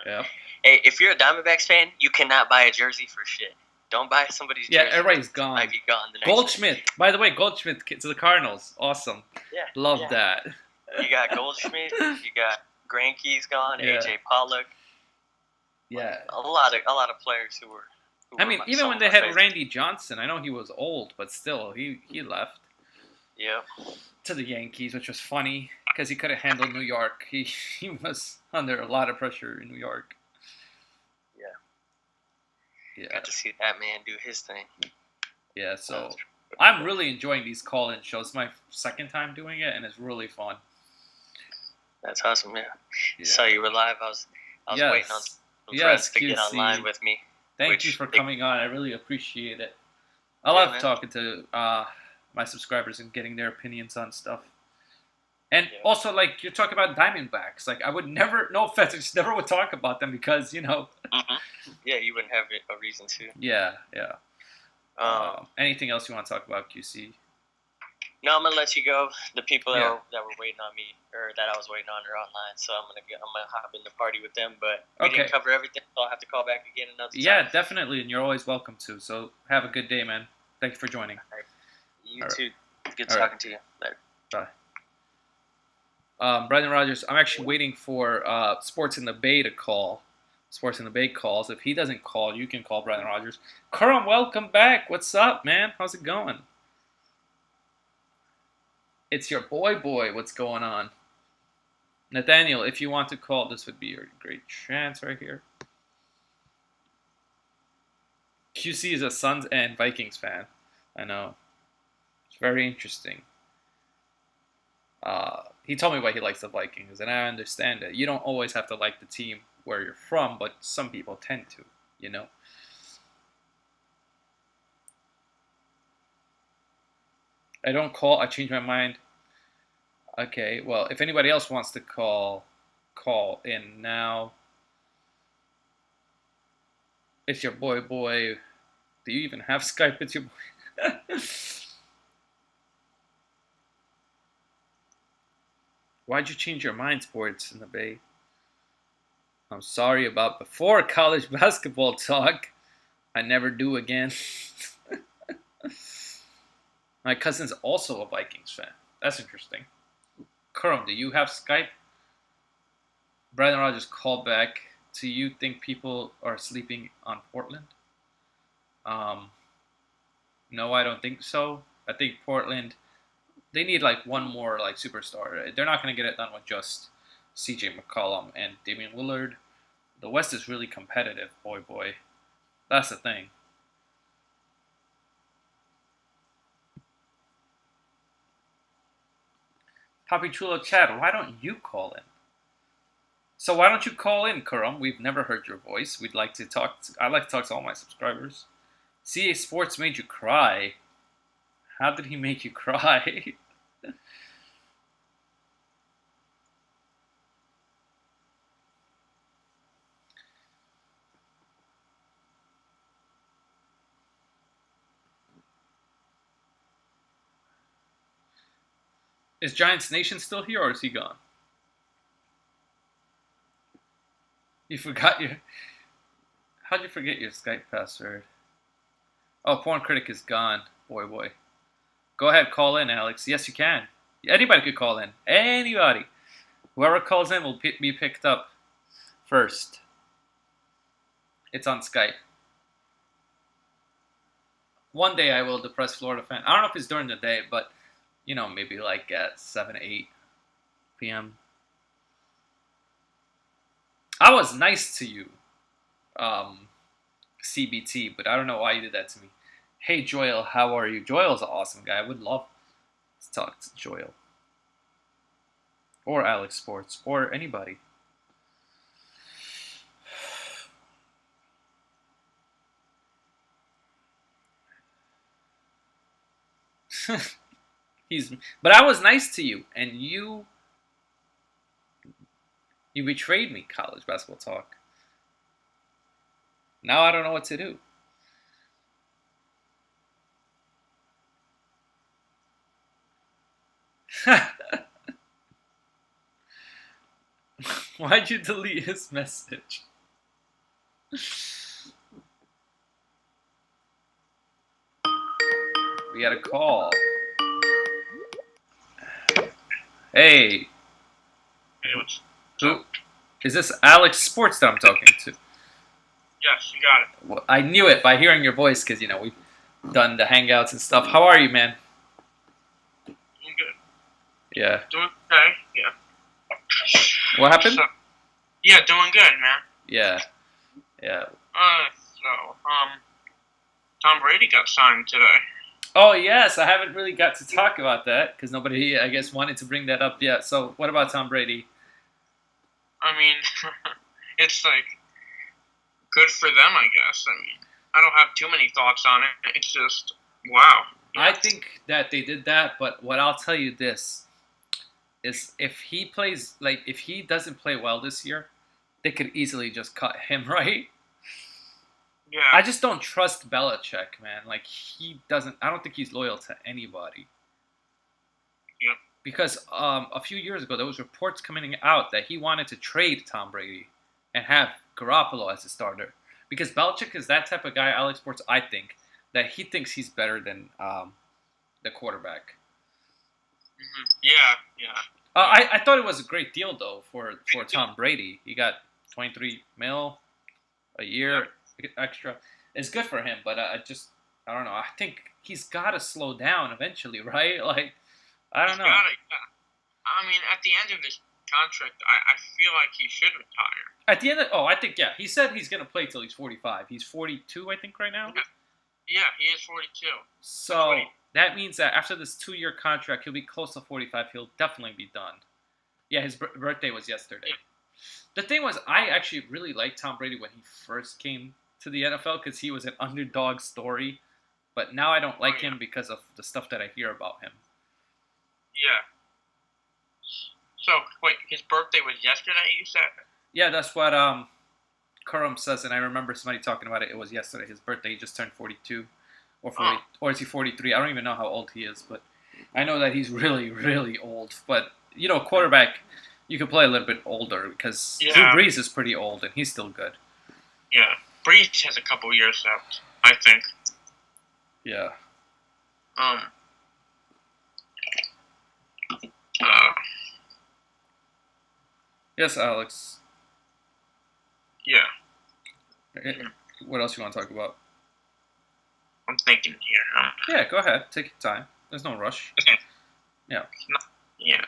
Yeah, Hey, if you're a Diamondbacks fan, you cannot buy a jersey for shit. Don't buy somebody's yeah, jersey. everybody's It gone. might be gone the next Goldschmidt, by the way, Goldschmidt to the Cardinals, awesome. day. Yeah, Love yeah. that. You got Goldschmidt. You got Greinke's gone. Yeah. AJ Pollock. Yeah, A lot of players who were. I mean, even some when of they my had favorites. Randy Johnson, I know he was old, but still, he left Yeah. to the Yankees, which was funny because he couldn't handle New York. He was under a lot of pressure in New York. Yeah, Got to see that man do his thing. yeah. So I'm really enjoying these call-in shows. It's my second time doing it, and it's really fun. That's awesome, man. Yeah. Saw you were live. I was Yes. waiting on some Yes, friends to get QC. online with me. Thank you which for they- coming on. I really appreciate it. I Yeah, love man. talking to my subscribers and getting their opinions on stuff. And Yeah. also, like, you're talking about Diamondbacks. Like, I would never, no offense, I just never would talk about them because, Yeah, you wouldn't have a reason to. yeah. Um, Anything else you want to talk about, QC? No, I'm gonna let you go. The people that, Yeah. were waiting on me, or that I was waiting on, are online. So I'm gonna hop in the party with them. But we Okay. didn't cover everything, so I'll have to call back again another time. Yeah, definitely, and you're always welcome to. So have a good day, man. Thank you for joining. You All right. too. Good All right. talking to you. Later. Brandon Rogers, I'm actually waiting for Sports in the Bay to call. Sports in the Bay calls. If he doesn't call, you can call Brandon Rogers. Karam, welcome back. What's up, man? How's it going? It's your boy. What's going on? Nathaniel, if you want to call, this would be your great chance right here. QC is a Suns and Vikings fan. I know. It's very interesting. He told me why he likes the Vikings, and I understand it. You don't always have to like the team where you're from, but some people tend to, I don't call. I change my mind. Okay, well, if anybody else wants to call in now. It's your boy. Do you even have Skype? It's your boy. Why'd you change your mind, Sports in the Bay? I'm sorry about before college basketball talk. I never do again. My cousin's also a Vikings fan. That's interesting. Kurum, do you have Skype? Brandon Rogers called back. Do you think people are sleeping on Portland? No, I don't think so. I think Portland, they need like one more like superstar. They're not going to get it done with just CJ McCollum and Damian Lillard. The West is really competitive, boy. That's the thing. Papi Chulo Chad, why don't you call in? So why don't you call in, Karam? We've never heard your voice. We'd like to talk. I'd like to talk to all my subscribers. CA Sports made you cry. How did he make you cry? Is Giants Nation still here, or is he gone? You forgot your. How'd you forget your Skype password? Oh, Porn Critic is gone. Boy. Go ahead, call in, Alex. Yes, you can. Anybody could call in. Anybody. Whoever calls in will be picked up first. It's on Skype. One day I will depress Florida fan. I don't know if it's during the day, but maybe like at 7, 8 p.m. I was nice to you, CBT, but I don't know why you did that to me. Hey, Joel, how are you? Joel's an awesome guy. I would love to talk to Joel. Or Alex Sports, or anybody. But I was nice to you, and you betrayed me, College Basketball Talk. Now I don't know what to do. Why'd you delete his message? We got a call. Hey. Who? Is this Alex Sports that I'm talking to? Yes, you got it. Well, I knew it by hearing your voice because, we've done the hangouts and stuff. How are you, man? I'm good. Yeah. Doing okay, yeah. What happened? Yeah, doing good, man. Yeah. Tom Brady got signed today. Oh, yes. I haven't really got to talk about that because nobody, I guess, wanted to bring that up yet. So, what about Tom Brady? I mean, it's like good for them, I guess. I mean, I don't have too many thoughts on it. It's just wow. I think that they did that, but what I'll tell you this is if he doesn't play well this year, they could easily just cut him, right? Yeah. I just don't trust Belichick, man. Like, I don't think he's loyal to anybody. Yep. Because a few years ago, there was reports coming out that he wanted to trade Tom Brady and have Garoppolo as a starter. Because Belichick is that type of guy, Alex Sports, I think, that he thinks he's better than the quarterback. Mm-hmm. Yeah. I thought it was a great deal, though, for Tom Brady. He got $23 million a year extra. It's good for him, but I don't know. I think he's got to slow down eventually, right? Like, I don't know. I mean, at the end of his contract, I feel like he should retire. At the end I think, yeah. He said he's going to play till he's 45. He's 42, I think, right now? Yeah, he is 42. So that means that after this 2-year contract, he'll be close to 45. He'll definitely be done. Yeah, his birthday was yesterday. Yeah. The thing was, I actually really liked Tom Brady when he first came to the NFL because he was an underdog story. But now I don't like him because of the stuff that I hear about him. Yeah. So, wait, his birthday was yesterday, you said? Yeah, that's what Karam says, and I remember somebody talking about it. It was yesterday, his birthday. He just turned 42. Or is he 43? I don't even know how old he is, but I know that he's really, really old. But, quarterback, you can play a little bit older because Drew Brees is pretty old, and he's still good. Yeah, Brees has a couple years left, I think. Yeah. Yes, Alex. Yeah. What else you want to talk about? I'm thinking here. Yeah, go ahead. Take your time. There's no rush. Okay. Yeah. Yeah.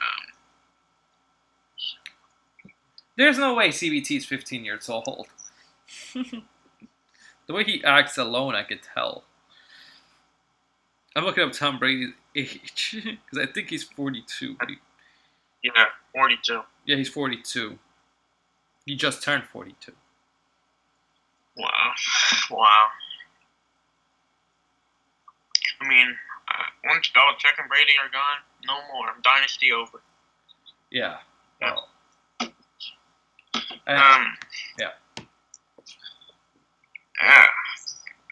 There's no way CBT is 15 years old. The way he acts alone, I could tell. I'm looking up Tom Brady's age because I think he's 42. Yeah, 42. Yeah, he's 42. He just turned 42. Wow. I mean, once Belichick and Brady are gone, no more. Dynasty over. Yeah. Well. Yeah.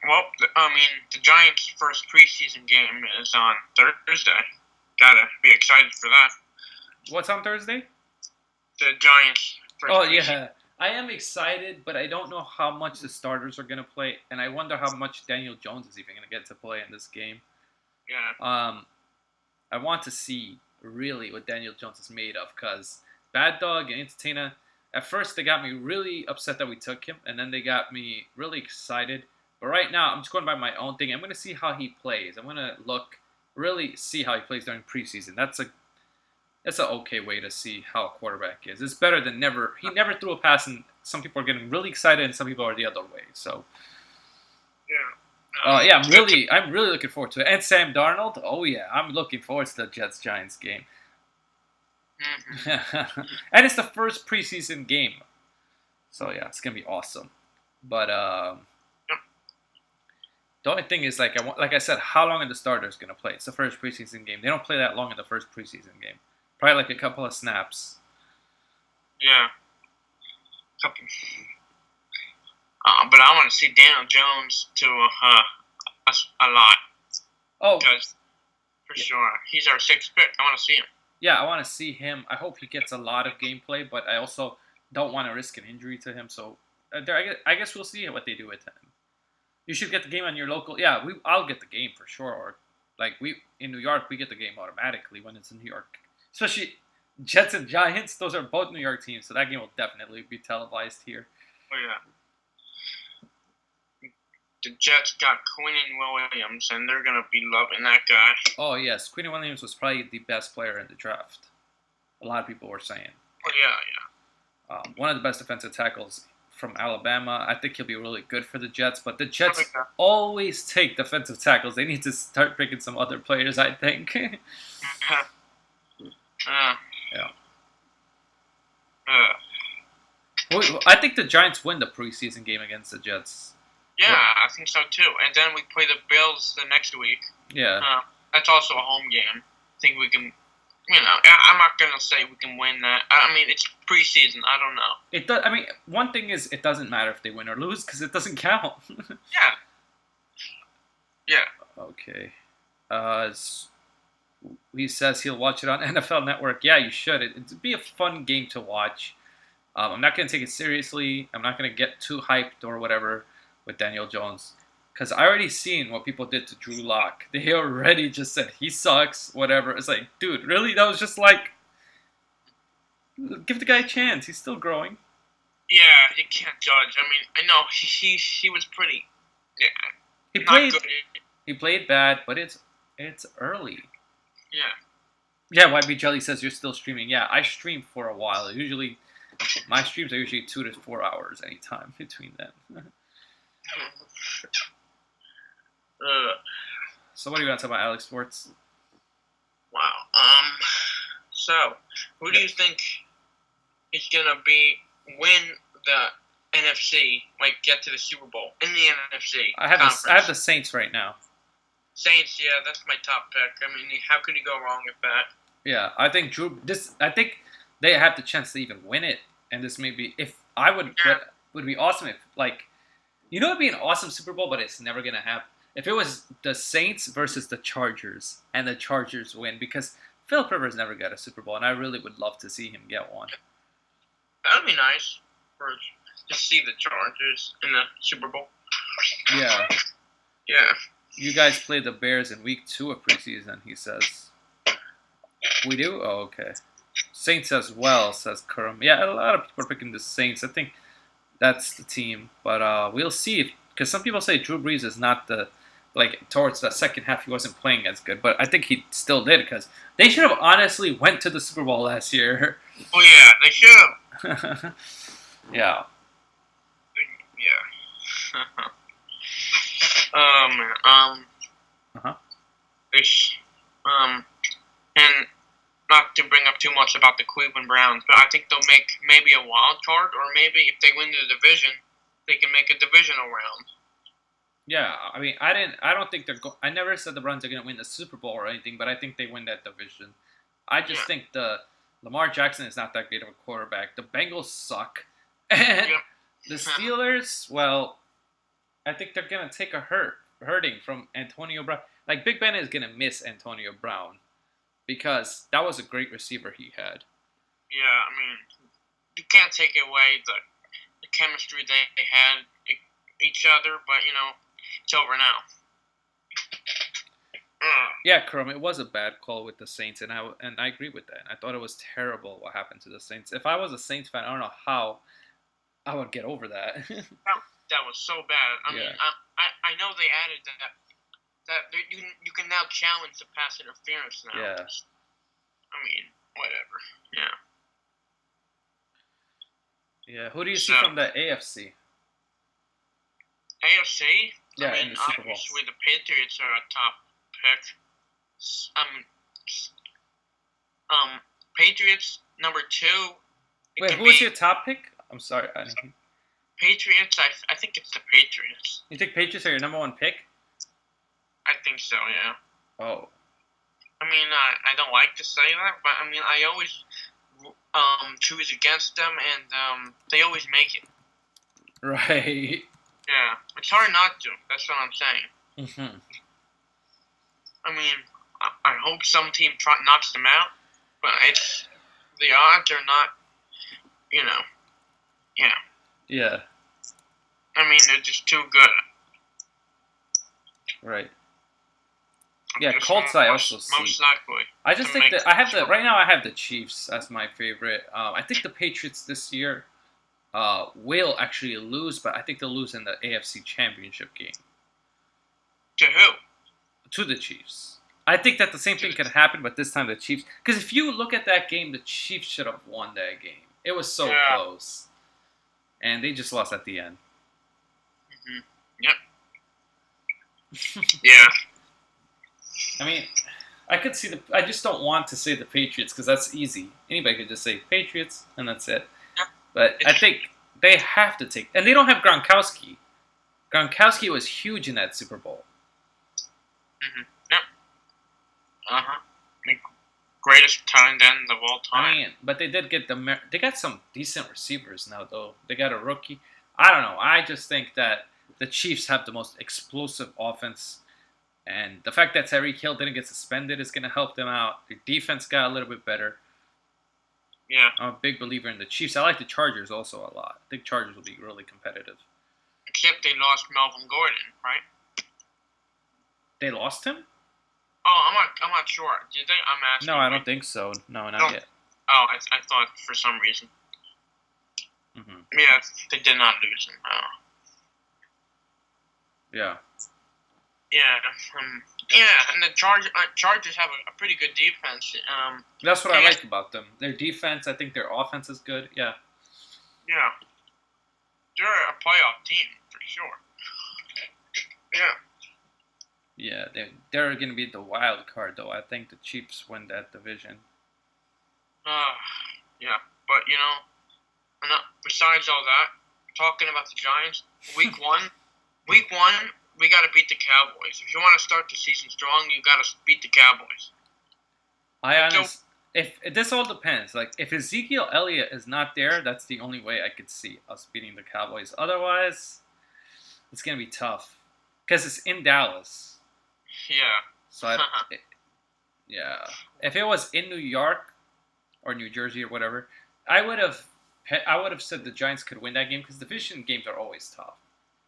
Well, I mean, the Giants' first preseason game is on Thursday. gotta be excited for that. What's on Thursday? The Giants. First Oh preseason. yeah, I am excited, but I don't know how much the starters are gonna play, and I wonder how much Daniel Jones is even gonna get to play in this game. Yeah. I want to see really what Daniel Jones is made of, because Bad Dog and Entertainer, at first they got me really upset that we took him, and then they got me really excited. But right now, I'm just going by my own thing. I'm going to see how he plays. I'm going to really see how he plays during preseason. That's an okay way to see how a quarterback is. It's better than never. He never threw a pass, and some people are getting really excited, and some people are the other way. So, Yeah. I'm really looking forward to it. And Sam Darnold, oh yeah, I'm looking forward to the Jets-Giants game. Mhm. And it's the first preseason game, so yeah, it's gonna be awesome. But the only thing is, like I said, how long are the starters gonna play? It's the first preseason game. They don't play that long in the first preseason game. Probably like a couple of snaps. Yeah. Couple. But I want to see Daniel Jones to a lot, Oh because for sure he's our 6th pick. I want to see him. yeah, I want to see him. I hope he gets a lot of gameplay, but I also don't want to risk an injury to him. So I guess we'll see what they do with him. You should get the game on your local. Yeah, I'll get the game for sure. Or like in New York, we get the game automatically when it's in New York. Especially Jets and Giants. Those are both New York teams, so that game will definitely be televised here. Oh yeah. The Jets got Quinnen Williams, and they're gonna be loving that guy. Oh yes, Quinn Williams was probably the best player in the draft. A lot of people were saying. Oh yeah. One of the best defensive tackles from Alabama. I think he'll be really good for the Jets, but the Jets Okay. always take defensive tackles. They need to start picking some other players, I think. Yeah. I think the Giants win the preseason game against the Jets. Yeah, I think so too. And then we play the Bills the next week. Yeah. That's also a home game. I think we can. I'm not gonna say we can win that. I mean, it's preseason. I don't know. It does. I mean, one thing is, it doesn't matter if they win or lose because it doesn't count. Yeah. Yeah. Okay. He says he'll watch it on NFL Network. Yeah, you should. It'd be a fun game to watch. I'm not gonna take it seriously. I'm not gonna get too hyped or whatever with Daniel Jones, because I already seen what people did to Drew Lock. They already just said he sucks, whatever. It's like, dude, really? That was just like, give the guy a chance. He's still growing. Yeah, you can't judge. I mean, I know he was pretty. Yeah. He Not played. good. He played bad, but it's early. Yeah. Yeah, YB Jelly says you're still streaming. Yeah, I stream for a while. Usually, my streams are usually 2 to 4 hours anytime between them. So what do you want to talk about, Alex Sports? Wow. So, who do you think is gonna win the NFC? Like, get to the Super Bowl in the NFC? I have conference? the Saints right now. Saints. Yeah, that's my top pick. I mean, how could you go wrong with that? Yeah, I think I think they have the chance to even win it, and this may be would be awesome if, like, it'd be an awesome Super Bowl, but it's never gonna happen. If it was the Saints versus the Chargers, and the Chargers win, because Philip Rivers never got a Super Bowl, and I really would love to see him get one. That'd be nice to see the Chargers in the Super Bowl. Yeah. Yeah. You guys play the Bears in week 2 of preseason, he says. We do? Oh, okay. Saints as well, says Kurum. Yeah, a lot of people are picking the Saints. I think that's the team. But we'll see. Because some people say Drew Brees is not towards the second half, he wasn't playing as good. But I think he still did, because they should have honestly went to the Super Bowl last year. Oh, yeah, they should have. Yeah. Yeah. Uh-huh. And not to bring up too much about the Cleveland Browns, but I think they'll make maybe a wild card, or maybe if they win the division, they can make a divisional round. Yeah, I mean, I don't think I never said the Browns are going to win the Super Bowl or anything, but I think they win that division. I just think Lamar Jackson is not that great of a quarterback. The Bengals suck. And the Steelers, well, I think they're going to take a hurting from Antonio Brown. Like, Big Ben is going to miss Antonio Brown. because that was a great receiver he had. Yeah, I mean, you can't take away the chemistry they had each other, but it's over now. Yeah, Chrome, it was a bad call with the Saints, and I agree with that. I thought it was terrible what happened to the Saints. If I was a Saints fan, I don't know how I would get over that. That was so bad. I mean, Yeah. I know they added that you can now challenge the pass interference now. Yeah. I mean, whatever. Yeah. Yeah, who do you see So- from the AFC? AFC. Yeah, I mean, in the Super Bowl. obviously the Patriots are a top pick. Patriots number 2. It Wait, can who was be your top pick? I'm sorry. Patriots? I think it's the Patriots. You think Patriots are your number 1 pick? I think so. Yeah. Oh, I mean, I don't like to say that, but I mean, I always choose against them, and they always make it. right. Yeah, it's hard not to. That's what I'm saying. Mm-hmm. I mean, I hope some team knocks them out, but it's the odds are not. Yeah. Yeah, I mean, they're just too good. right. Yeah, Just Colts I also see. most likely. I just to think make that I have the- right now. I have the Chiefs as my favorite. I think the Patriots this year will actually lose, but I think they'll lose in the AFC Championship game To who? to the Chiefs. I think that the same thing could happen, but this time the Chiefs. Because if you look at that game, the Chiefs should have won that game. It was so Yeah. close, and they just lost at the end. Mm-hmm. Yep. Yeah. I mean, I could see the. I just don't want to say the Patriots because that's easy. Anybody could just say Patriots and that's it. Yeah. But I think they have to take, and they don't have Gronkowski. Gronkowski was huge in that Super Bowl. The greatest tight end of all I time. mean, but they did get they got some decent receivers now though. They got a rookie. I don't know. I just think that the Chiefs have the most explosive offense. And the fact that Tyreek Hill didn't get suspended is going to help them out. Their defense got a little bit better. Yeah. I'm a big believer in the Chiefs. I like the Chargers also a lot. I think Chargers will be really competitive. Except they lost Melvin Gordon, right? They lost him? Oh, I'm not sure. Did they? I'm asking. No, I don't think so. No, not yet. Oh, I thought for some reason. Hmm. Yeah, they did not lose him. Oh. Yeah. Yeah, and the Chargers have a pretty good defense. That's what I Yeah. like about them. Their defense, I think their offense is good. Yeah. Yeah, they're a playoff team for sure. Yeah. Yeah, they're going to be the wild card, though. I think the Chiefs win that division. Yeah, but besides all that, talking about the Giants, week one, we got to beat the Cowboys. If you want to start the season strong, you got to beat the Cowboys. If this all depends. Like, if Ezekiel Elliott is not there, that's the only way I could see us beating the Cowboys. Otherwise, it's going to be tough. Because it's in Dallas. Yeah. So, yeah. If it was in New York or New Jersey or whatever, I would have said the Giants could win that game because division games are always tough.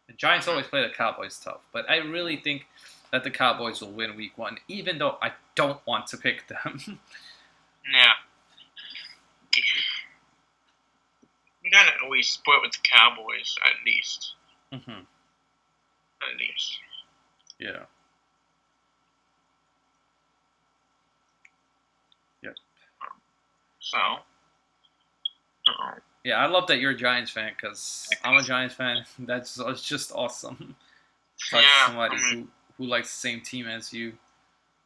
The Giants always play the Cowboys tough. But I really think that the Cowboys will win week 1, even though I don't want to pick them. Yeah. We got to always split with the Cowboys, at least. Hmm. At least. Yeah. Yep. So. Yeah, I love that you're a Giants fan because I'm a Giants fan. It's just awesome. Like Yeah, somebody I mean- who likes the same team as you.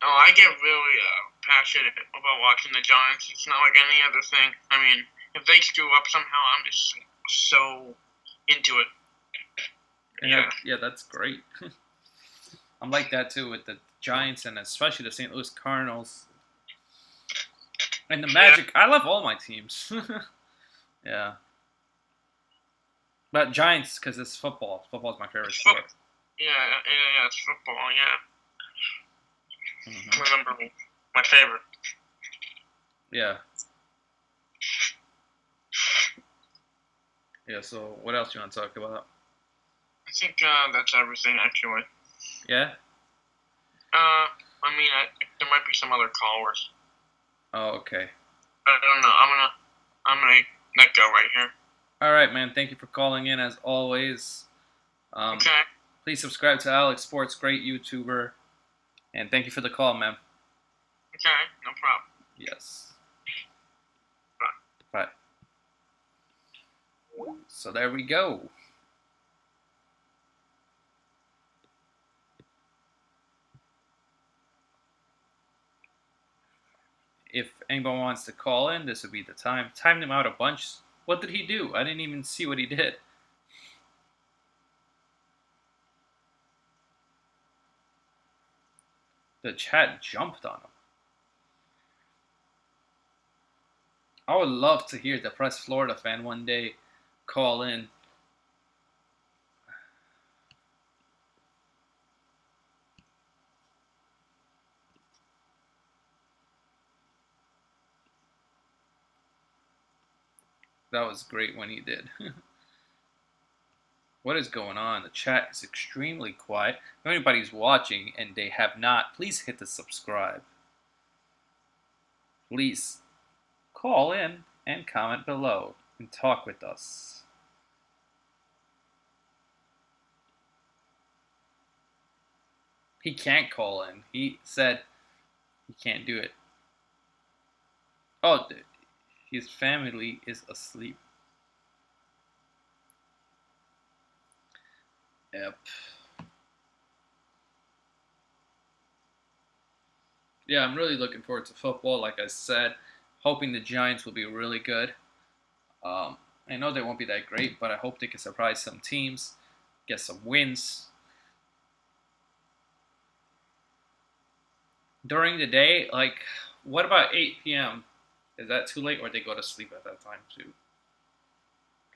Oh, I get really passionate about watching the Giants. It's not like any other thing. I mean, if they screw up somehow, I'm just so into it. And Yeah. yeah, that's great. I'm like that too with the Giants and especially the St. Louis Cardinals. And the Magic. I love all my teams. Yeah. But Giants, because it's football. Football is my favorite It's sport. Yeah, it's football, yeah. Mhm. Remember me. My favorite. Yeah. Yeah, so what else you want to talk about? I think that's everything actually. Yeah? I mean, there might be some other callers. Oh, okay. I don't know. I'm gonna let go right here. All right, man. Thank you for calling in as always. Okay. Please subscribe to Alex Sports, great YouTuber. And thank you for the call, man. Okay. No problem. Yes. Bye. Bye. So there we go. If anyone wants to call in, this would be the time. Timed him out a bunch. What did he do? I didn't even see what he did. The chat jumped on him. I would love to hear the Press Florida fan one day call in. That was great when he did. What is going on? The chat is extremely quiet. If anybody's watching and they have not, please hit the subscribe. Please call in and comment below and talk with us. He can't call in. He said he can't do it. Oh, his family is asleep. Yep. Yeah, I'm really looking forward to football. Like I said, hoping the Giants will be really good. I know they won't be that great, but I hope they can surprise some teams, get some wins. During the day, like, what about 8 p.m.? Is that too late, or they go to sleep at that time too?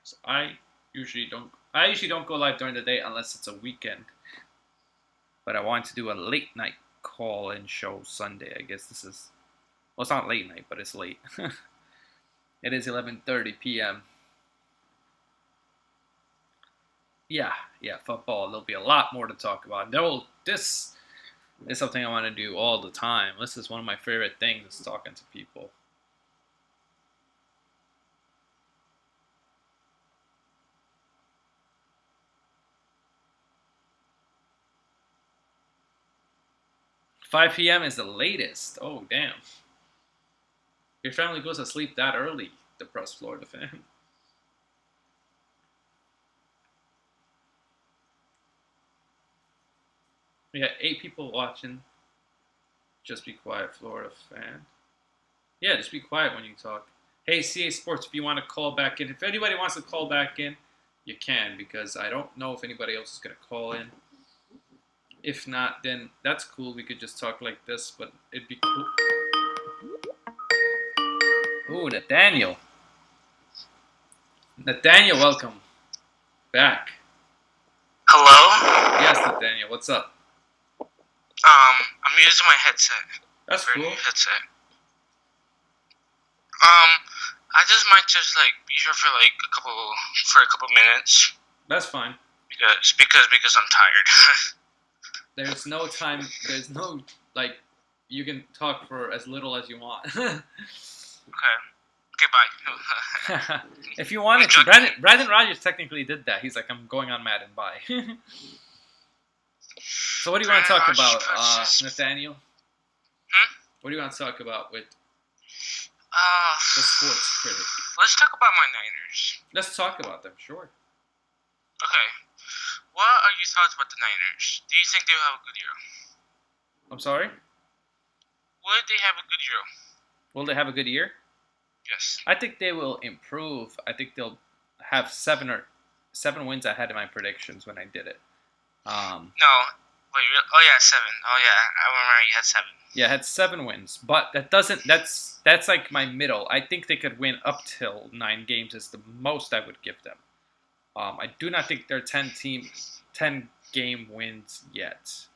So I usually don't go live during the day unless it's a weekend. But I want to do a late night call-in show Sunday. I guess this is, well, it's not late night, but it's late. It is 11:30 p.m. Yeah, football. There'll be a lot more to talk about. This is something I want to do all the time. This is one of my favorite things, is talking to people. $5 p.m. is the latest. Oh, damn. Your family goes to sleep that early, the Press Florida fan. We got 8 people watching. Just be quiet, Florida fan. Yeah, just be quiet when you talk. Hey, CA Sports, if you want to call back in. If anybody wants to call back in, you can, because I don't know if anybody else is going to call in. If not, then that's cool. We could just talk like this, but it'd be cool. Ooh, Nathaniel. Nathaniel, welcome back. Hello. Yes, Nathaniel, what's up? I'm using my headset. That's Very cool. new headset. I just might just like be here for like a couple minutes That's fine. because I'm tired. There's no time. There's no, like, you can talk for as little as you want. Okay, bye. If you wanted to. Brandon Rogers technically did that. He's like, I'm going on Madden, bye. So what do you want to talk about, Nathaniel? What do you want to talk about with the sports critic? Let's talk about my Niners. Let's talk about them, sure. Okay. What are your thoughts about the Niners? Do you think they'll have a good year? I'm sorry? Will they have a good year? Will they have a good year? Yes. I think they will improve. I think they'll have 7 wins ahead of my predictions when I did it. No. Wait, oh yeah, 7. Oh yeah, I remember you had 7. Yeah, I had 7 wins, but that's like my middle. I think they could win up till 9 games is the most I would give them. I do not think they're 10 game wins yet.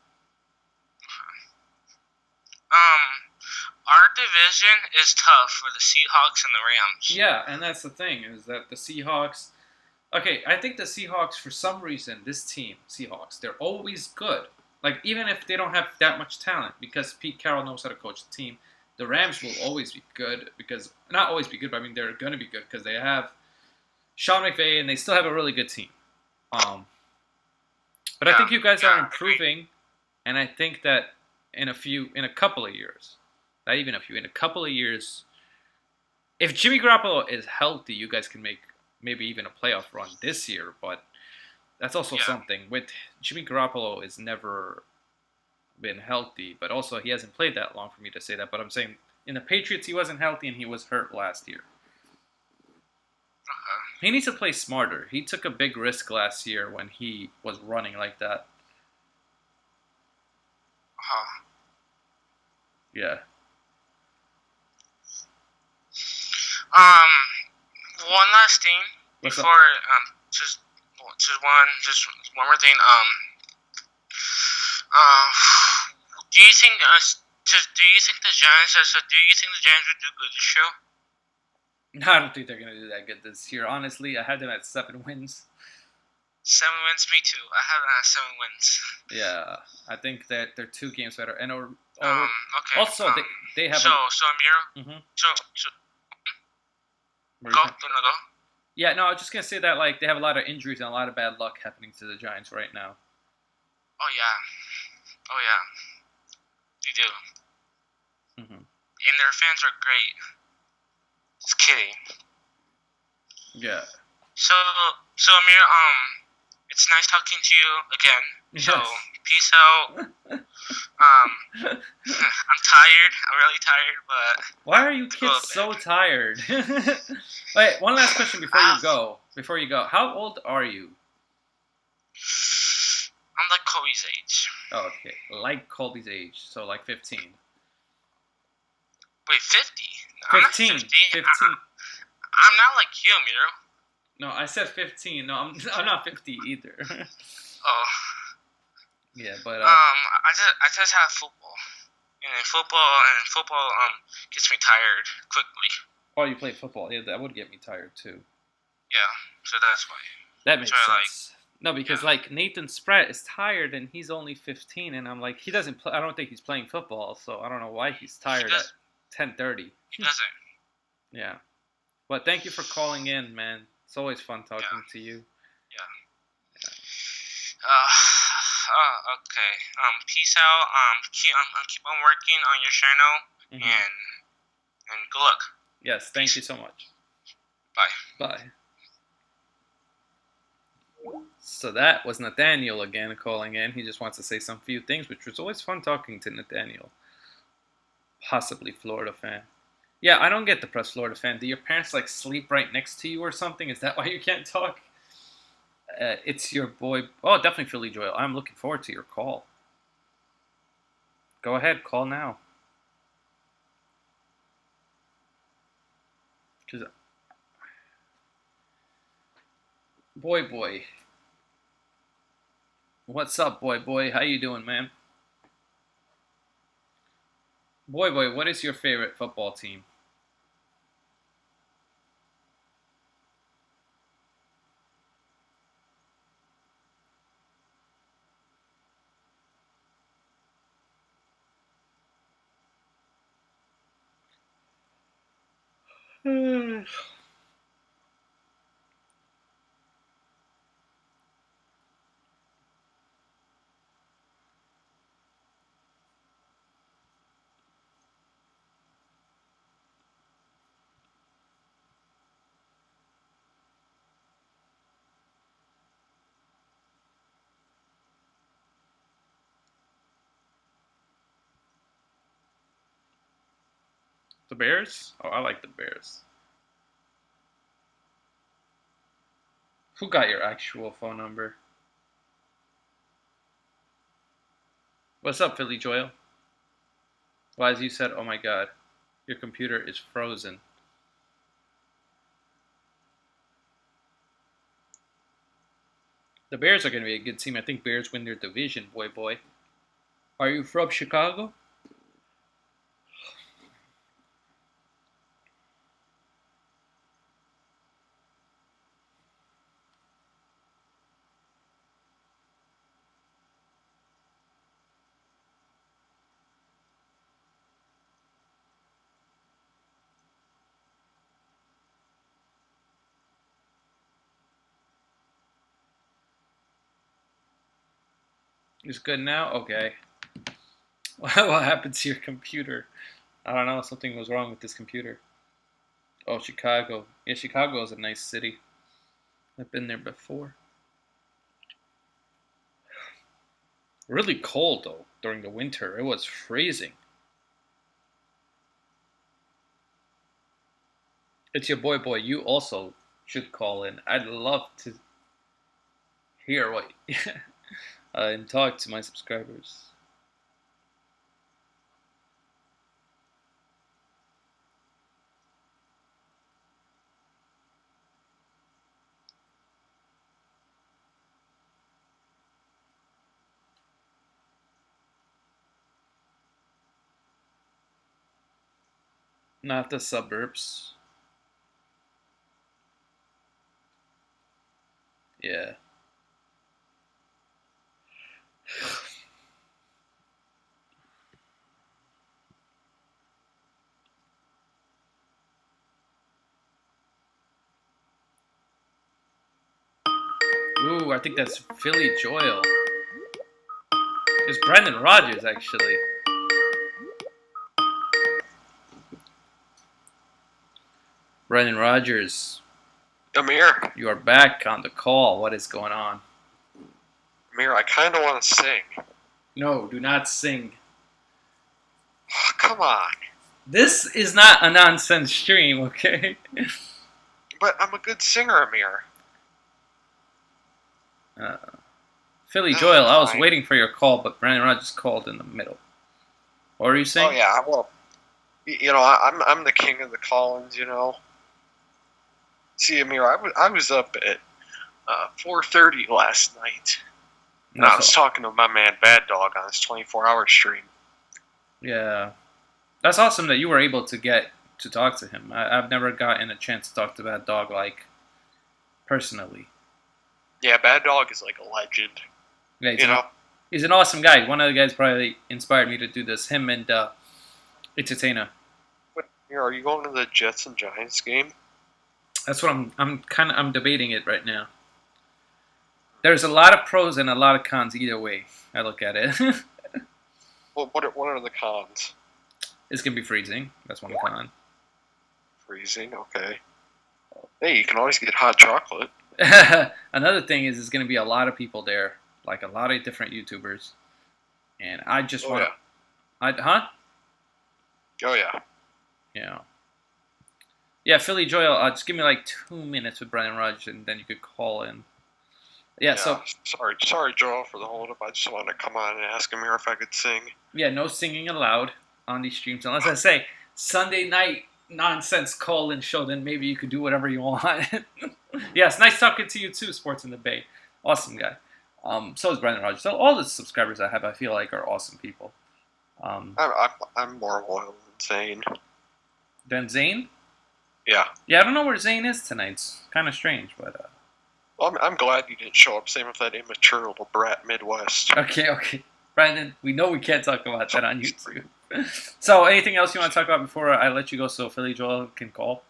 Are division is tough for the Seahawks and the Rams. Yeah, and that's the thing is that the Seahawks. Okay, I think the Seahawks, for some reason, this team, Seahawks, they're always good. Like, even if they don't have that much talent, because Pete Carroll knows how to coach the team, the Rams will always be good. Because, not always be good, but I mean, they're going to be good because they have Sean McVay and they still have a really good team. But I think you guys are improving, and I think that in a couple of years, not even a few, in a couple of years, if Jimmy Garoppolo is healthy, you guys can make maybe even a playoff run this year, but that's also something. With Jimmy Garoppolo has never been healthy, but also he hasn't played that long for me to say that. But I'm saying in the Patriots, he wasn't healthy and he was hurt last year. He needs to play smarter. He took a big risk last year when he was running like that. Yeah. One last thing What's before up? just one more thing. Do you think the Giants would do good this year? No, I don't think they're gonna do that good this year. Honestly, I had them at 7 wins. 7 wins, me too. I have them at 7 wins. Yeah, I think that they're 2 games better. And Okay. also they have. So Amir. Mhm. So What are you go. saying? Go. Yeah, no, I was just gonna say that like they have a lot of injuries and a lot of bad luck happening to the Giants right now. Oh yeah. They do. Mhm. And their fans are great. Just kidding. Yeah. So Amir, it's nice talking to you again. So Yes. peace out. I'm tired. I'm really tired, but Why are you go kids to so bed. tired? Wait, one last question before you go. How old are you? I'm like Kobe's age. Oh, okay, like Colby's age, so like 15. Wait, 50? I'm not 15. 50. 15. I'm not like you, Amir. No, I said 15. No, I'm not 50 either. Oh. Yeah, but I just have football. And football gets me tired quickly. oh, you play football. Yeah, that would get me tired too. Yeah, so that's why. That makes So, like, sense. No, because like Nathan Spratt is tired and he's only 15, and I'm like, he doesn't play. I don't think he's playing football, so I don't know why he's tired at 10:30. He doesn't. Yeah, but thank you for calling in, man. It's always fun talking to you. Okay. Peace out. Keep on working on your channel, Mhm. and good luck. Yes, thank you so much. Bye. Bye. So that was Nathaniel again calling in. He just wants to say some few things, which was always fun talking to Nathaniel. Possibly Florida fan. Yeah, I don't get the press Florida fan. Do your parents like sleep right next to you or something? Is that why you can't talk? It's your boy. Oh, definitely Philly Joel. I'm looking forward to your call. Go ahead, call now. Cause boy. What's up, boy? How you doing, man? Boy, what is your favorite football team? The Bears? Oh, I like the Bears. Who got your actual phone number? What's up, Philly Joel? Well, as you said, oh my god, your computer is frozen. The Bears are going to be a good team. I think Bears win their division, boy. Are you from Chicago? It's good now? Okay. What happened to your computer? I don't know. Something was wrong with this computer. Oh, Chicago. Yeah, Chicago is a nice city. I've been there before. Really cold, though, during the winter. It was freezing. It's your boy. You also should call in. I'd love to hear what and talk to my subscribers. Not the suburbs. Yeah. Ooh, I think that's Philly Joel. It's Brendan Rodgers, actually. Brendan Rodgers, Amir, you are back on the call. What is going on? Amir, I kind of want to sing. No, do not sing. Oh, come on. This is not a nonsense stream, okay? But I'm a good singer, Amir. Philly Oh, Joel, I was fine. waiting for your call, but Brendan Rodgers called in the middle. What were you saying? Oh yeah, well, you know, I'm the king of the call-ins. You know. See, Amir, I was up at 4:30 last night. And I was talking to my man Bad Dog on his 24-hour stream. Yeah. That's awesome that you were able to get to talk to him. I've never gotten a chance to talk to Bad Dog, like, personally. Yeah, Bad Dog is like a legend. Yeah, You know. he's an awesome guy. One of the guys probably inspired me to do this. Him and Itatena. What, are you going to the Jets and Giants game? That's what I'm debating it right now. There's a lot of pros and a lot of cons either way. I look at it. Well, what are the cons? It's gonna be freezing. That's one con. Freezing, okay. Hey, you can always get hot chocolate. Another thing is, there's gonna be a lot of people there, like a lot of different YouTubers, and I just want. Yeah. Oh yeah. Yeah. Yeah, Philly Joel. Just give me like 2 minutes with Brendan Rodgers, and then you could call in. Yeah. So sorry, Joel, for the hold up. I just wanted to come on and ask Amir if I could sing. yeah, no singing allowed on these streams unless I say Sunday night nonsense call in show. Then maybe you could do whatever you want. Yes, nice talking to you too, Sports in the Bay. Awesome guy. So is Brendan Rodgers. So all the subscribers I have, I feel like, are awesome people. I'm more loyal than Zane. Then Zane. Yeah. Yeah, I don't know where Zane is tonight. It's kind of strange, but. Well, I'm glad you didn't show up. Same with that immature little brat Midwest. Okay. Brandon, we know we can't talk about that on YouTube. So, anything else you want to talk about before I let you go so Philly Joel can call?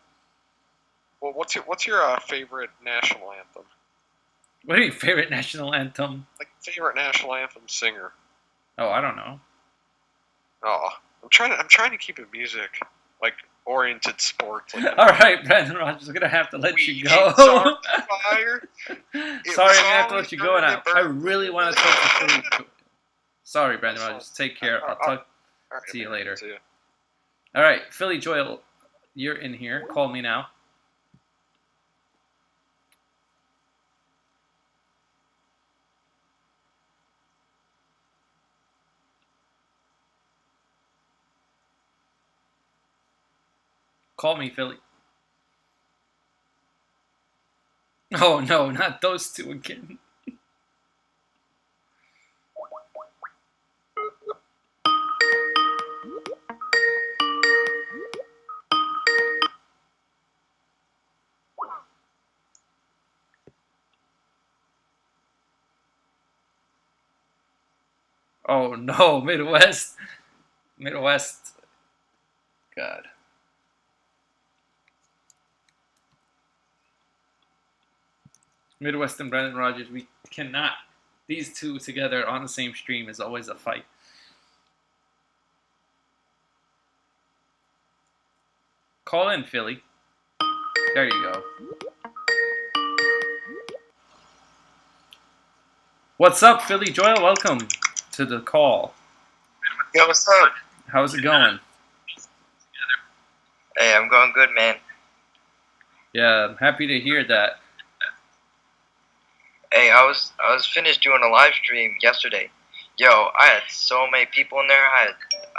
Well, what's your favorite national anthem? What are your favorite national anthem? Like favorite national anthem singer? Oh, I don't know. Oh, I'm trying to keep it music, like oriented sports. Like All right, Brandon Rodgers, I'm gonna have to let you go. Fire. Sorry, I'm gonna have to let you go, and I really want to talk to Philly. Sorry, Brandon Rodgers. Take care. I'll talk to you later. See ya. All right, Philly Joel, you're in here. Call me now. Call me, Philly. Oh no, not those two again. Oh no, Midwest. God. Midwest and Brendan Rodgers, we cannot These two together on the same stream is always a fight. Call in, Philly. There you go. What's up, Philly Joel? Welcome to the call. Yo, what's up? How's it going? Hey, I'm going good, man. Yeah, I'm happy to hear that. Hey, I was finished doing a live stream yesterday. Yo, I had so many people in there. I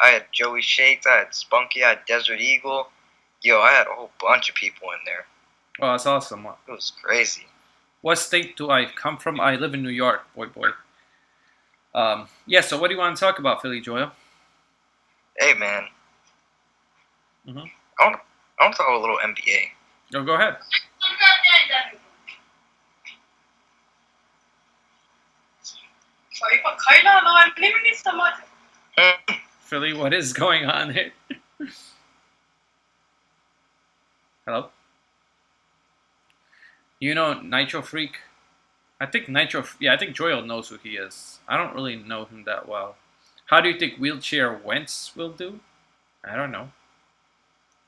had Joey Shakes, I had Spunky, I had Desert Eagle. Yo, I had a whole bunch of people in there. Oh, that's awesome. It was crazy. What state do I come from? I live in New York, boy. Yeah, so what do you want to talk about, Philly Joel? Hey, man. Mhm. I want to talk a little NBA. Oh, go ahead. Philly, what is going on here? Hello? You know Nitro Freak? I think Joel knows who he is. I don't really know him that well. How do you think Wheelchair Wentz will do? I don't know.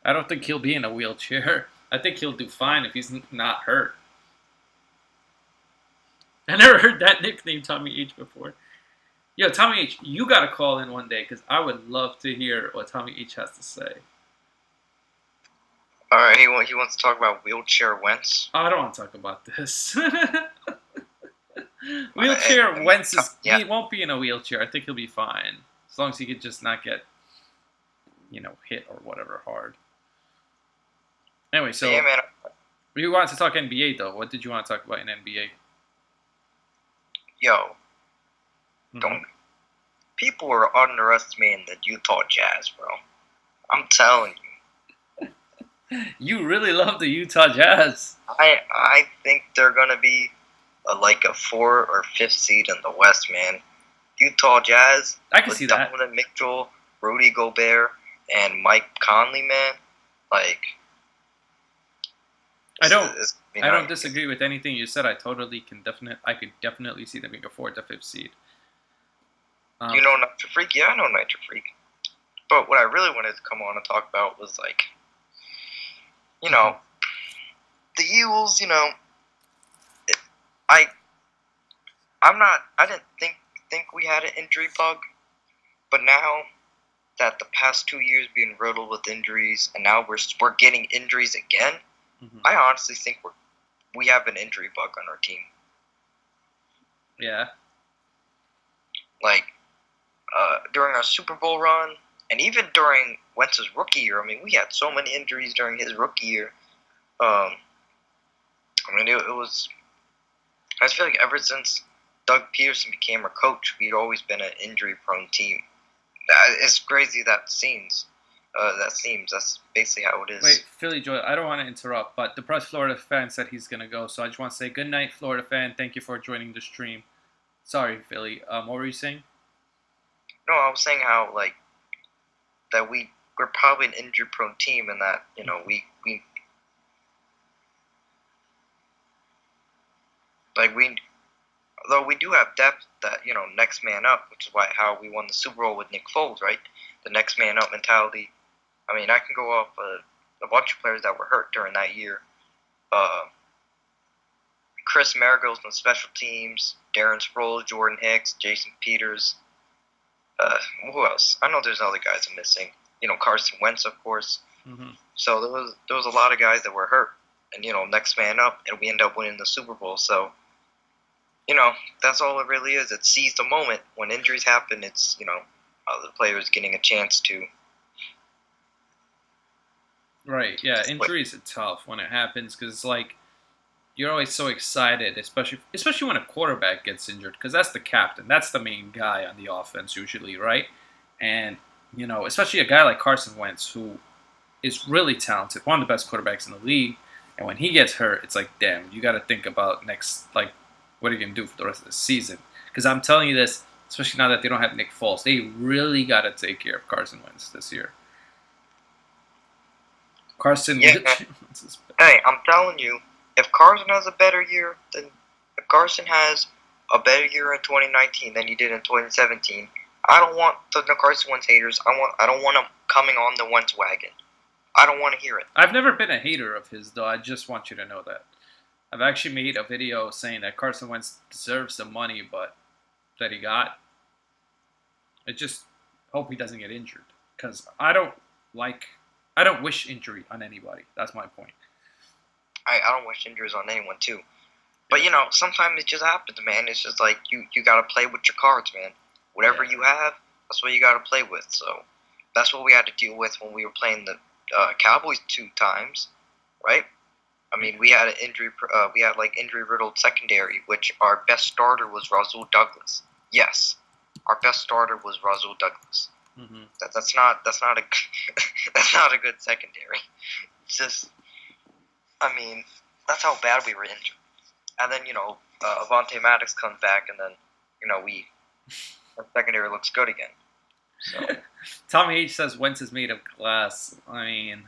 I don't think he'll be in a wheelchair. I think he'll do fine if he's not hurt. I never heard that nickname, Tommy H, before. Yo, Tommy H, you gotta call in one day because I would love to hear what Tommy H has to say. All right, he wants to talk about Wheelchair Wentz. Oh, I don't want to talk about this. Wheelchair Wentz he won't be in a wheelchair. I think he'll be fine as long as he could just not get, hit or whatever hard. Anyway, so yeah, man. you wanted to talk NBA though. What did you want to talk about in NBA? Yo, don't. People are underestimating the Utah Jazz, bro. I'm telling you. You really love the Utah Jazz. I think they're gonna be like a 4th or 5th seed in the West, man. Utah Jazz. I can see that. Donovan Mitchell, Rudy Gobert, and Mike Conley, man. Like, I don't disagree with anything you said. I could definitely see them being a 4th to 5th seed. You know Nitro Freak? Yeah, I know Nitro Freak. But what I really wanted to come on and talk about was like, the Eagles. I didn't think we had an injury bug, but now that the past 2 years being riddled with injuries, and now we're getting injuries again, I honestly think we have an injury bug on our team. Yeah. Like, during our Super Bowl run, and even during Wentz's rookie year, I mean, we had so many injuries during his rookie year. It was. I just feel like ever since Doug Peterson became our coach, we'd always been an injury-prone team. It's crazy that seems. That's basically how it is. Wait, Philly Joy, I don't want to interrupt, but the Press Florida fan said he's going to go, so I just want to say good night, Florida fan. Thank you for joining the stream. Sorry, Philly. What were you saying? No, I was saying how, like, that we're probably an injury-prone team, and that, although we do have depth that, next man up, which is how we won the Super Bowl with Nick Foles, right? The next man up mentality. I mean, I can go off a bunch of players that were hurt during that year. Chris Marigold's on special teams, Darren Sproles, Jordan Hicks, Jason Peters. Who else? I know there's other guys I'm missing. Carson Wentz, of course. Mm-hmm. So there was a lot of guys that were hurt, and next man up, and we end up winning the Super Bowl. So, that's all it really is. It's seize the moment. When injuries happen, it's the players getting a chance to. Right. Yeah. Injuries are tough when it happens because it's like you're always so excited, especially when a quarterback gets injured, because that's the captain, that's the main guy on the offense usually, right? And especially a guy like Carson Wentz, who is really talented, one of the best quarterbacks in the league, and when he gets hurt, it's like, damn, you got to think about what are you gonna do for the rest of the season? Because I'm telling you this, especially now that they don't have Nick Foles, they really got to take care of Carson Wentz this year. Carson. Yeah. Hey, I'm telling you. If Carson has a better year, if Carson has a better year in 2019 than he did in 2017. I don't want the Carson Wentz haters. I don't want them coming on the Wentz wagon. I don't want to hear it. I've never been a hater of his, though. I just want you to know that. I've actually made a video saying that Carson Wentz deserves the money, but that he got. I just hope he doesn't get injured, because I don't wish injury on anybody. That's my point. I don't wish injuries on anyone too. But sometimes it just happens, man. It's just like you gotta play with your cards, man. Whatever you have, that's what you gotta play with. So that's what we had to deal with when we were playing the Cowboys 2 times, right? I mean, we had an injury. We had injury-riddled secondary, which our best starter was Rasul Douglas. Yes, our best starter was Rasul Douglas. Mm-hmm. That's not a that's not a good secondary. It's just, I mean, that's how bad we were injured. And then Avonte Maddox comes back, and then our secondary looks good again. So. Tommy H says Wentz is made of glass. I mean.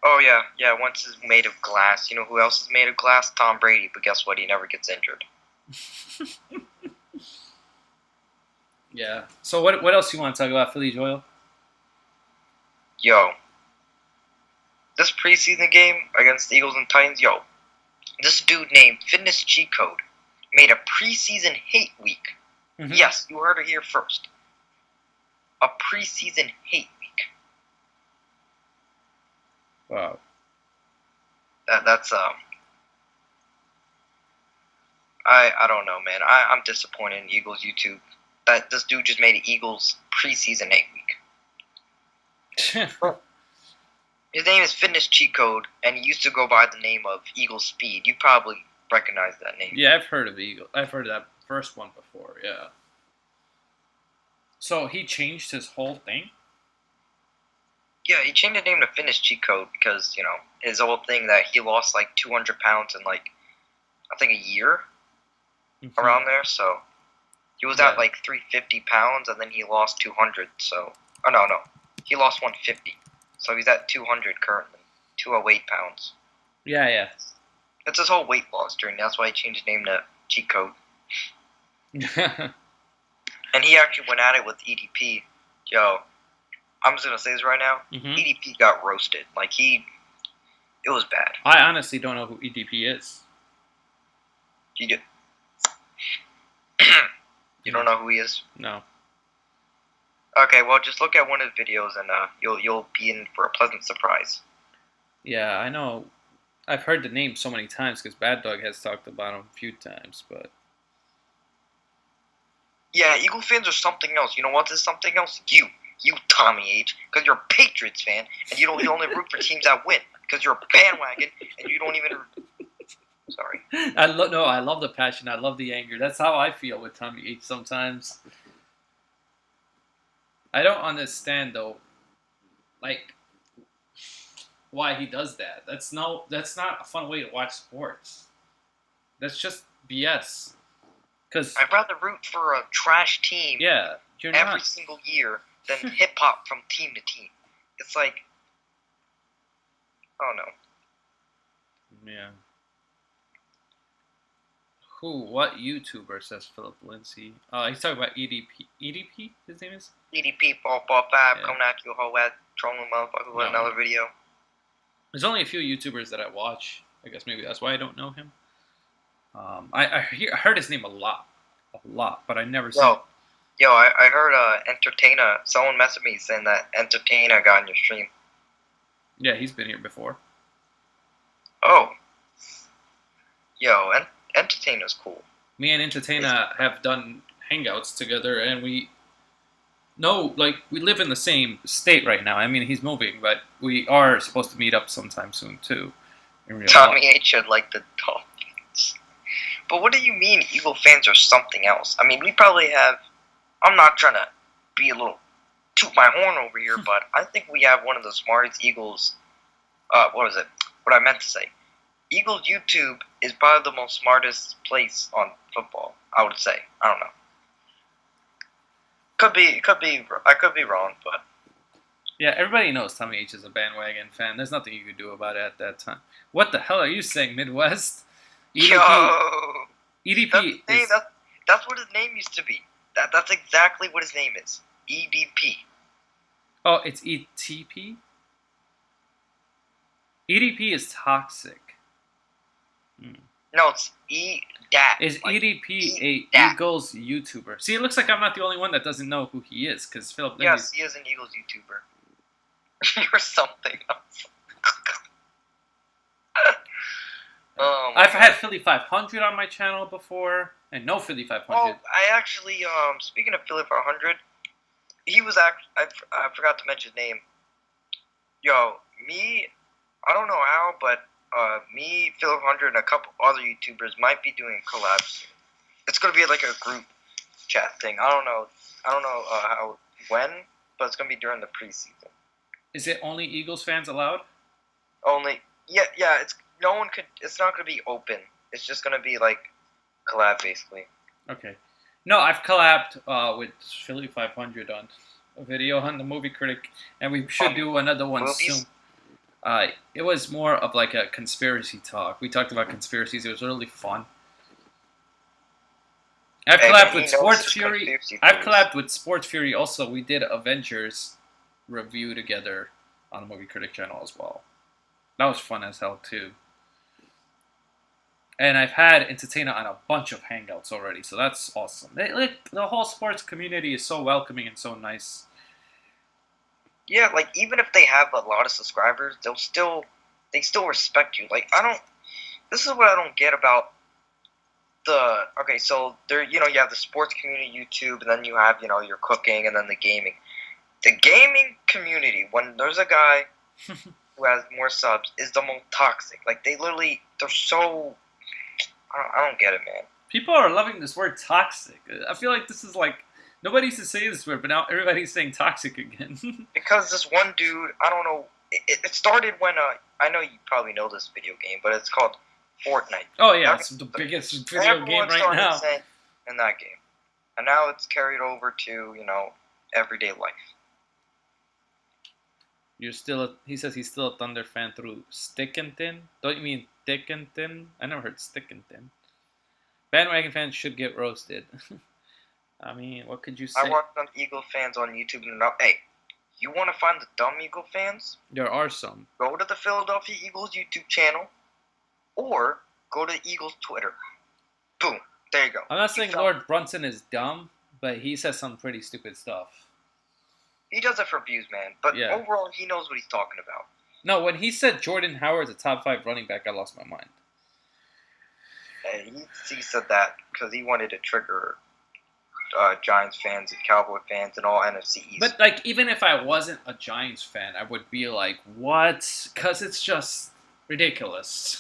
Oh yeah, Wentz is made of glass. You know who else is made of glass? Tom Brady. But guess what? He never gets injured. Yeah. So what else you want to talk about, Philly Joel? Yo, this preseason game against the Eagles and Titans, this dude named Fitness Cheat Code made a preseason hate week. Mm-hmm. Yes, you heard it here first. A preseason hate week. Wow. That's I don't know, man. I'm disappointed in Eagles YouTube. That this dude just made an Eagles preseason hate week. His name is Fitness Cheat Code, and he used to go by the name of Eagle Speed. You probably recognize that name. Yeah, I've heard of Eagle. I've heard of that first one before, yeah. So he changed his whole thing? Yeah, he changed the name to Fitness Cheat Code because, his whole thing that he lost 200 pounds in I think a year around there. So he was at 350 pounds, and then he lost 200. So, no. He lost 150. So he's at 200 currently. 208 pounds. Yeah. It's his whole weight loss journey. That's why he changed his name to Cheat Code. And he actually went at it with EDP. Yo, I'm just going to say this right now. Mm-hmm. EDP got roasted. It was bad. I honestly don't know who EDP is. You don't know who he is? No. Okay, well, just look at one of his videos, and you'll be in for a pleasant surprise. Yeah, I know. I've heard the name so many times because Bad Dog has talked about him a few times, but... Yeah, Eagle fans are something else. You know what is something else? You, Tommy H, because you're a Patriots fan, and you only root for teams that win, because you're a bandwagon, and you don't even... Sorry. I love the passion. I love the anger. That's how I feel with Tommy H sometimes. I don't understand, though, why he does that. That's not a fun way to watch sports. That's just BS. Cause I'd rather root for a trash team every single year than hip-hop from team to team. It's I don't know. Yeah. What YouTuber, says Philip Lindsay? He's talking about EDP. EDP, his name is? EDP 445 coming at you whole at trolling motherfucker with another video. There's only a few YouTubers that I watch. I guess maybe that's why I don't know him. I heard his name a lot, but I never seen. I heard Entertainer. Someone messaged me saying that Entertainer got on your stream. Yeah, he's been here before. Oh. Entertainer's cool. Me and Entertainer have done hangouts together, and we live in the same state right now. I mean, he's moving, but we are supposed to meet up sometime soon too. Tommy H should like the Dolphins. But what do you mean Eagle fans are something else? I mean, we probably have... I'm not trying to be a little... toot my horn over here, but I think we have one of the smartest Eagles... What I meant to say. Eagles YouTube is probably the most smartest place on football, I would say. I don't know. I could be wrong, but... Yeah, everybody knows Tommy H is a bandwagon fan. There's nothing you could do about it at that time. What the hell are you saying, Midwest? EDP, EDP That's his name. is That's what his name used to be. That's exactly what his name is. EDP. oh, it's ETP. EDP is toxic. No, it's EDAT. Is like, EDP a EDAT. Eagles YouTuber? See, it looks like I'm not the only one that doesn't know who he is, because Philip Lindsay. Yes, he is an Eagles YouTuber. Or something else. Oh, my I've God. had Philly 500 on my channel before, and no Philly 500. Oh, I actually, speaking of Philly 500, he was I forgot to mention his name. Yo, me, I don't know how, but me, Philip 100, and a couple other YouTubers might be doing collabs. It's gonna be like a group chat thing. I don't know how when, but it's gonna be during the preseason. Is it only Eagles fans allowed? Only, yeah. It's not gonna be open. It's just gonna be like collab basically. Okay. No, I've collabed with Philly 500 on a video on the Movie Critic, and we should do another one movies? soon. It was more of like a conspiracy talk. We talked about conspiracies. It was really fun. I've Hey, collabed he with knows Sports his Fury. conspiracy I've theories. collabed with Sports Fury also. We did Avengers review together on the Movie Critic channel as well. That was fun as hell too. And I've had Entertainer on a bunch of hangouts already, so that's awesome. The whole sports community is so welcoming and so nice. Yeah, like even if they have a lot of subscribers, they still respect you. Like this is what I don't get about so there you have the sports community YouTube, and then you have your cooking, and then the gaming. The gaming community, when there's a guy who has more subs, is the most toxic. Like they're so I don't get it, man. People are loving this word toxic. I feel like this is like nobody used to say this word, but now everybody's saying toxic again. Because this one dude, I don't know, it started when I know you probably know this video game, but it's called Fortnite. Oh yeah, it's the biggest video game right started now. saying in that game, and now it's carried over to everyday life. He says he's still a Thunder fan through Stick and Thin. Don't you mean Thick and Thin? I never heard Stick and Thin. Bandwagon fans should get roasted. I mean, what could you say? I watch some Eagle fans on YouTube, and hey, you want to find the dumb Eagle fans? There are some. Go to the Philadelphia Eagles YouTube channel, or go to Eagles Twitter. Boom, there you go. I'm not saying You found- Lord Brunson is dumb, but he says some pretty stupid stuff. He does it for views, man. But Yeah. overall, he knows what he's talking about. No, when he said Jordan Howard's a top 5 running back, I lost my mind. And he said that because he wanted to trigger Giants fans and Cowboy fans and all NFC East. But like, even if I wasn't a Giants fan, I would be like, what? Because it's just ridiculous.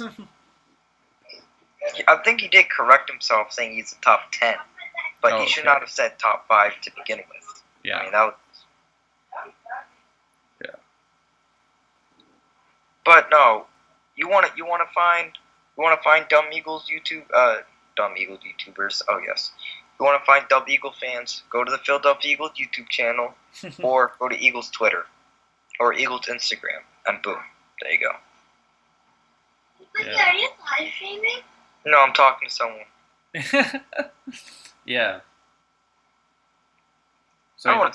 I think he did correct himself, saying he's a top 10. But Oh, he should okay. not have said top 5 to begin with. Yeah. I mean, that was... Yeah. But no, you want to find dumb Eagles YouTubers. Oh yes, you want to find dumb Eagle fans? Go to the Philadelphia Eagles YouTube channel, or go to Eagles Twitter, or Eagles Instagram, and boom, there you go. Yeah. Are you live streaming? No, I'm talking to someone. Yeah. So I don't want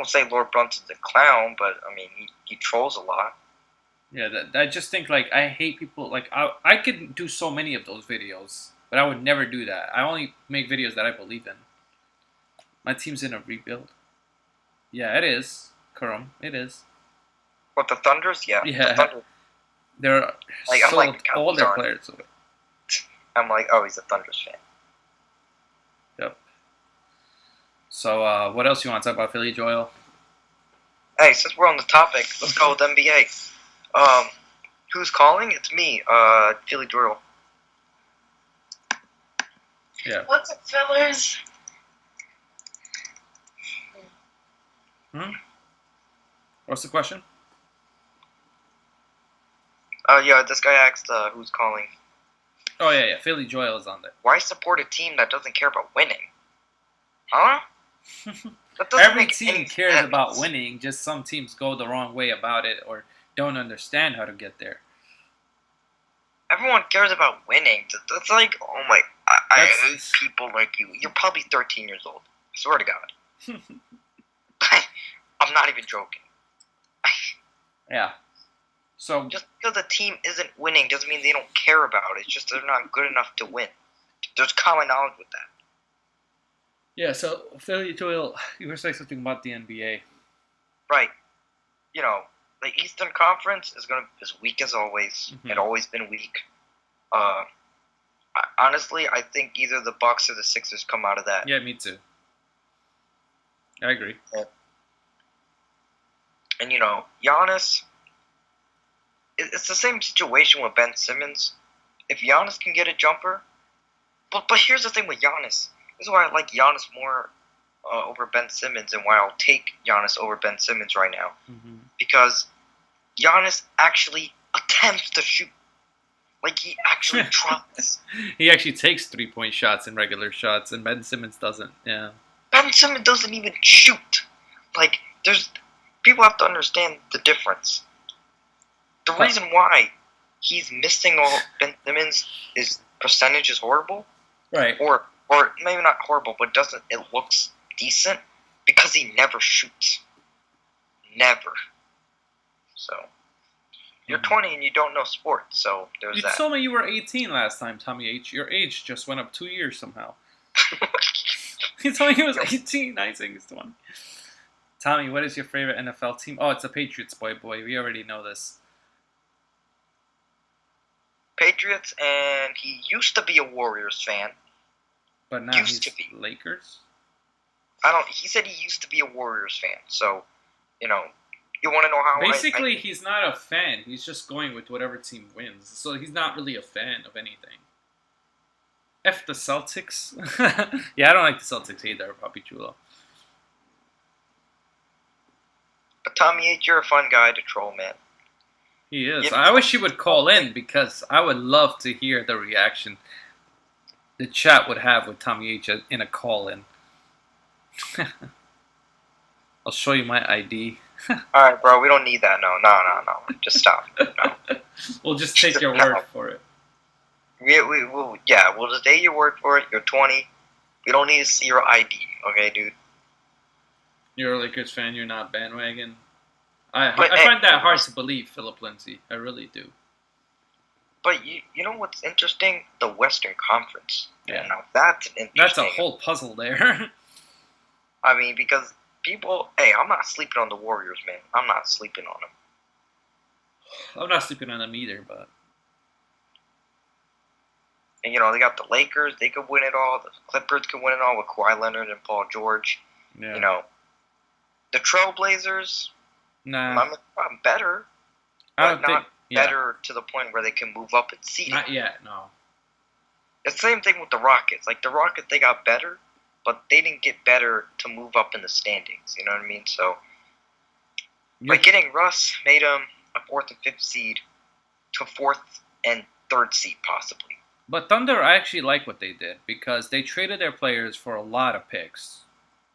to say Lord Brunson's a clown, but I mean he trolls a lot. yeah, I just think like I hate people. Like I could do so many of those videos, but I would never do that. I only make videos that I believe in. My team's in a rebuild. Yeah, it is, Kurum. It is. What, the Thunders? Yeah. Yeah. The Thunder, They're Like, I'm sold like, the all Cowboys their aren't. players away. I'm like, oh, he's a Thunders fan. Yep. So what else you want to talk about, Philly Joel? Hey, since we're on the topic, let's go with NBA. Who's calling? It's me, Philly Joel. Yeah. What's up, fellas? What's the question? Yeah, this guy asked, who's calling. Oh yeah, Philly Joel is on there. Why support a team that doesn't care about winning? Huh? That doesn't Every make team any cares sense. about winning. Just some teams go the wrong way about it or don't understand how to get there. Everyone cares about winning. That's like, oh my, That's- people like you. You're probably 13 years old. I swear to God. I'm not even joking. Yeah. So Just because the team isn't winning doesn't mean they don't care about it. It's just they're not good enough to win. There's common knowledge with that. yeah. So Philly Joel, you were saying something about the NBA. Right. You know, the Eastern Conference is as weak as always. Mhm. It's always been weak. Honestly, I think either the Bucks or the Sixers come out of that. Yeah, me too. I agree. And you know, Giannis, it's the same situation with Ben Simmons. If Giannis can get a jumper, but here's the thing with Giannis. This is why I like Giannis more over Ben Simmons, and why I'll take Giannis over Ben Simmons right now. Mm-hmm. Because Giannis actually attempts to shoot. Like, he actually tries. He actually takes 3-point shots in regular shots, and Ben Simmons doesn't. Yeah. Ben Simmons doesn't even shoot. Like, people have to understand the difference. The reason why he's missing all Ben Simmons' percentage is horrible, Right. or maybe not horrible, but it looks decent because he never shoots. Never. So you're 20 and you don't know sports, so there's You that. told me you were 18 last time, Tommy H. Your age just went up 2 years somehow. You told me he was 18. Now he's saying he's 20. Tommy, what is your favorite NFL team? Oh, it's the Patriots, boy. We already know this. Patriots, and he used to be a Warriors fan. But now Used he's to be. Lakers? He said he used to be a Warriors fan, so, you know, you want to know how Basically, he's not a fan. He's just going with whatever team wins. So he's not really a fan of anything. F the Celtics. Yeah, I don't like the Celtics either, Papi Chulo. But Tommy H, you're a fun guy to troll, man. He is. Yeah. I wish he would call in because I would love to hear the reaction the chat would have with Tommy H in a call-in. I'll show you my ID. Alright, bro, we don't need that. No. Just stop. No. We'll just take your word for it. We'll just take your word for it. You're 20. We don't need to see your ID, okay, dude? You're a Lakers fan. You're not bandwagon. I But, find that hard to believe, Philip Lindsay. I really do. But you know what's interesting? The Western Conference. Yeah. Now that's an interesting. That's a whole puzzle there. I mean, because people. Hey, I'm not sleeping on the Warriors, man. I'm not sleeping on them. I'm not sleeping on them either, but And you know they got the Lakers. They could win it all. The Clippers could win it all with Kawhi Leonard and Paul George. yeah. You know, the Trailblazers. Nah. I'm better. I But don't think. not Yeah. better to the point where they can move up in seeding. Not yet. No. It's the same thing with the Rockets. Like the Rockets, they got better, but they didn't get better to move up in the standings. You know what I mean? So, like getting Russ made them a 4th and 5th seed to 4th and 3rd seed possibly. But Thunder, I actually like what they did because they traded their players for a lot of picks.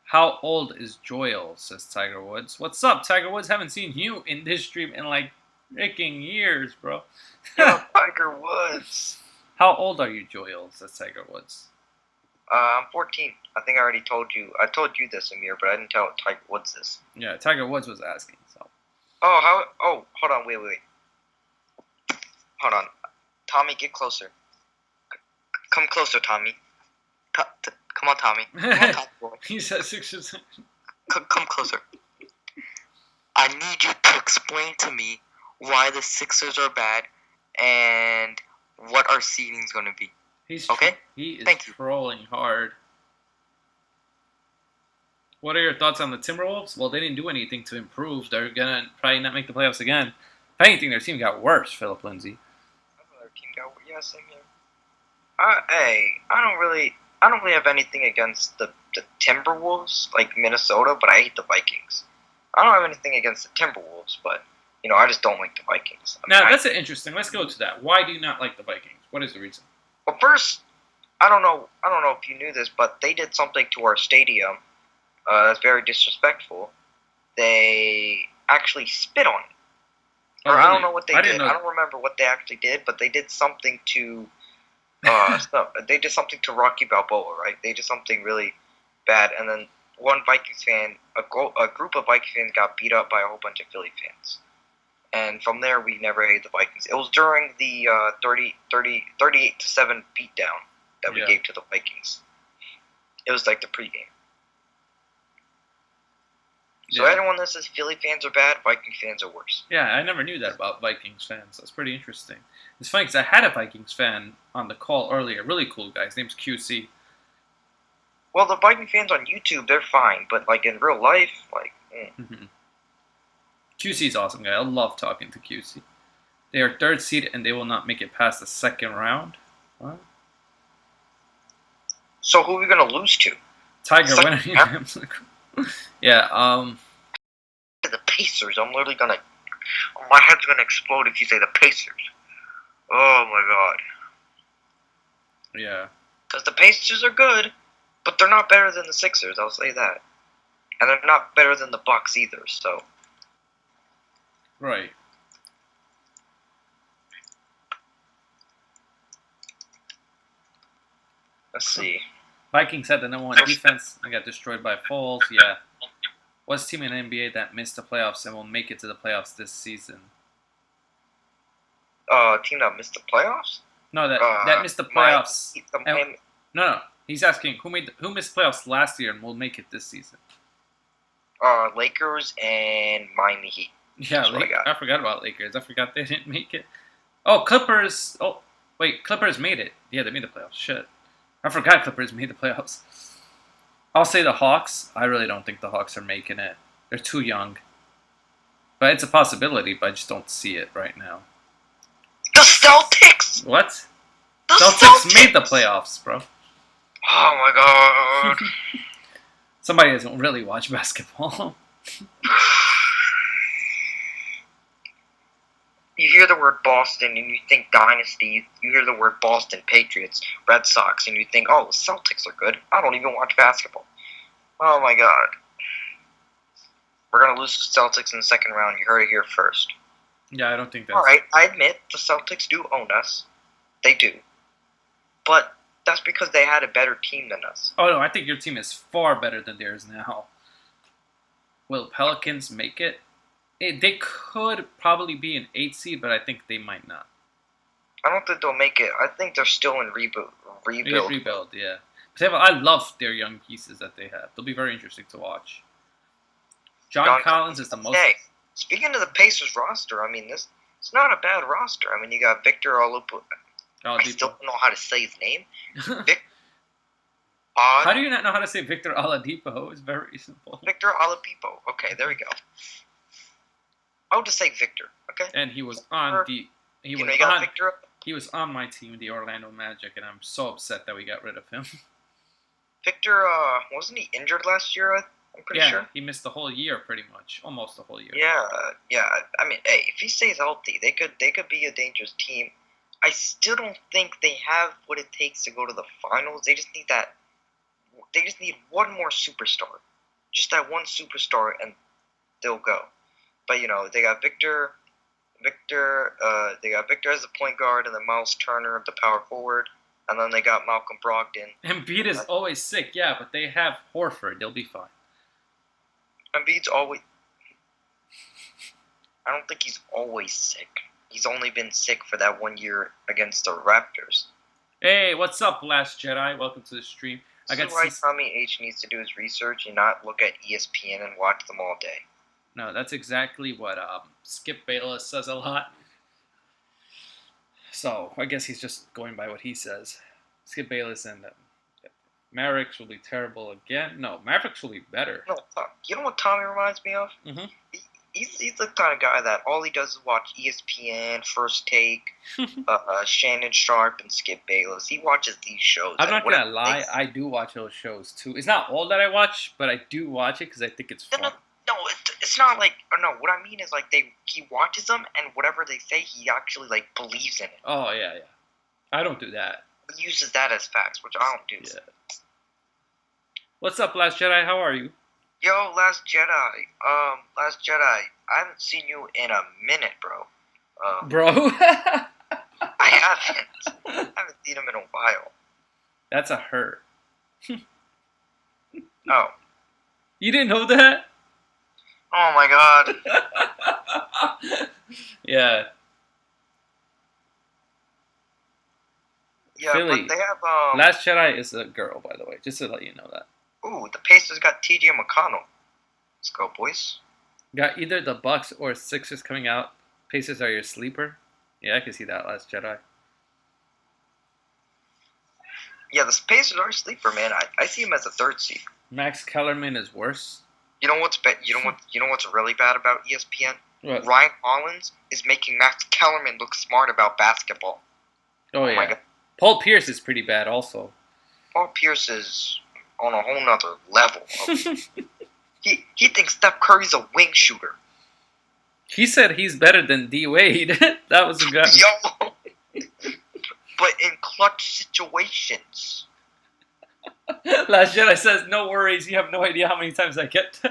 How old is Joel? Says Tiger Woods. What's up, Tiger Woods? Haven't seen you in this stream in like freaking years, bro. Yo, Tiger Woods. How old are you, Joel? Says Tiger Woods. I'm 14. I think I already told you. I told you this, Amir, but I didn't tell Tiger Woods this. Yeah, Tiger Woods was asking. So Oh, hold on, wait. Hold on. Tommy, get closer. Come closer, Tommy. Come on, Tommy. Come on, Tommy boy. he said 6 years. Come closer. I need you to explain to me why the Sixers are bad and what our seeding's going to be. He's Okay. He is Thank you. trolling hard. What are your thoughts on the Timberwolves? Well, they didn't do anything to improve. They're gonna probably not make the playoffs again. If anything, their team got worse. Philip Lindsay. Our team got same here. I don't really have anything against the Timberwolves, like Minnesota, but I hate the Vikings. I don't have anything against the Timberwolves, but you know, I just don't like the Vikings. I mean, Now that's interesting. Let's go to that. Why do you not like the Vikings? What is the reason? Well, first, I don't know if you knew this, but they did something to our stadium that's very disrespectful. They actually spit on it. Oh, Or I really? don't know what they I did. didn't know. I don't remember what they actually did, but they did something to They did something to Rocky Balboa, right? They did something really bad, and then one Vikings fan, a group of Vikings fans got beat up by a whole bunch of Philly fans. And from there, we never hated the Vikings. It was during the 38-7 beatdown that we gave to the Vikings. It was like the pregame. So anyone that says Philly fans are bad, Viking fans are worse. Yeah, I never knew that about Vikings fans. That's pretty interesting. It's funny because I had a Vikings fan on the call earlier. Really cool guy. His name's QC. Well, the Viking fans on YouTube, they're fine. But, like, in real life, like... QC's awesome guy. I love talking to QC. They are third seed and they will not make it past the second round. What? So who are we going to lose to? Tiger winning. Yeah, The Pacers. I'm literally gonna... My head's gonna explode if you say the Pacers. Oh my god. Yeah. Because the Pacers are good, but they're not better than the Sixers, I'll say that. And they're not better than the Bucks either, so... Right. Let's see. Vikings had the number one defense and got destroyed by Foles. Yeah. What's team in the NBA that missed the playoffs and will make it to the playoffs this season? Team that missed the playoffs? No, that missed the playoffs. Miami. No. He's asking who missed playoffs last year and will make it this season. Lakers and Miami Heat. Yeah, I forgot about Lakers. I forgot they didn't make it. Oh, Clippers. Oh, wait, Clippers made it. Yeah, they made the playoffs. Shit. I forgot Clippers made the playoffs. I'll say the Hawks. I really don't think the Hawks are making it. They're too young. But it's a possibility, but I just don't see it right now. The Celtics! What? The Celtics made the playoffs, bro. Oh my god. Somebody doesn't really watch basketball. You hear the word Boston and you think dynasty. You hear the word Boston Patriots, Red Sox, and you think, oh, the Celtics are good. I don't even watch basketball. Oh my god. We're going to lose to the Celtics in the second round. You heard it here first. Yeah, I don't think that's... Alright, I admit the Celtics do own us. They do. But that's because they had a better team than us. Oh, no, I think your team is far better than theirs now. Will Pelicans make it? They could probably be an 8 seed, but I think they might not. I don't think they'll make it. I think they're still in rebuild. Rebuild, yeah. But I love their young pieces that they have. They'll be very interesting to watch. John Collins is the most... Hey, speaking of the Pacers roster, I mean, it's not a bad roster. I mean, you got Victor Oladipo. I still don't know how to say his name. How do you not know how to say Victor Oladipo? It's very simple. Victor Oladipo. Okay, there we go. I'll just say Victor, okay? And he was on he was on my team, the Orlando Magic, and I'm so upset that we got rid of him. Victor, wasn't he injured last year? I'm pretty sure. Yeah, he missed the whole year, pretty much, almost the whole year. Yeah. I mean, hey, if he stays healthy, they could be a dangerous team. I still don't think they have what it takes to go to the finals. They just need that. They just need one more superstar, just that one superstar, and they'll go. But they got Victor. They got Victor as the point guard, and then Miles Turner, the power forward, and then they got Malcolm Brogdon. Embiid is always sick, yeah, but they have Horford. They'll be fine. Embiid's always... I don't think he's always sick. He's only been sick for that 1 year against the Raptors. Hey, what's up, Last Jedi? Welcome to the stream. This is why Tommy H needs to do his research and not look at ESPN and watch them all day. No, that's exactly what Skip Bayless says a lot. So, I guess he's just going by what he says. Skip Bayless and Mavericks will be terrible again. No, Mavericks will be better. No, you know what Tommy reminds me of? Mm-hmm. He's the kind of guy that all he does is watch ESPN, First Take, Shannon Sharp, and Skip Bayless. He watches these shows. I'm not going to lie, I do watch those shows too. It's not all that I watch, but I do watch it because I think it's fun. No, it's not like... No, what I mean is like he watches them, and whatever they say, he actually like believes in it. Oh, yeah. I don't do that. He uses that as facts, which I don't do. Yeah. What's up, Last Jedi? How are you? Yo, Last Jedi. I haven't seen you in a minute, bro. Bro? I haven't seen him in a while. That's a hurt. Oh. You didn't know that? Oh my god. Yeah. Yeah, Philly. but they have Last Jedi is a girl, by the way, just to let you know that. ooh, the Pacers got TJ McConnell. Let's go, boys. Got either the Bucks or Sixers coming out. Pacers are your sleeper. Yeah, I can see that. Last Jedi. Yeah, the Pacers are a sleeper, man. I see him as a third seed. Max Kellerman is worse. You know what's really bad about ESPN? What? Ryan Hollins is making Max Kellerman look smart about basketball. Oh my yeah. God. Paul Pierce is pretty bad, also. Paul Pierce is on a whole nother level. He thinks Steph Curry's a wing shooter. He said he's better than D Wade. That was a good. Yo, but in clutch situations. Last Jedi says, "No worries. You have no idea how many times I get."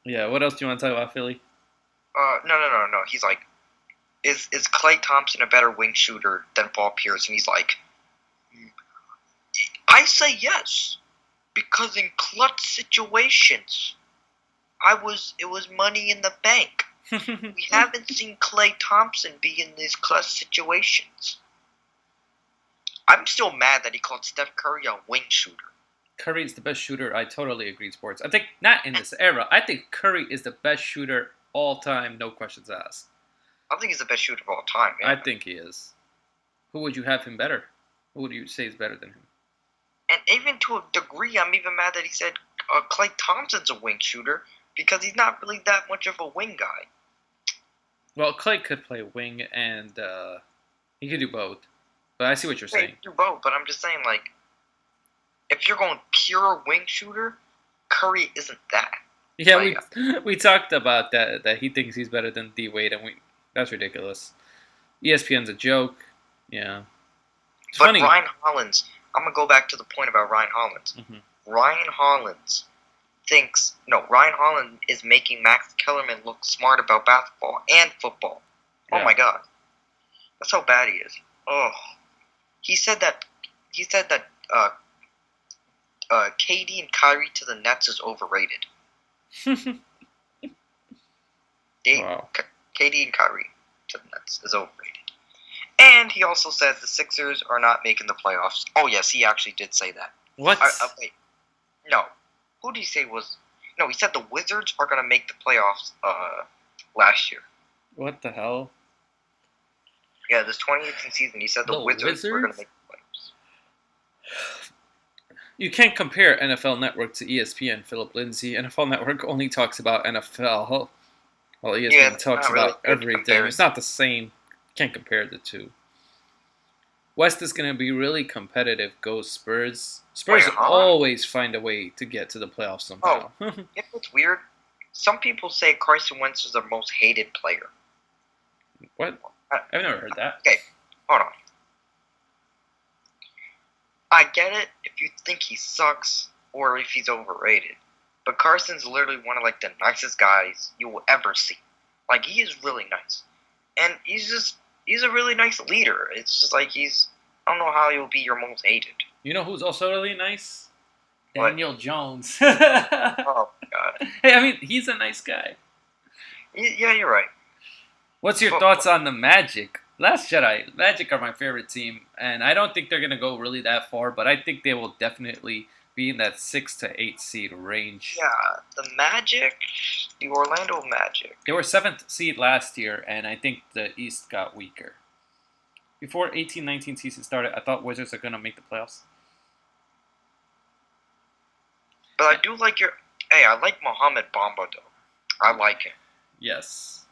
Yeah. What else do you want to talk about, Philly? No. He's like, is Klay Thompson a better wing shooter than Paul Pierce? And he's like, I say yes, because in clutch situations, it was money in the bank. We haven't seen Klay Thompson be in these clutch situations. I'm still mad that he called Steph Curry a wing shooter. Curry's the best shooter. I totally agree, sports. I think not in this era. I think Curry is the best shooter all time, no questions asked. I think he's the best shooter of all time, man. I think he is. Who would you have him better? Who would you say is better than him? And even to a degree, I'm even mad that he said Klay Thompson's a wing shooter because he's not really that much of a wing guy. Well, Klay could play wing and he could do both. But I see what you're saying. Do both, but I'm just saying, like, if you're going pure wing shooter, Curry isn't that. Yeah, we talked about that he thinks he's better than D Wade, and that's ridiculous. ESPN's a joke. Yeah, it's but funny. Ryan Hollins, I'm gonna go back to the point about Ryan Hollins. Mhm. Ryan Hollins is making Max Kellerman look smart about basketball and football. Oh Yeah. my god, that's how bad he is. Oh, he said that KD and Kyrie to the Nets is overrated. Wow. KD and Kyrie to the Nets is overrated. And he also said the Sixers are not making the playoffs. Oh, yes, he actually did say that. What? Wait. No. Who did he say was... No, he said the Wizards are going to make the playoffs last year. What the hell? Yeah, this 2018 season, he said the Wizards were going to make the playoffs. You can't compare NFL Network to ESPN, Philip Lindsay. NFL Network only talks about NFL. Well, ESPN talks about everything. It's not the same. Can't compare the two. West is going to be really competitive. Go Spurs. Spurs always find a way to get to the playoffs somehow. You know what's weird? Some people say Carson Wentz is the most hated player. What? I've never heard that. Okay, hold on. I get it if you think he sucks or if he's overrated. But Carson's literally one of like the nicest guys you will ever see. Like, he is really nice. And he's a really nice leader. It's just like I don't know how he'll be your most hated. You know who's also really nice? What? Daniel Jones. Oh, God. Hey, I mean, he's a nice guy. Yeah, you're right. What's your thoughts on the Magic? Last Jedi. Magic are my favorite team, and I don't think they're going to go really that far, but I think they will definitely be in that 6 to 8 seed range. Yeah, the Magic, the Orlando Magic. They were 7th seed last year, and I think the East got weaker. Before 18-19 season started, I thought Wizards are going to make the playoffs. But I do like I like Mohamed Bamba, though. I like him. Yes.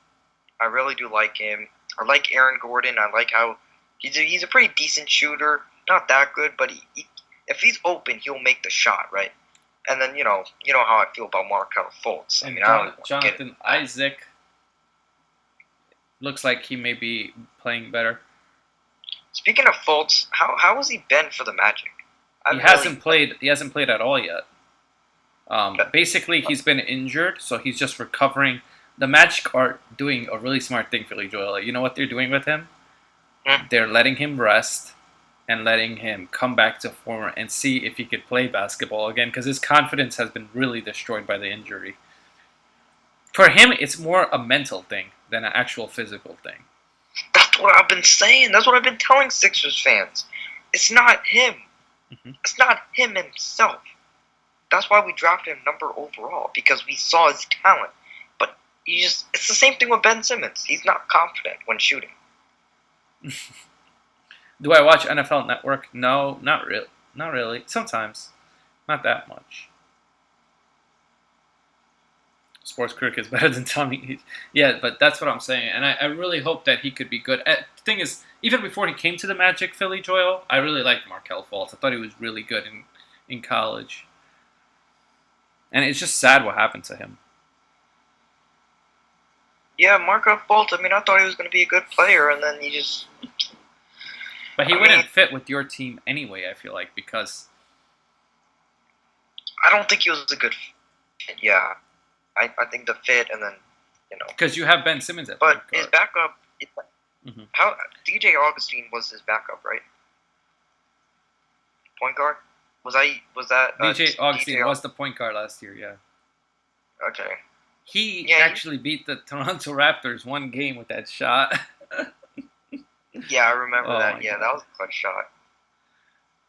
I really do like him. I like Aaron Gordon. I like how he's a pretty decent shooter. Not that good, but he if he's open, he'll make the shot, right? And then you know how I feel about Markelle Fultz. And I don't Jonathan Isaac looks like he may be playing better. Speaking of Fultz, how has he been for the Magic? He hasn't played at all yet. Basically, he's been injured, so he's just recovering The Magic are doing a really smart thing, Philly Joel. You know what they're doing with him? They're letting him rest and letting him come back to form and see if he could play basketball again, because his confidence has been really destroyed by the injury. For him, it's more a mental thing than an actual physical thing. That's what I've been saying. That's what I've been telling Sixers fans. It's not him. It's not him himself. That's why we drafted him number overall, because we saw his talent. But it's the same thing with Ben Simmons. He's not confident when shooting. Do I watch NFL Network? No, not really. Not really. Sometimes. Not that much. Sports Critic is better than Tommy. Yeah, but that's what I'm saying. And I really hope that he could be good. The thing is, even before he came to the Magic, Philly Joel, I really liked Markelle Fultz. I thought he was really good in college. And it's just sad what happened to him. Yeah, Markelle Fultz, I thought he was going to be a good player, and then he just... But he wouldn't fit with your team anyway, I feel like, because... I don't think he was a good fit, yeah. I think the fit, and then, Because you have Ben Simmons at But point guard. his backup... DJ Augustine was his backup, right? Point guard? Was that... DJ Augustine was the point guard last year, yeah. Okay. He actually beat the Toronto Raptors one game with that shot. Yeah, I remember that. Yeah, God. that was a clutch shot.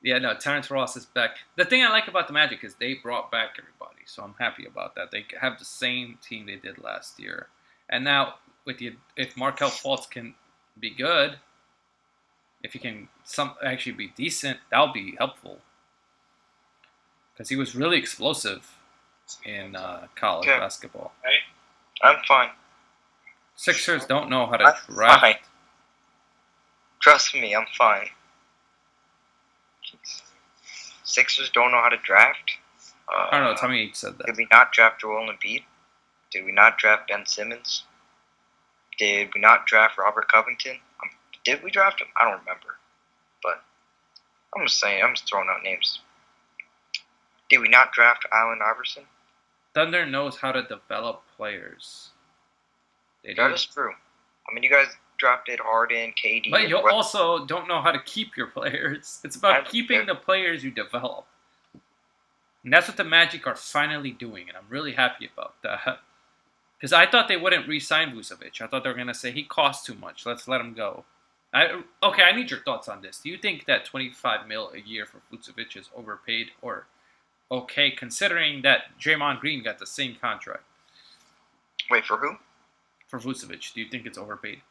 Yeah, no, Terrence Ross is back. The thing I like about the Magic is they brought back everybody, so I'm happy about that. They have the same team they did last year. And now, if Markelle Fultz can be good, if he can actually be decent, that'll be helpful. Because he was really explosive in college basketball. I'm fine. Sixers don't know how to I'm draft. fine. Trust me, I'm fine. Sixers don't know how to draft. I don't know. Tommy H said that. Did we not draft Joel Embiid? Did we not draft Ben Simmons? Did we not draft Robert Covington? Did we draft him? I don't remember. But I'm just saying. I'm just throwing out names. Did we not draft Allen Iverson? Thunder knows how to develop players. That is true. You guys drafted Harden, KD. But you also don't know how to keep your players. It's about keeping the players you develop. And that's what the Magic are finally doing, and I'm really happy about that. Because I thought they wouldn't re-sign Vucevic. I thought they were going to say, he costs too much. Let's let him go. I need your thoughts on this. Do you think that $25 million a year for Vucevic is overpaid or okay, considering that Draymond Green got the same contract? Wait, for who? For Vucevic. Do you think it's overpaid?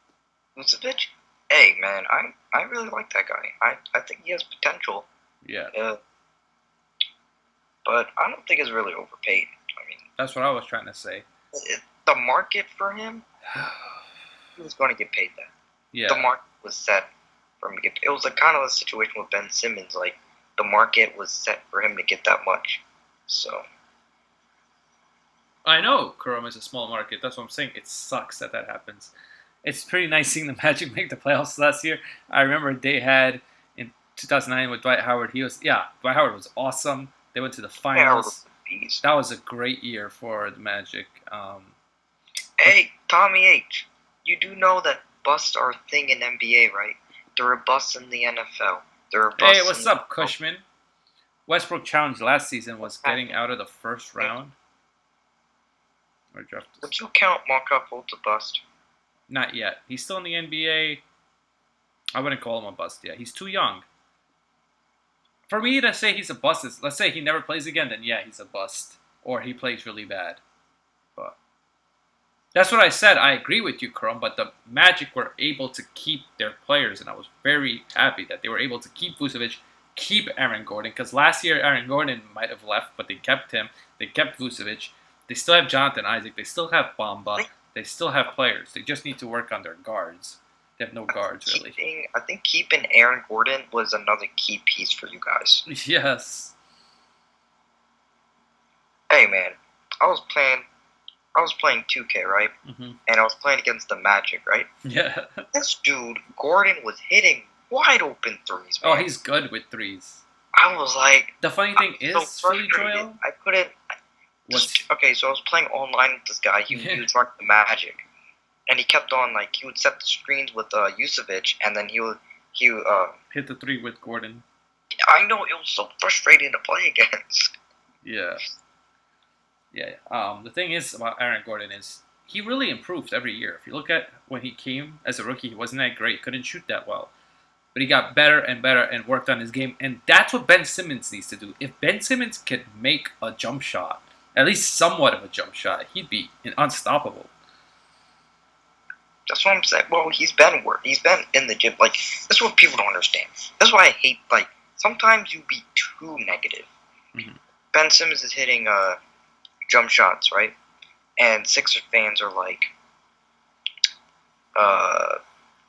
Vucevic? Hey, man, I really like that guy. I think he has potential. Yeah. But I don't think it's really overpaid. That's what I was trying to say. The market for him, he was going to get paid that. Yeah. The market was set for him to get paid. It was kind of a situation with Ben Simmons. Like, the market was set for him to get that much. So. I know Kurum is a small market. That's what I'm saying. It sucks that happens. It's pretty nice seeing the Magic make the playoffs last year. I remember they had in 2009 with Dwight Howard. Dwight Howard was awesome. They went to the finals. That was a great year for the Magic. Hey, Tommy H., you do know that busts are a thing in NBA, right? There are busts in the NFL. Hey, what's up, Cushman? Westbrook challenge last season was getting out of the first round. Would you count Markelle Fultz a bust? Not yet. He's still in the NBA. I wouldn't call him a bust yet. He's too young. For me to say he's a bust is, let's say he never plays again, then yeah, he's a bust. Or he plays really bad. But that's what I said. I agree with you, Crum, but the Magic were able to keep their players, and I was very happy that they were able to keep Vucevic, keep Aaron Gordon, because last year Aaron Gordon might have left, but they kept him. They kept Vucevic. They still have Jonathan Isaac. They still have Bamba. They still have players. They just need to work on their guards. They have no guards, really. I think keeping Aaron Gordon was another key piece for you guys. Yes. Hey, man. I was playing 2K, right? Mm-hmm. And I was playing against the Magic, right? Yeah. This dude, Gordon, was hitting wide open threes, man. Oh, he's good with threes. I was like... The funny thing is, Philly Joel... I couldn't... Okay, okay, so I was playing online with this guy. He was running the Magic, and he kept on like he would set the screens with Yusevic, and then he hit the three with Gordon. I know, it was so frustrating to play against. Yeah. The thing is about Aaron Gordon is he really improved every year. If you look at when he came as a rookie, he wasn't that great, couldn't shoot that well. But he got better and better and worked on his game. And that's what Ben Simmons needs to do. If Ben Simmons could make a jump shot, at least somewhat of a jump shot, he'd be unstoppable. That's what I'm saying. Well, he's been in the gym. Like, that's what people don't understand. That's why I hate, like, sometimes you be too negative. Mm-hmm. Ben Simmons is hitting jump shots, right? And Sixers fans are like,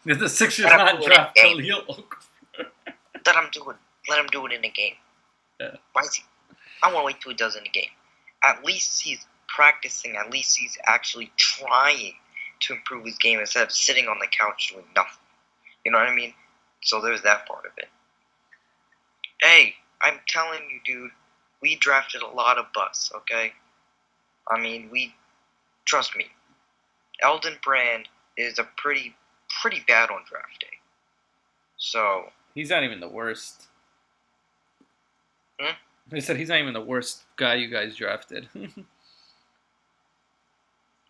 the Sixers not draft Jahlil Okafor. Let him do it in a game. Yeah. Why is he? I want to wait till he does it in a game. At least he's practicing. At least he's actually trying to improve his game instead of sitting on the couch doing nothing. You know what I mean? So there's that part of it. Hey, I'm telling you, dude, we drafted a lot of busts, okay? I mean, trust me, Elton Brand is a pretty bad on draft day. So he's not even the worst. Hmm? They said he's not even the worst guy you guys drafted.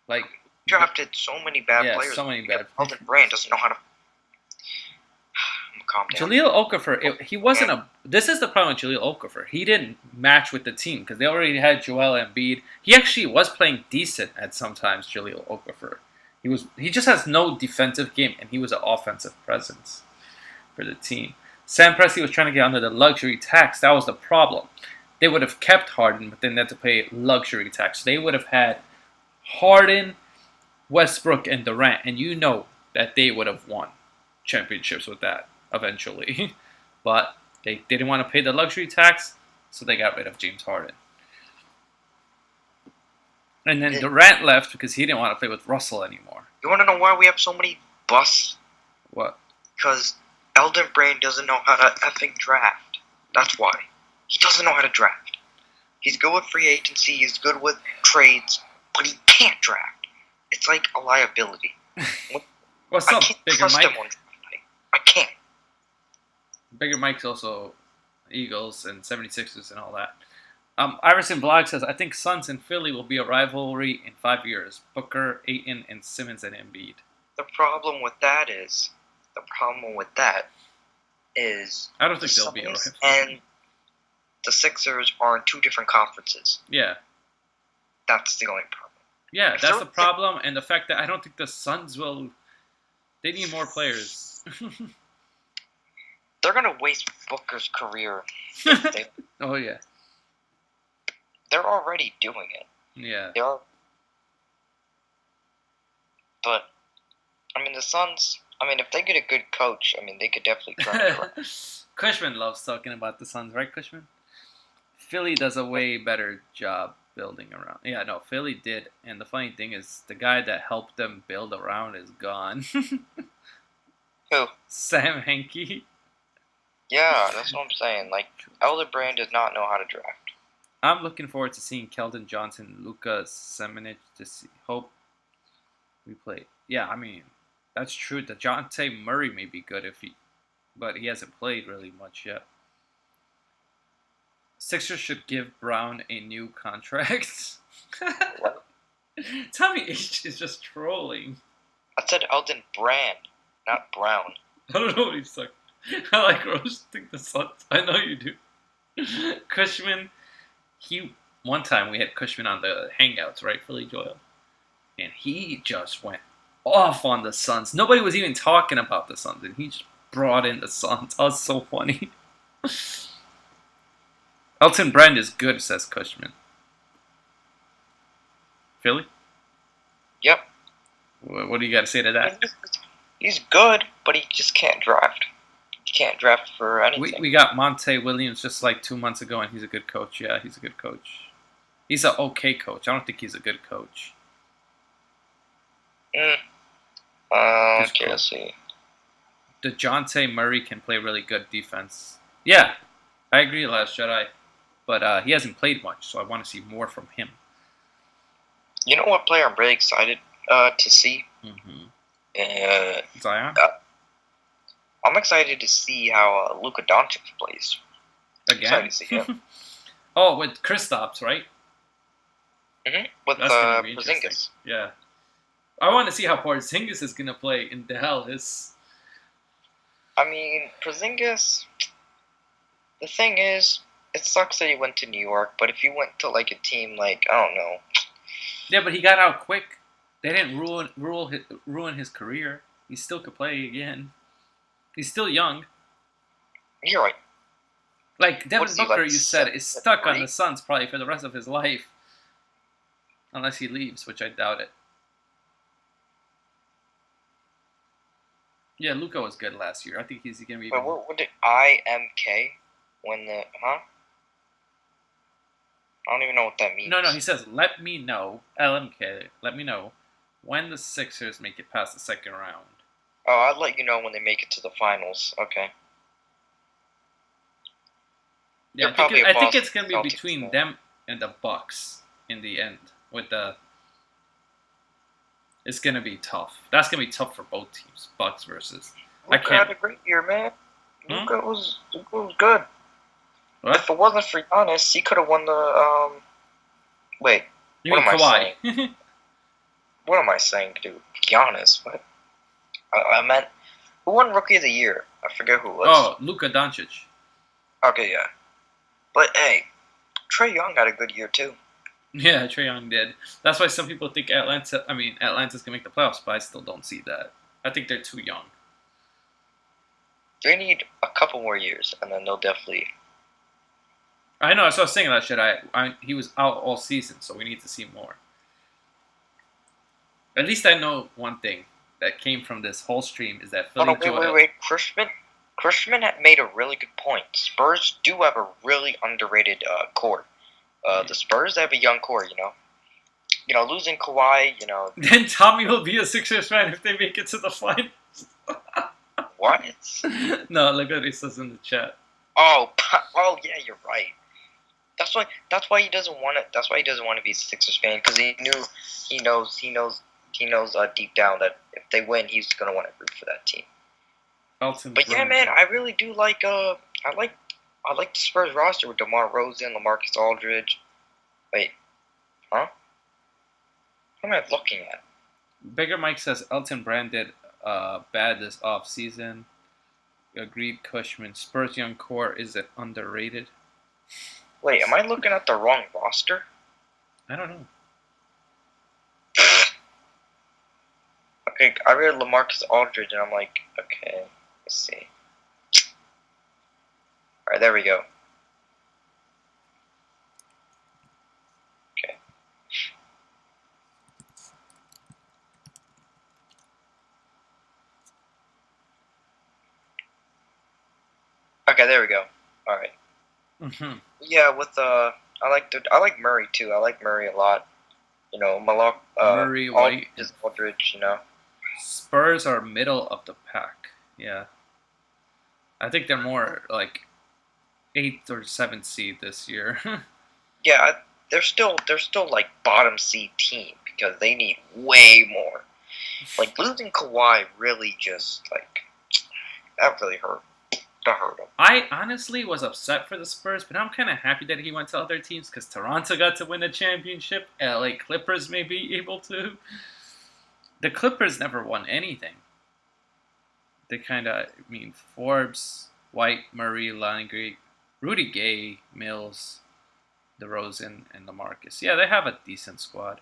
Like, drafted so many bad players. So many bad. Elton Brand doesn't know how to. Calm down. Jahlil Okafor, he wasn't a. This is the problem with Jahlil Okafor. He didn't match with the team because they already had Joel Embiid. He actually was playing decent at sometimes. Jahlil Okafor. He just has no defensive game, and he was an offensive presence for the team. Sam Presti was trying to get under the luxury tax. That was the problem. They would have kept Harden, but then they had to pay luxury tax. They would have had Harden, Westbrook, and Durant, and you know that they would have won championships with that eventually. But they didn't want to pay the luxury tax, so they got rid of James Harden. And then Durant left because he didn't want to play with Russell anymore. You want to know why we have so many busts? What? Because Elton Brand doesn't know how to effing draft. That's why. He doesn't know how to draft. He's good with free agency, he's good with trades, but he can't draft. It's like a liability. What's up, I can't Bigger trust Mike? him on draft night. I can't. Bigger Mike's also Eagles and 76ers and all that. Iverson Blog says, I think Suns and Philly will be a rivalry in 5 years. Booker, Ayton, and Simmons and Embiid. The problem with that is, I don't think they'll be a Suns rivalry. and the Sixers are in two different conferences. Yeah. That's the only problem. Yeah, If that's they're- the problem, and the fact that I don't think the Suns will. They need more players. They're gonna waste Booker's career. Oh yeah, They're already doing it. yeah. They are. But I mean, the Suns. I mean, if they get a good coach, I mean, they could definitely turn it around. Cushman loves talking about the Suns, right, Cushman? Philly does a way better job building around. Yeah, no, Philly did, and the funny thing is, the guy that helped them build around is gone. Who? Sam Hinkie. Yeah, that's what I'm saying. Like, Elder Brand does not know how to draft. I'm looking forward to seeing Keldon Johnson, Luka Semenic hope we play. Yeah, I mean, that's true. DeJounte Murray may be good but he hasn't played really much yet. Sixers should give Brown a new contract. Tommy H is just trolling. I said Elton Brand, not Brown. I don't know what he's talking. I like roasting the Suns. I know you do. Cushman, one time we had Cushman on the Hangouts, right, Philly Joel? And he just went off on the Suns. Nobody was even talking about the Suns, and he just brought in the Suns. That was so funny. Elton Brand is good, says Cushman. Philly? Yep. What do you got to say to that? He's good, but he just can't draft. He can't draft for anything. We got Monte Williams just like 2 months ago, and he's a good coach. Yeah, he's a good coach. He's an okay coach. I don't think he's a good coach. Okay, cool. let's see. DeJounte Murray can play really good defense. Yeah, I agree, Last Jedi. But he hasn't played much, so I want to see more from him. You know what player I'm really excited to see? Zion? I'm excited to see how Luka Doncic plays. Again? Excited to see him. Oh, with Kristaps, right? With That's gonna be interesting. Porzingis. Yeah. I want to see how Porzingis is going to play in Dallas. I mean, Porzingis. The thing is, it sucks that he went to New York. But if he went to like a team like I don't know, Yeah, but he got out quick. They didn't ruin his career. He still could play again. He's still young. you're right. Like Devin What is he, Booker, like, you said, is stuck on 7'3"? the Suns probably for the rest of his life. Unless he leaves, which I doubt it. Yeah, Luka was good last year. I think he's going to be But even... what did IMK when the huh? I don't even know what that means. No, he says, let me know, LMK, let me know when the Sixers make it past the second round. Oh, I'll let you know when they make it to the finals. Okay. Yeah, You're probably a I think Boston it's going to be Celtics between fan. them and the Bucks in the end. It's going to be tough. That's going to be tough for both teams, Bucks versus... I Luka can't... had a great year, man. Hmm? Luka was good. What? If it wasn't for Giannis, he could have won the Wait, You what mean am I Kawhi? what am I saying, dude? Giannis? What? I meant who won Rookie of the Year? I forget who it was. Oh, Luka Doncic. Okay, yeah. But hey, Trae Young had a good year too. Yeah, Trae Young did. That's why some people think Atlanta's going to make the playoffs, but I still don't see that. I think they're too young. They need a couple more years, and then they'll definitely. I know, so I was saying that shit. He was out all season, so we need to see more. At least I know one thing that came from this whole stream is that Philly... Wait. Chrisman had made a really good point. Spurs do have a really underrated core. The Spurs, they have a young core, you know. Losing Kawhi, Then Tommy will be a Sixers fan if they make it to the finals. what? No, look what he says in the chat. Oh, yeah, you're right. That's why he doesn't want it. That's why he doesn't want to be a Sixers fan, because he knows deep down that if they win, he's gonna want to root for that team. Elton But yeah, Brand. man, I really do like I like the Spurs roster with DeMar DeRozan, LaMarcus Aldridge. Wait, huh? What am I looking at? Bigger Mike says Elton Brand did bad this off season. Agreed, Cushman. Spurs young core, is it underrated? Wait, am I looking at the wrong roster? I don't know. Okay, I read LaMarcus Aldridge and I'm like, okay, let's see. Alright, there we go. Okay. Okay, there we go. Alright. Mm-hmm. Yeah, with I like Murray too. I like Murray a lot. Malak Murray, White. Aldridge, Spurs are middle of the pack. Yeah. I think they're more like 8th or 7th seed this year. Yeah, they're still like bottom seed team because they need way more. Like losing Kawhi really just like that really hurt. That hurt him. I honestly was upset for the Spurs, but I'm kind of happy that he went to other teams because Toronto got to win a championship. LA Clippers may be able to. The Clippers never won anything. They kind of, Forbes, White, Murray, Lonnie, Rudy Gay, Mills, DeRozan, and LaMarcus. Yeah, they have a decent squad.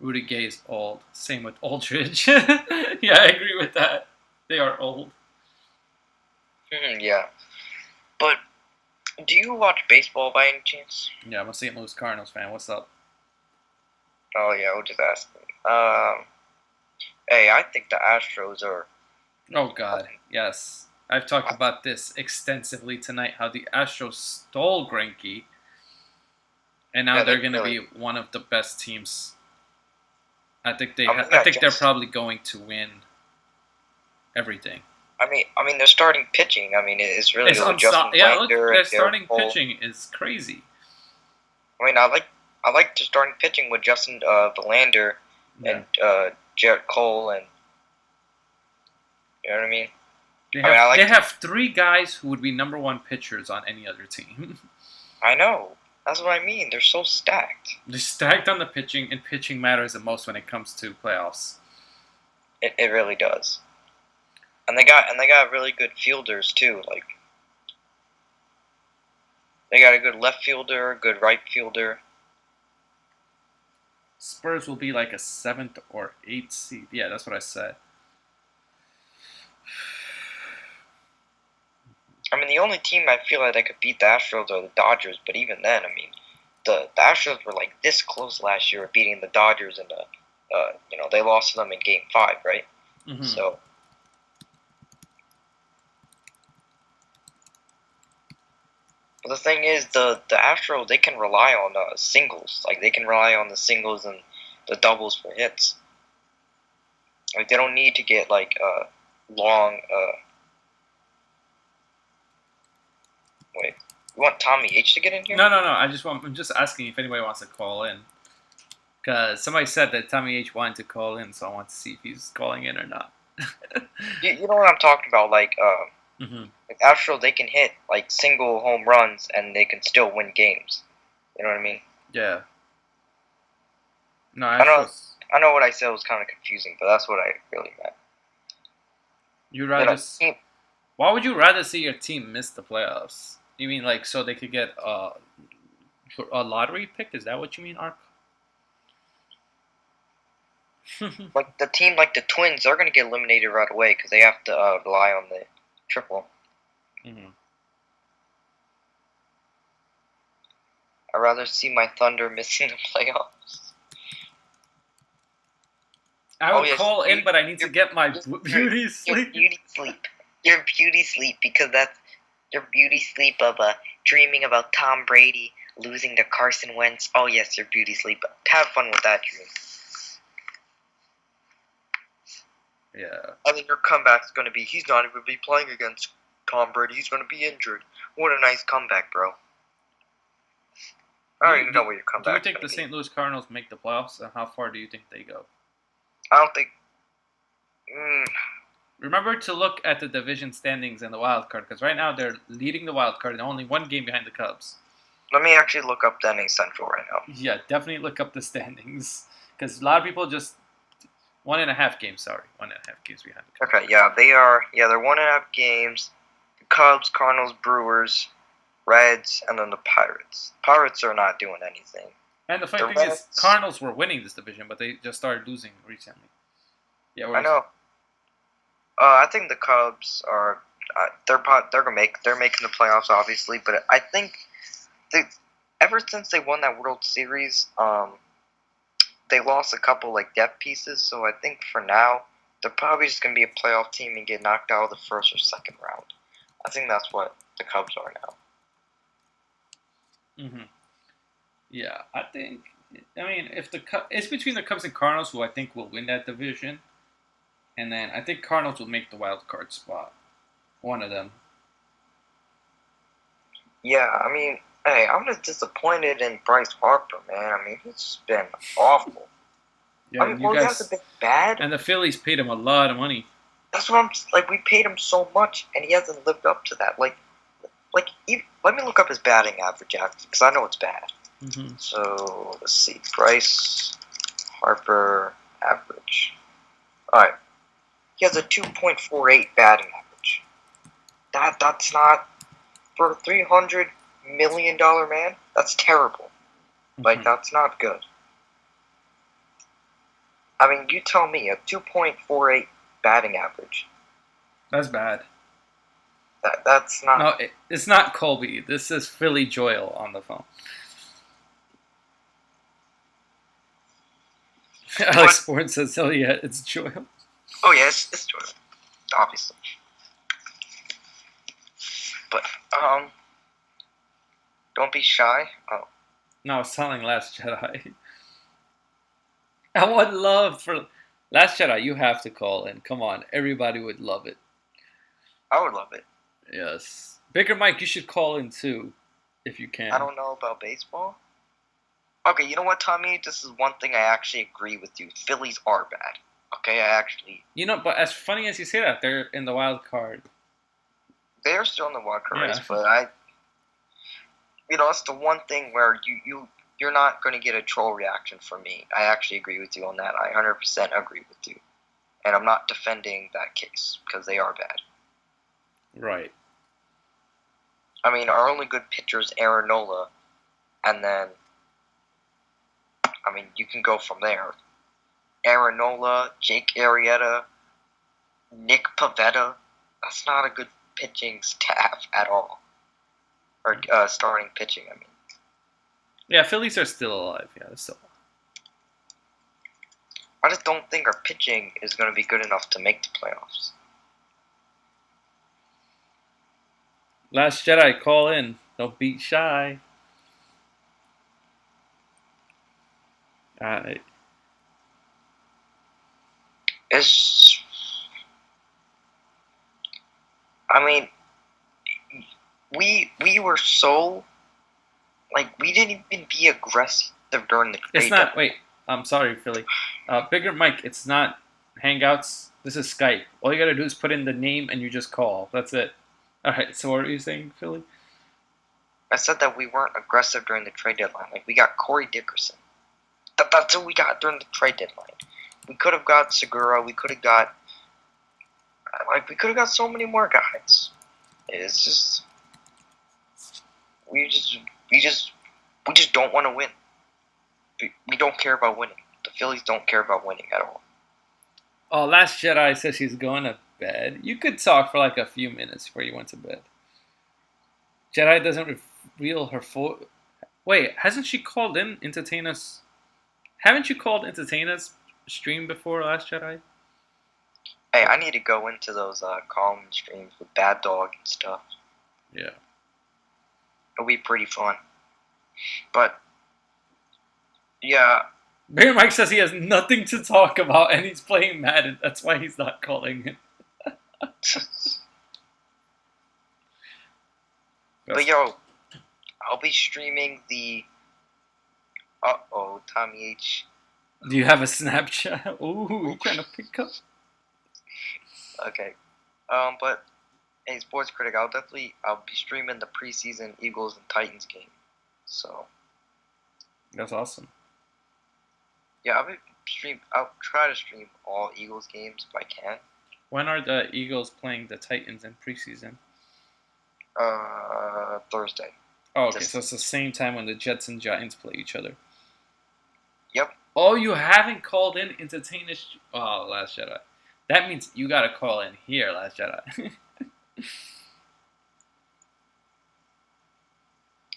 Rudy Gay is old. Same with Aldridge. Yeah, I agree with that. They are old. Yeah. But do you watch baseball by any chance? Yeah, I'm a St. Louis Cardinals fan. What's up? Oh yeah, we'll just ask. Hey, I think the Astros are. Oh God, yes. I've talked about this extensively tonight. How the Astros stole Greinke, and now Yeah, they're they going to really- be one of the best teams. I think yeah, I think they're just- probably going to win everything. I mean, they're starting pitching. I mean, it's really It's Justin yeah, look, Verlander, their Garrett starting Cole. pitching is crazy. I mean, I like I like to starting pitching with Justin Verlander and Jarrett Cole, and you know what I mean. They have 3 guys who would be number 1 pitchers on any other team. I know. That's what I mean. They're so stacked. They're stacked on the pitching, and pitching matters the most when it comes to playoffs. It really does. And they got really good fielders too. Like they got a good left fielder, a good right fielder. Spurs will be like a 7th or 8th seed. Yeah, that's what I said. I mean, the only team I feel like that could beat the Astros are the Dodgers. But even then, I mean, the Astros were like this close last year of beating the Dodgers, and they lost to them in Game 5, right? Mm-hmm. So. But the thing is, the Astros, they can rely on singles. Like, they can rely on the singles and the doubles for hits. Like, they don't need to get, like, long, Wait, you want Tommy H to get in here? No. I'm just asking if anybody wants to call in. Because somebody said that Tommy H wanted to call in, so I want to see if he's calling in or not. you know what I'm talking about? Like, mm-hmm. Like Astros, they can hit like single home runs and they can still win games. You know what I mean? Yeah. No, I know what I said was kind of confusing, but that's what I really meant. Why would you rather see your team miss the playoffs? You mean like so they could get a lottery pick? Is that what you mean, Ark? Like the team, like the Twins, they're gonna get eliminated right away because they have to rely on the triple. Mm-hmm. I'd rather see my Thunder missing the playoffs. I would call in, but I need to get my beauty sleep. Your beauty sleep, because that's your beauty sleep of dreaming about Tom Brady losing to Carson Wentz. Oh yes, your beauty sleep. Have fun with that dream. Yeah. I mean, your comeback's going to be, he's not even be playing against Tom Brady. He's going to be injured. What a nice comeback, bro. I already know what your comeback is. Do you think the St. Louis Cardinals make the playoffs, and how far do you think they go? I don't think... Remember to look at the division standings and the wild card, because right now they're leading the wild card and only 1 game behind the Cubs. Let me actually look up the NA Central right now. Yeah, definitely look up the standings, because a lot of people just 1.5 games. Sorry, 1.5 games behind the Cubs. Okay, yeah, they are. Yeah, they're 1.5 games. The Cubs, Cardinals, Brewers, Reds, and then the Pirates. Pirates are not doing anything. And the funny thing is, Cardinals were winning this division, but they just started losing recently. Yeah, I know. I think the Cubs are. They're making the playoffs, obviously, but I think ever since they won that World Series, they lost a couple like depth pieces. So I think for now they're probably just gonna be a playoff team and get knocked out of the first or second round. I think that's what the Cubs are now. Mm-hmm. Yeah, I mean, if it's between the Cubs and Cardinals, who I think will win that division, and then I think Cardinals will make the wild card spot. One of them. Yeah, I mean, hey, I'm just disappointed in Bryce Harper, man. I mean, he's been awful. Yeah, I mean, he hasn't been bad. And the Phillies paid him a lot of money. That's what I'm like. We paid him so much, and he hasn't lived up to that. Let me look up his batting average after, because I know it's bad. Mm-hmm. So let's see, Bryce Harper average. All right, he has a 2.48 batting average. That's not for a $300 million man. That's terrible. Mm-hmm. Like, that's not good. I mean, you tell me, a 2.48 batting average. That's bad. That's not... No, it's not Colby. This is Philly Joel on the phone. Alex Sports says, oh yeah, it's Joel. Oh yeah, it's Joel. Obviously. But, don't be shy. Oh. No, it's telling Last Jedi. I would love for Last Jedi. You have to call in. Come on, everybody would love it. I would love it. Yes, Baker Mike, you should call in too, if you can. I don't know about baseball. Okay, you know what, Tommy? This is one thing I actually agree with you. Phillies are bad. Okay, I actually But as funny as you say that, they're in the wild card. they're still in the wild card Yeah. race, but it's the one thing where you're not going to get a troll reaction from me. I actually agree with you on that. I 100% agree with you, and I'm not defending that case because they are bad. Right. I mean, our only good pitcher is Aaron Nola, and then I mean you can go from there. Aaron Nola, Jake Arrieta, Nick Pavetta. That's not a good pitching staff at all. Or starting pitching, I mean. Yeah, Phillies are still alive. Yeah, they're still alive. I just don't think our pitching is going to be good enough to make the playoffs. Last Jedi, call in. Don't be shy. It's. I mean, we were so. Like, we didn't even be aggressive during the trade. It's not. Wait, I'm sorry, Philly. Bigger Mike, it's not Hangouts. This is Skype. All you gotta do is put in the name and you just call. That's it. Alright, so what are you saying, Philly? I said that we weren't aggressive during the trade deadline. Like, we got Corey Dickerson. That's who we got during the trade deadline. We could have got Segura. We could have got. We could have got so many more guys. It's just. We just don't want to win. We don't care about winning. The Phillies don't care about winning at all. Oh, Last Jedi says she's going to bed. You could talk for like a few minutes before you went to bed. Jedi doesn't reveal her full. Wait, hasn't she called in Entertainers? Haven't you called Entertainers stream before, Last Jedi? Hey, I need to go into those common streams with Bad Dog and stuff. Yeah. It'll be pretty fun. But, yeah. Bear Mike says he has nothing to talk about and he's playing Madden. That's why he's not calling it. But, yo, I'll be streaming the... Uh-oh, Tommy H. Do you have a Snapchat? Ooh, you trying to pick up? Okay. But, hey, Sports Critic, I'll be streaming the preseason Eagles and Titans game. So. That's awesome. Yeah, I'll try to stream all Eagles games if I can. When are the Eagles playing the Titans in preseason? Thursday. Oh, okay, so it's the same time when the Jets and Giants play each other. Yep. Oh, you haven't called in Entertainers. Oh, Last Jedi. That means you gotta call in here, Last Jedi.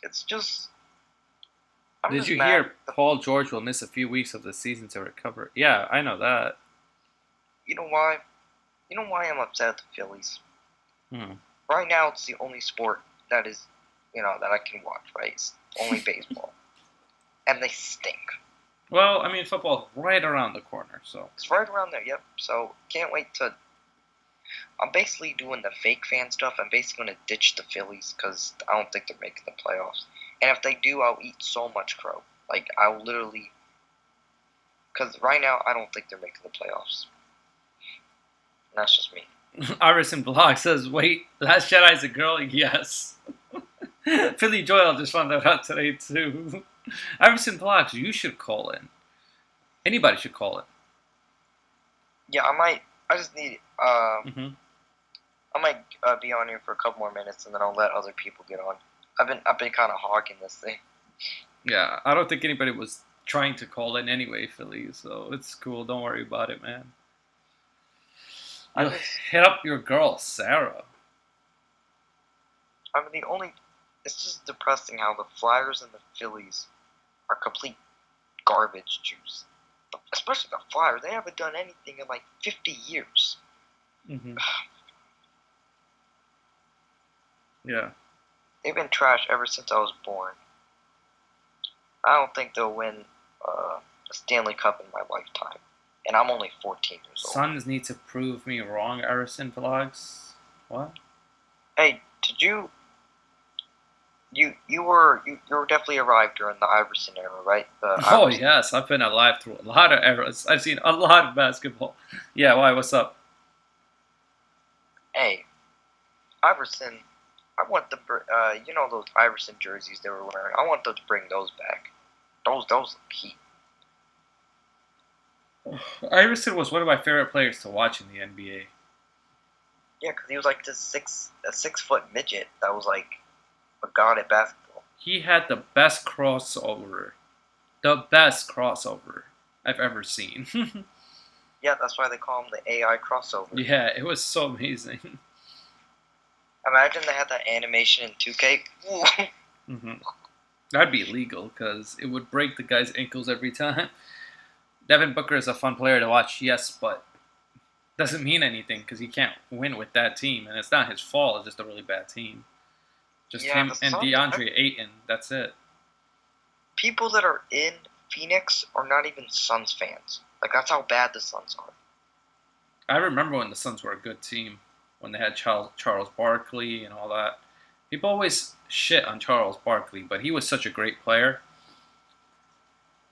It's just. Did you hear Paul George will miss a few weeks of the season to recover? Yeah, I know that. You know why? You know why I'm upset at the Phillies? Right now, it's the only sport that is, that I can watch, right? It's only baseball. And they stink. Well, I mean, football's right around the corner, so. It's right around there, yep. So, can't wait to... I'm basically doing the fake fan stuff. I'm basically going to ditch the Phillies because I don't think they're making the playoffs. And if they do, I'll eat so much crow. Like, I'll literally... Because right now, I don't think they're making the playoffs. And that's just me. Iverson Blog says, wait, Last Jedi's a girl? Yes. Philly Joyle just found that out today, too. Iverson Blocks, you should call in. Anybody should call in. Yeah, I might. I just need. I might be on here for a couple more minutes, and then I'll let other people get on. I've been kind of hogging this thing. Yeah, I don't think anybody was trying to call in anyway, Philly. So it's cool. Don't worry about it, man. Hit up your girl, Sarah. I mean, it's just depressing how the Flyers and the Phillies are complete garbage juice. Especially the Flyers. They haven't done anything in like 50 years. Yeah. They've been trash ever since I was born. I don't think they'll win a Stanley Cup in my lifetime. And I'm only 14 years old. Sons need to prove me wrong, Iverson Vlogs. What? Hey, did you You were definitely arrived during the Iverson era, right? Oh yes, I've been alive through a lot of eras. I've seen a lot of basketball. Yeah, why? What's up? Hey, Iverson. I want the those Iverson jerseys they were wearing. I want them to bring those back. Those look heat. Iverson was one of my favorite players to watch in the NBA. Yeah, because he was like this a 6 foot midget that was like a god at basketball. He had the best crossover I've ever seen. Yeah, that's why they call him the AI crossover. Yeah, it was so amazing. Imagine they had that animation in 2K. Hmm. That'd be illegal because it would break the guy's ankles every time. Devin Booker is a fun player to watch, yes, but doesn't mean anything because he can't win with that team, and it's not his fault. It's just a really bad team. Just Yeah, him the and Suns- DeAndre Ayton. That's it. People that are in Phoenix are not even Suns fans. Like that's how bad the Suns are. I remember when the Suns were a good team, when they had Charles Barkley and all that. People always shit on Charles Barkley, but he was such a great player.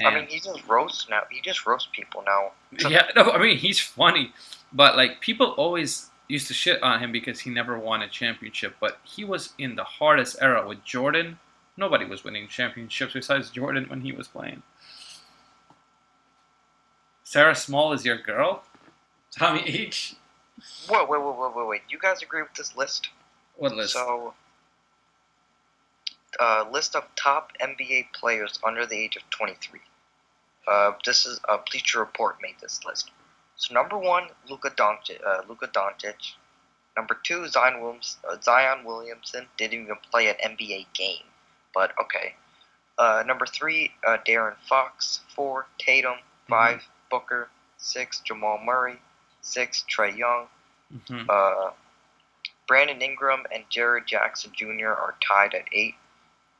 I mean, he just roasts now. He just roasts people now. Yeah, no, I mean he's funny, but like people always used to shit on him because he never won a championship. But he was in the hardest era with Jordan. Nobody was winning championships besides Jordan when he was playing. Sarah Small is your girl? Tommy H. Wait. You guys agree with this list? What list? So, list of top NBA players under the age of 23. This is Bleacher Report made this list. So number 1, Luka Doncic. Number 2, Zion Williamson didn't even play an NBA game, but okay. Number 3, Darren Fox. 4, Tatum. 5, Booker. 6, Jamal Murray. 6, Trae Young. Brandon Ingram and Jared Jackson Jr. are tied at 8.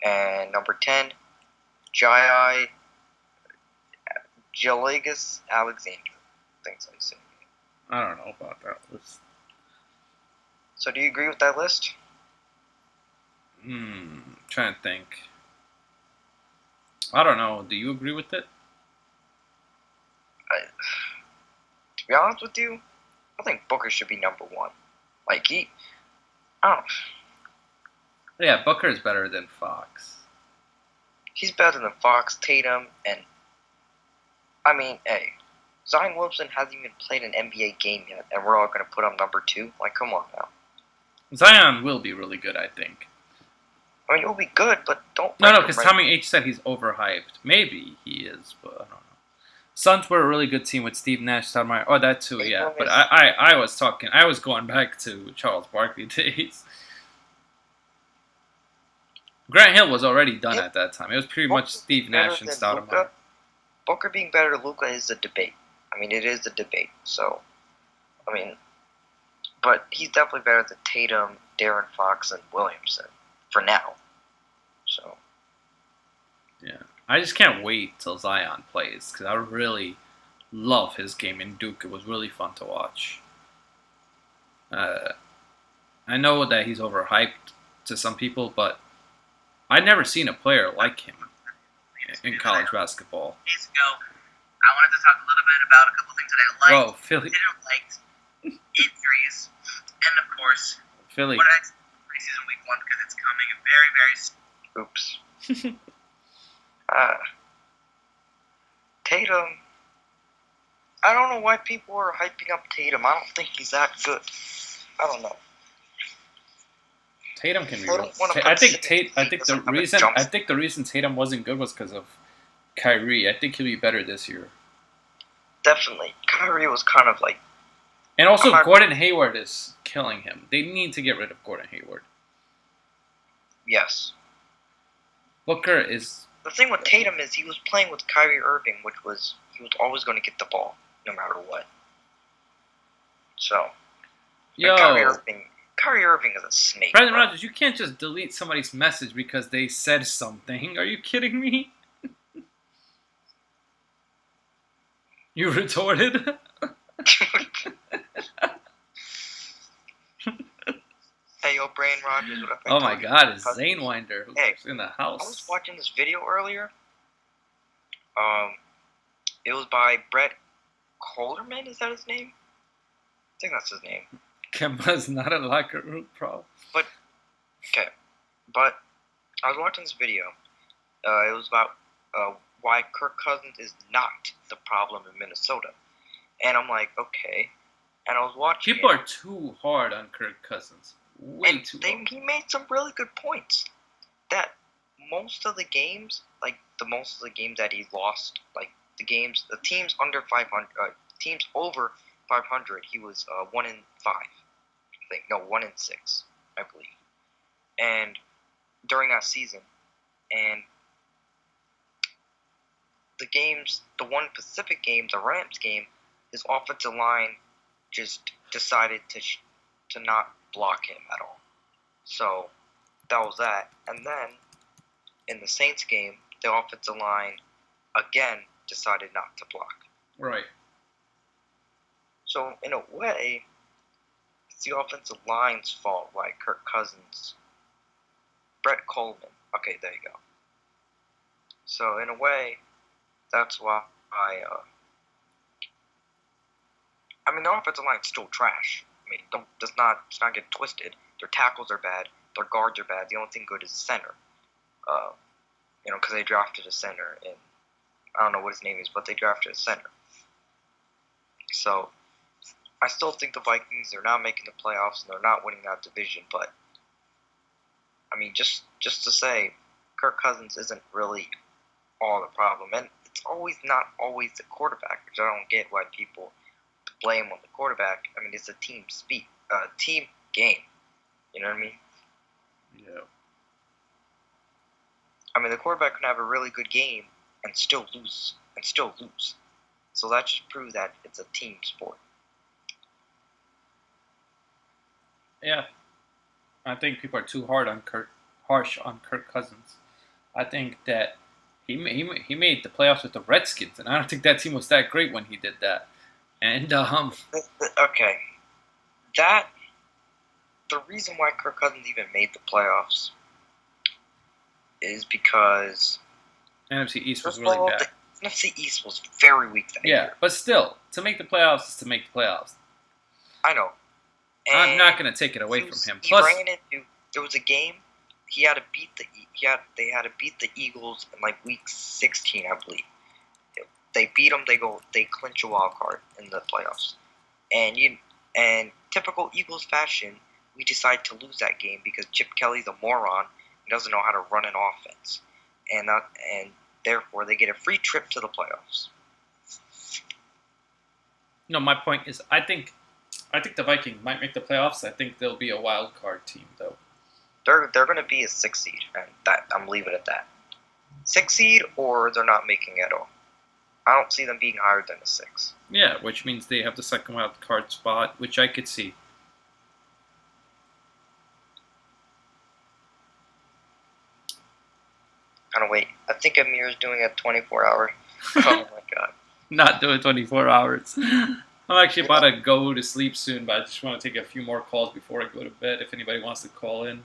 And number 10, Gilgeous Alexander. Things I say. I don't know about that list. So do you agree with that list? Trying to think. I don't know. Do you agree with it? To be honest with you, I think Booker should be number 1. Like I don't. Yeah, Booker is better than Fox. He's better than Fox, Tatum, and I mean, hey, Zion Williamson hasn't even played an NBA game yet, and we're all gonna put him number 2. Like, come on now. Zion will be really good, I think. I mean, it'll be good, but don't. No, because Tommy H said he's overhyped. Maybe he is, but I don't know. Suns were a really good team with Steve Nash, Stoudemire. Oh, that too, yeah. But I was going back to Charles Barkley days. Grant Hill was already done at that time. It was pretty much Steve Nash and Stoudemire. Booker being better than Luka is a debate. I mean, it is a debate. So, I mean, but he's definitely better than Tatum, Darren Fox, and Williamson for now. So. Yeah. I just can't wait till Zion plays because I really love his game in Duke. It was really fun to watch. I know that he's overhyped to some people, but I've never seen a player like him in college basketball. Days ago, I wanted to talk a little bit about a couple things that I liked, Whoa, Philly. didn't like, injuries, and of course, Philly. what I expect preseason week 1 because it's coming very, very soon. Oops. Tatum. I don't know why people are hyping up Tatum. I don't think he's that good. I don't know. Tatum can be. I don't wanna I put think Tatum I think the because of a reason jump. I think the reason Tatum wasn't good was because of Kyrie. I think he'll be better this year. Definitely. Kyrie was kind of like. And also, Kyrie- Gordon Hayward is killing him. They need to get rid of Gordon Hayward. Yes. Booker is. The thing with Tatum is he was playing with Kyrie Irving, which was he was always going to get the ball no matter what. So. Yo, Kyrie Irving is a snake. Brandon bro. Rodgers, you can't just delete somebody's message because they said something. Are you kidding me? You retorted? Hey, Yo, Brain Rogers. What if I Oh my told you God, it's Cousins- Zane Winder who's Hey, in the I house. was watching this video earlier. It was by Brett Coleman. Is that his name? I think that's his name. Kemba's not a locker room pro. But I was watching this video. It was about why Kirk Cousins is not the problem in Minnesota, and I'm like, okay. And I was watching. People are too hard on Kirk Cousins. Way too hard. He made some really good points. That most of the games that he lost, like the teams under 500, teams over 500, he was 1-5. I think 1-6, I believe. And during that season, and the one Pacific game, the Rams game, his offensive line just decided to not block him at all. So that was that. And then in the Saints game, the offensive line again decided not to block. Right. So in a way, it's the offensive line's fault why Kirk Cousins, Brett Coleman. Okay, there you go. So in a way, that's why I mean, the offensive line's still trash. I mean, let's not get twisted. Their tackles are bad. Their guards are bad. The only thing good is the center. Because they drafted a center, and I don't know what his name is, but they drafted a center. So I still think the Vikings are not making the playoffs and they're not winning that division. But I mean, just to say, Kirk Cousins isn't really all the problem, and it's not always the quarterback, which I don't get why people blame on the quarterback. I mean, it's a team game. You know what I mean? Yeah. I mean, the quarterback can have a really good game and still lose. So that just proves that it's a team sport. Yeah. I think people are too harsh on Kirk Cousins. I think that he made the playoffs with the Redskins, and I don't think that team was that great when he did that. And Okay, the reason why Kirk Cousins even made the playoffs is because NFC East was first of really all, bad. the NFC East was very weak that Yeah, year. but still, to make the playoffs is to make the playoffs. I know. I'm And not going to take it away from him. He Plus, ran into, there was a game he had to beat they had to beat the Eagles in like week 16, I believe. They beat them. They clinch a wild card in the playoffs. And typical Eagles fashion, we decide to lose that game because Chip Kelly's a moron. He doesn't know how to run an offense, and therefore they get a free trip to the playoffs. no, my point is, I think the Vikings might make the playoffs. I think they'll be a wild card team, though. They're going to be a 6 seed, and I'm leaving it at that. 6 seed, or they're not making it at all. I don't see them being higher than a 6. Yeah, which means they have the second wild card spot, which I could see. Wait. I think Amir's doing a 24-hour. Oh my god. Not doing 24 hours. I'm actually about to go to sleep soon, but I just want to take a few more calls before I go to bed if anybody wants to call in.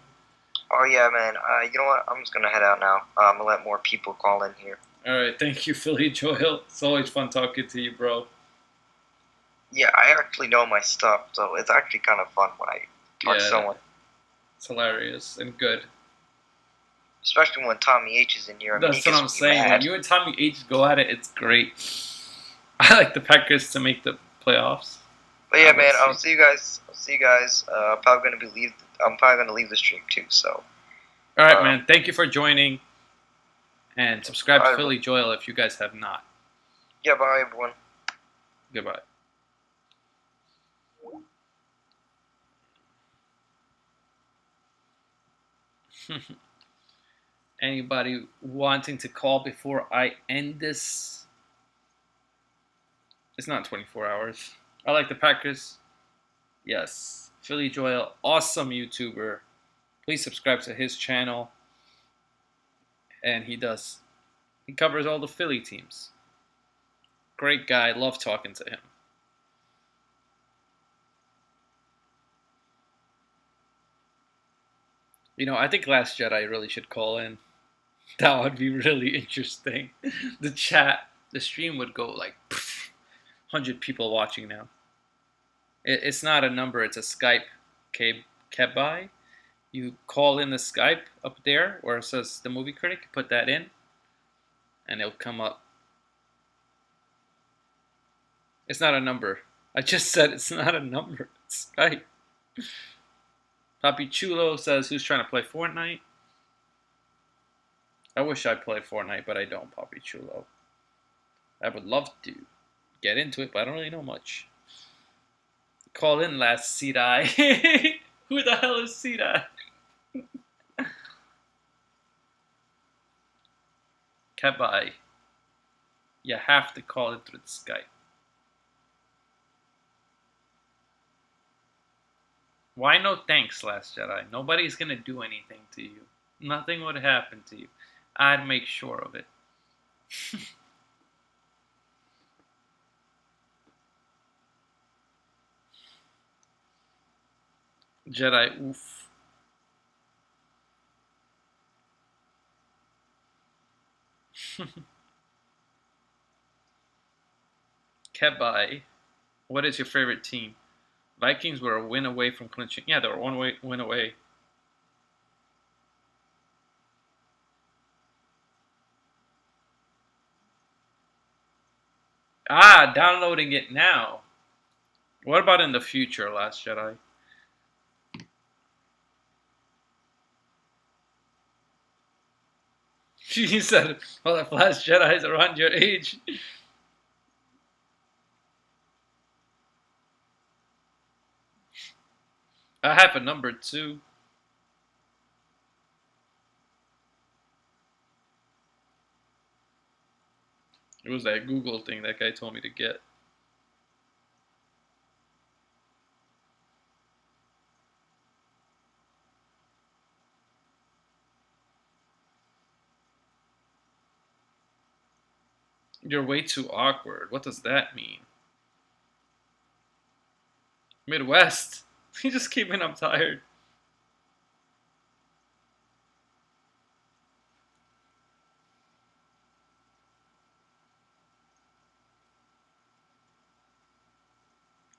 Oh yeah, man. You know what? I'm just gonna head out now. I'm gonna let more people call in here. All right, thank you, Philly Joel. It's always fun talking to you, bro. Yeah, I actually know my stuff, so it's actually kind of fun when I talk to someone. It's hilarious and good. Especially when Tommy H is in here. That's what I'm saying. When you and Tommy H go at it, it's great. I like the Packers to make the playoffs. But yeah, man, I'll see you guys. I'm probably gonna leave the stream too. So. All right, man. Thank you for joining, and subscribe to bye, Philly Joel if you guys have not. Yeah, bye everyone. Goodbye. Anybody wanting to call before I end this? It's not 24 hours. I like the Packers. Yes. Philly Joel, awesome YouTuber. Please subscribe to his channel. And he covers all the Philly teams. Great guy. Love talking to him. I think Last Jedi really should call in. That would be really interesting. The chat, the stream would go like 100 people watching now. It's not a number, it's a Skype Kebai. You call in the Skype up there where it says the movie critic, you put that in, and it'll come up. It's not a number. I just said it's not a number. It's Skype. Papi Chulo says, who's trying to play Fortnite? I wish I played Fortnite, but I don't, Papi Chulo. I would love to get into it, but I don't really know much. Call in last Sidai. Who the hell is Sidai? Kebai. You have to call it through the Skype. Why no thanks, Last Jedi? Nobody's gonna do anything to you. Nothing would happen to you. I'd make sure of it. Jedi, oof. Kebai, what is your favorite team? Vikings were a win away from clinching. Yeah, they were win away. Ah, downloading it now. What about in the future, Last Jedi? She said, well, if Last Jedi is around your age. I have a number 2. It was that Google thing that guy told me to get. You're way too awkward. What does that mean? Midwest. He just came in, I'm tired.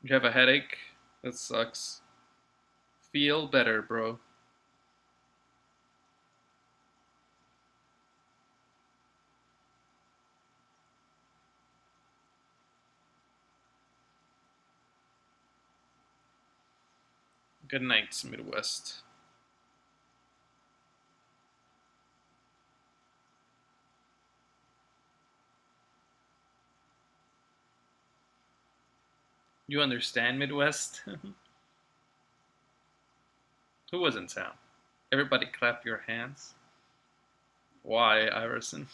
You have a headache? That sucks. Feel better, bro. Good night, Midwest. You understand, Midwest? Who was in town? Everybody clap your hands. Why, Iverson?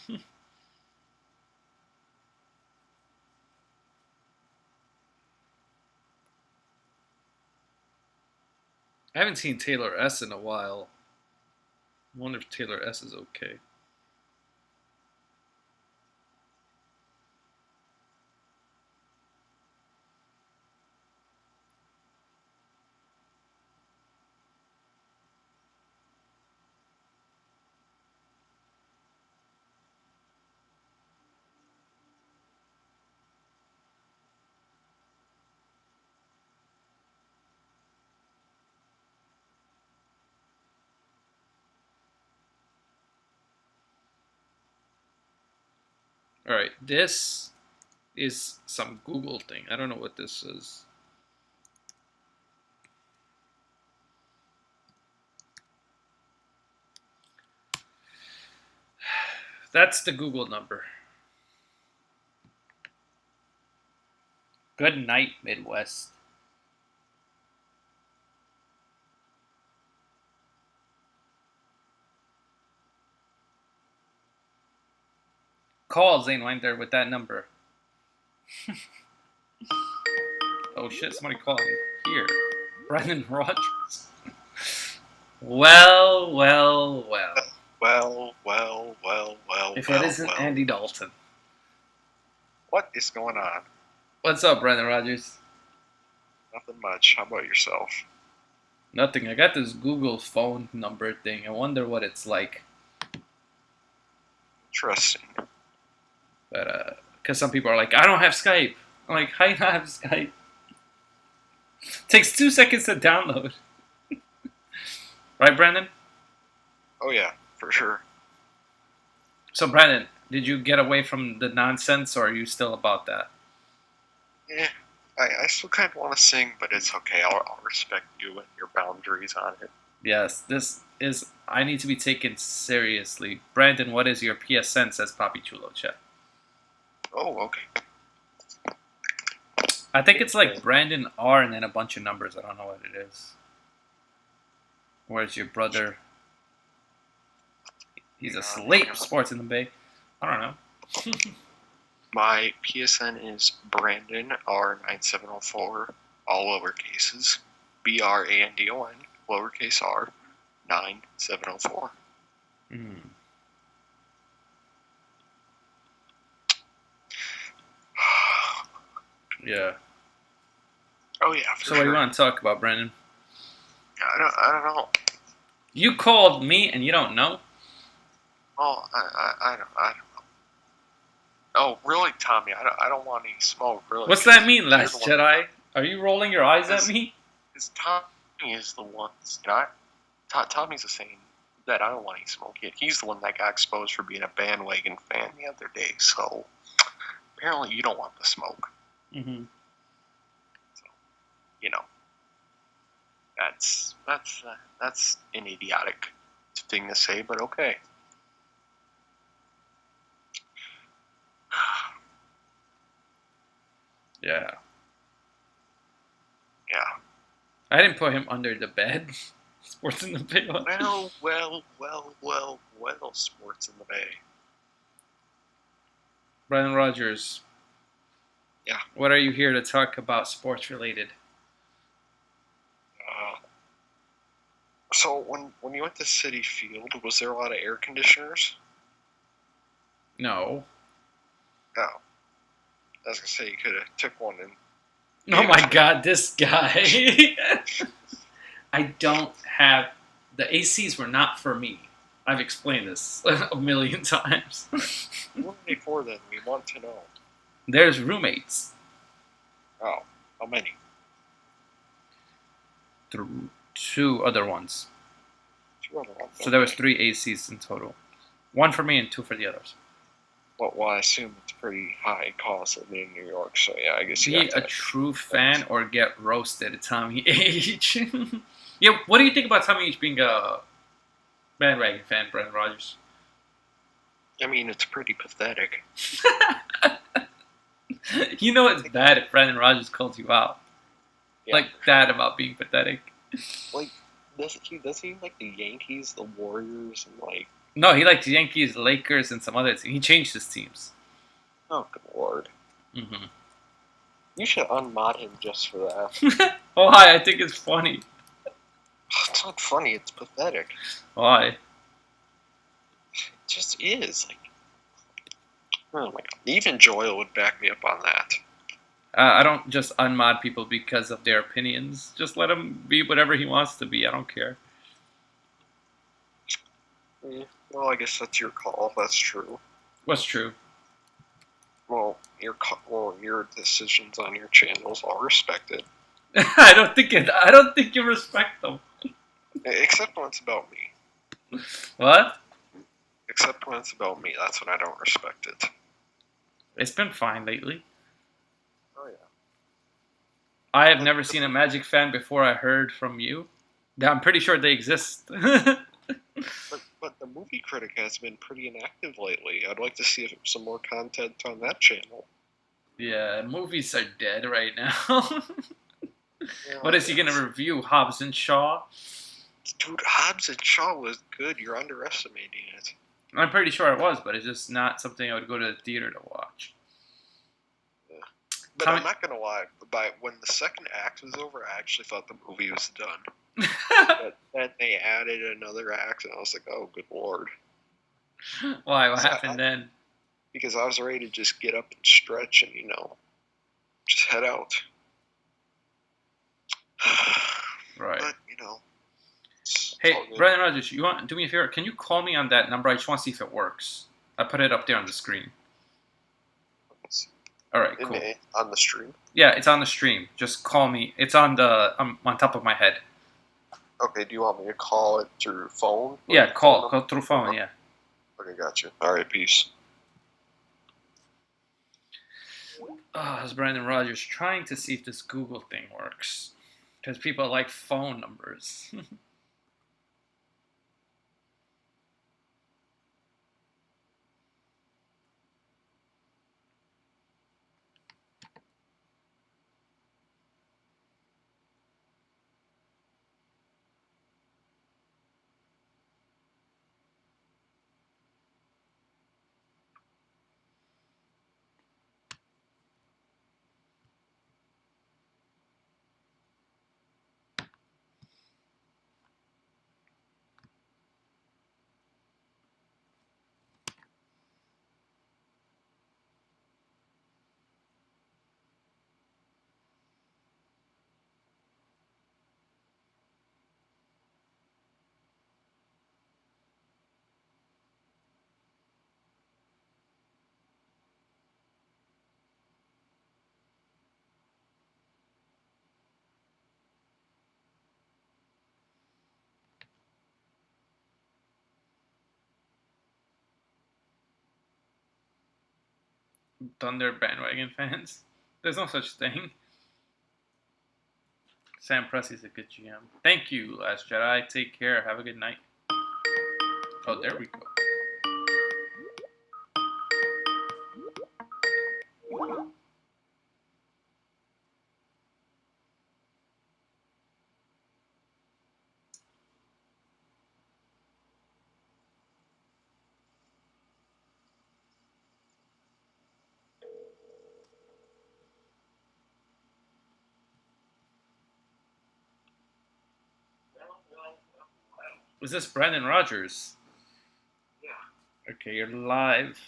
I haven't seen Taylor S in a while. I wonder if Taylor S is okay. Alright, this is some Google thing. I don't know what this is. That's the Google number. Good night, Midwest. Call Zane Winder with that number. Oh shit, somebody calling here. Brendan Rodgers. Well. If it isn't Andy Dalton. What is going on? What's up, Brendan Rodgers? Nothing much. How about yourself? Nothing. I got this Google phone number thing. I wonder what it's like. Interesting. But because some people are like, I don't have Skype. I'm like, how do you not have Skype? Takes 2 seconds to download. Right, Brandon? Oh yeah, for sure. So, Brandon, did you get away from the nonsense, or are you still about that? Yeah, I still kind of want to sing, but it's okay. I'll respect you and your boundaries on it. Yes, this is. I need to be taken seriously. Brandon, what is your PSN? Says Papi Chulo Chat. Oh, okay. I think it's like Brandon R and then a bunch of numbers. I don't know what it is. Where's your brother? He's asleep. Sports in the Bay. I don't know. My PSN is Brandon R9704, all lower cases. BRANDON, lowercase r, 9704. Mm. Yeah. Oh yeah, for So sure. what do you want to talk about, Brandon? I don't know. You called me and you don't know? Oh, I don't know. Oh, really, Tommy? I don't want any smoke, really. What's that mean, Last You're the one- Jedi? Are you rolling your eyes at me? Because Tommy is the one. Tommy's the same that I don't want any smoke yet. He's the one that got exposed for being a bandwagon fan the other day. So apparently, you don't want the smoke. Mm-hmm. You know, that's an idiotic thing to say, but okay. Yeah. Yeah. I didn't put him under the bed. Sports in the Bay. Well, sports in the Bay. Brandon Rogers. Yeah. What are you here to talk about sports related? So when you went to City Field, was there a lot of air conditioners? No. No. I was gonna say you could have took one and. Oh my God, this guy. I don't have. The ACs were not for me. I've explained this a million times. What are they for then? We want to know. There's roommates. Oh, how many? Two other ones. Two other ones. So there was 3 ACs in total. 1 for me and 2 for the others. Well, I assume it's pretty high cost living in New York, so yeah, I guess you Be have to. a true fan or get roasted, Tommy H. Yeah, what do you think about Tommy H being a bandwagon fan, Brandon Rogers? I mean, it's pretty pathetic. You know it's bad if Brandon Rogers calls you out. Yeah. Like that about being pathetic. Like, does he like the Yankees, the Warriors, and like? No, he likes Yankees, Lakers, and some other teams. He changed his teams. Oh, good lord! Mm-hmm. You should unmod him just for that. Why? I think it's funny. It's not funny. It's pathetic. Why? It just is. Like, oh my god! Even Joel would back me up on that. I don't just unmod people because of their opinions. Just let him be whatever he wants to be. I don't care. Well, I guess that's your call. That's true. What's true? Well, your decisions on your channels, I'll respect it. I don't think you respect them. Except when it's about me. What? Except when it's about me. That's when I don't respect it. It's been fine lately. Oh yeah. I have never seen a Magic fan before I heard from you. I'm pretty sure they exist. But the movie critic has been pretty inactive lately. I'd like to see some more content on that channel. Yeah, movies are dead right now. Yeah, What is he gonna review? Hobbs and Shaw? Dude, Hobbs and Shaw was good. You're underestimating it. I'm pretty sure it was, but it's just not something I would go to the theater to watch. But Tommy- I'm not gonna lie. When the second act was over, I actually thought the movie was done. But then they added another act, and I was like, "Oh, good lord!" Why? What So happened then? Because I was ready to just get up and stretch and just head out. Right. But you know. it's Hey, all good. Brandon Rogers, you want do me a favor? Can you call me on that number? I just want to see if it works. I put it up there on the screen. All right, cool. On the stream. Yeah, it's on the stream. Just call me. It's on the on top of my head. Okay, do you want me to call it through phone? Yeah, call number? through phone. Yeah. Okay, gotcha. All right, peace. It's Brandon Rogers trying to see if this Google thing works. Because people like phone numbers. Thunder bandwagon fans. There's no such thing. Sam Presti's a good GM. Thank you, Last Jedi. Take care. Have a good night. Oh, there we go. Was this Brandon Rogers? Yeah. Okay, you're live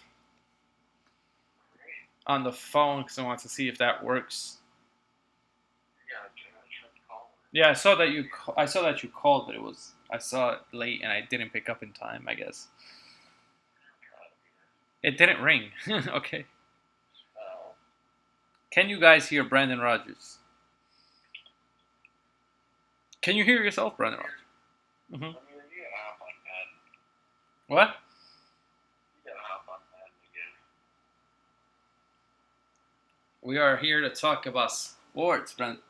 on the phone because I want to see if that works. Yeah, I saw that you. I saw that you called, but I saw it late and I didn't pick up in time. I guess it didn't ring. Okay. Can you guys hear Brandon Rogers? Can you hear yourself, Brandon Rogers? Mm-hmm. What? We are here to talk about sports. Brandon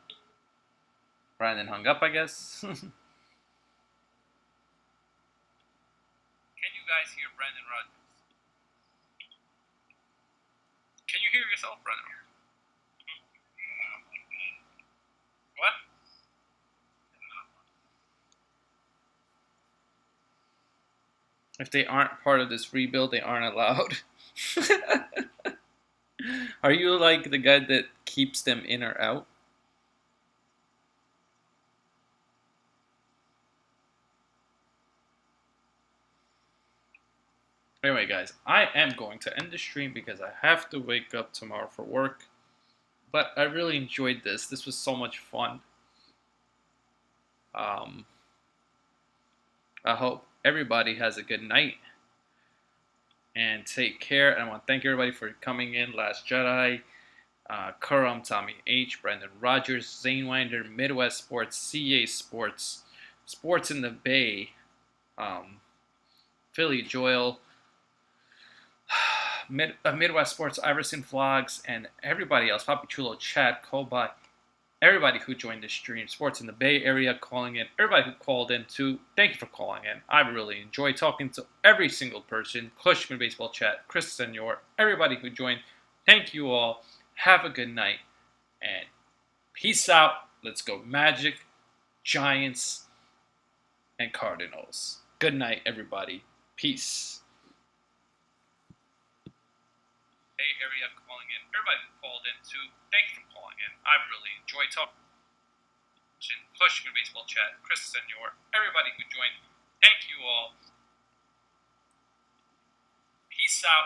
hung up, I guess. Can you guys hear Brandon Rogers? Can you hear yourself, Brandon Rogers? What? If they aren't part of this rebuild, they aren't allowed. Are you like the guy that keeps them in or out? Anyway, guys, I am going to end the stream because I have to wake up tomorrow for work. But I really enjoyed this. This was so much fun. I hope everybody has a good night. And take care. And I want to thank everybody for coming in. Last Jedi, Kurum, Tommy H, Brandon Rogers, Zane Winder, Midwest Sports, CA Sports, Sports in the Bay, Philly Joel, Midwest Sports, Iverson Vlogs, and everybody else, Papi Chulo, Chad, Kobot, everybody who joined the stream, Sports in the Bay Area calling in, everybody who called in too, thank you for calling in. I really enjoyed talking to every single person, Cushman Baseball Chat, Chris Senor, everybody who joined. Thank you all. Have a good night, and peace out. Let's go Magic, Giants, and Cardinals. Good night, everybody. Peace. Bay Area calling in. Everybody who called in too, thank you for calling in. I really enjoyed talking. Cushman Baseball Chat, Chris Senor, everybody who joined. Thank you all. Peace out.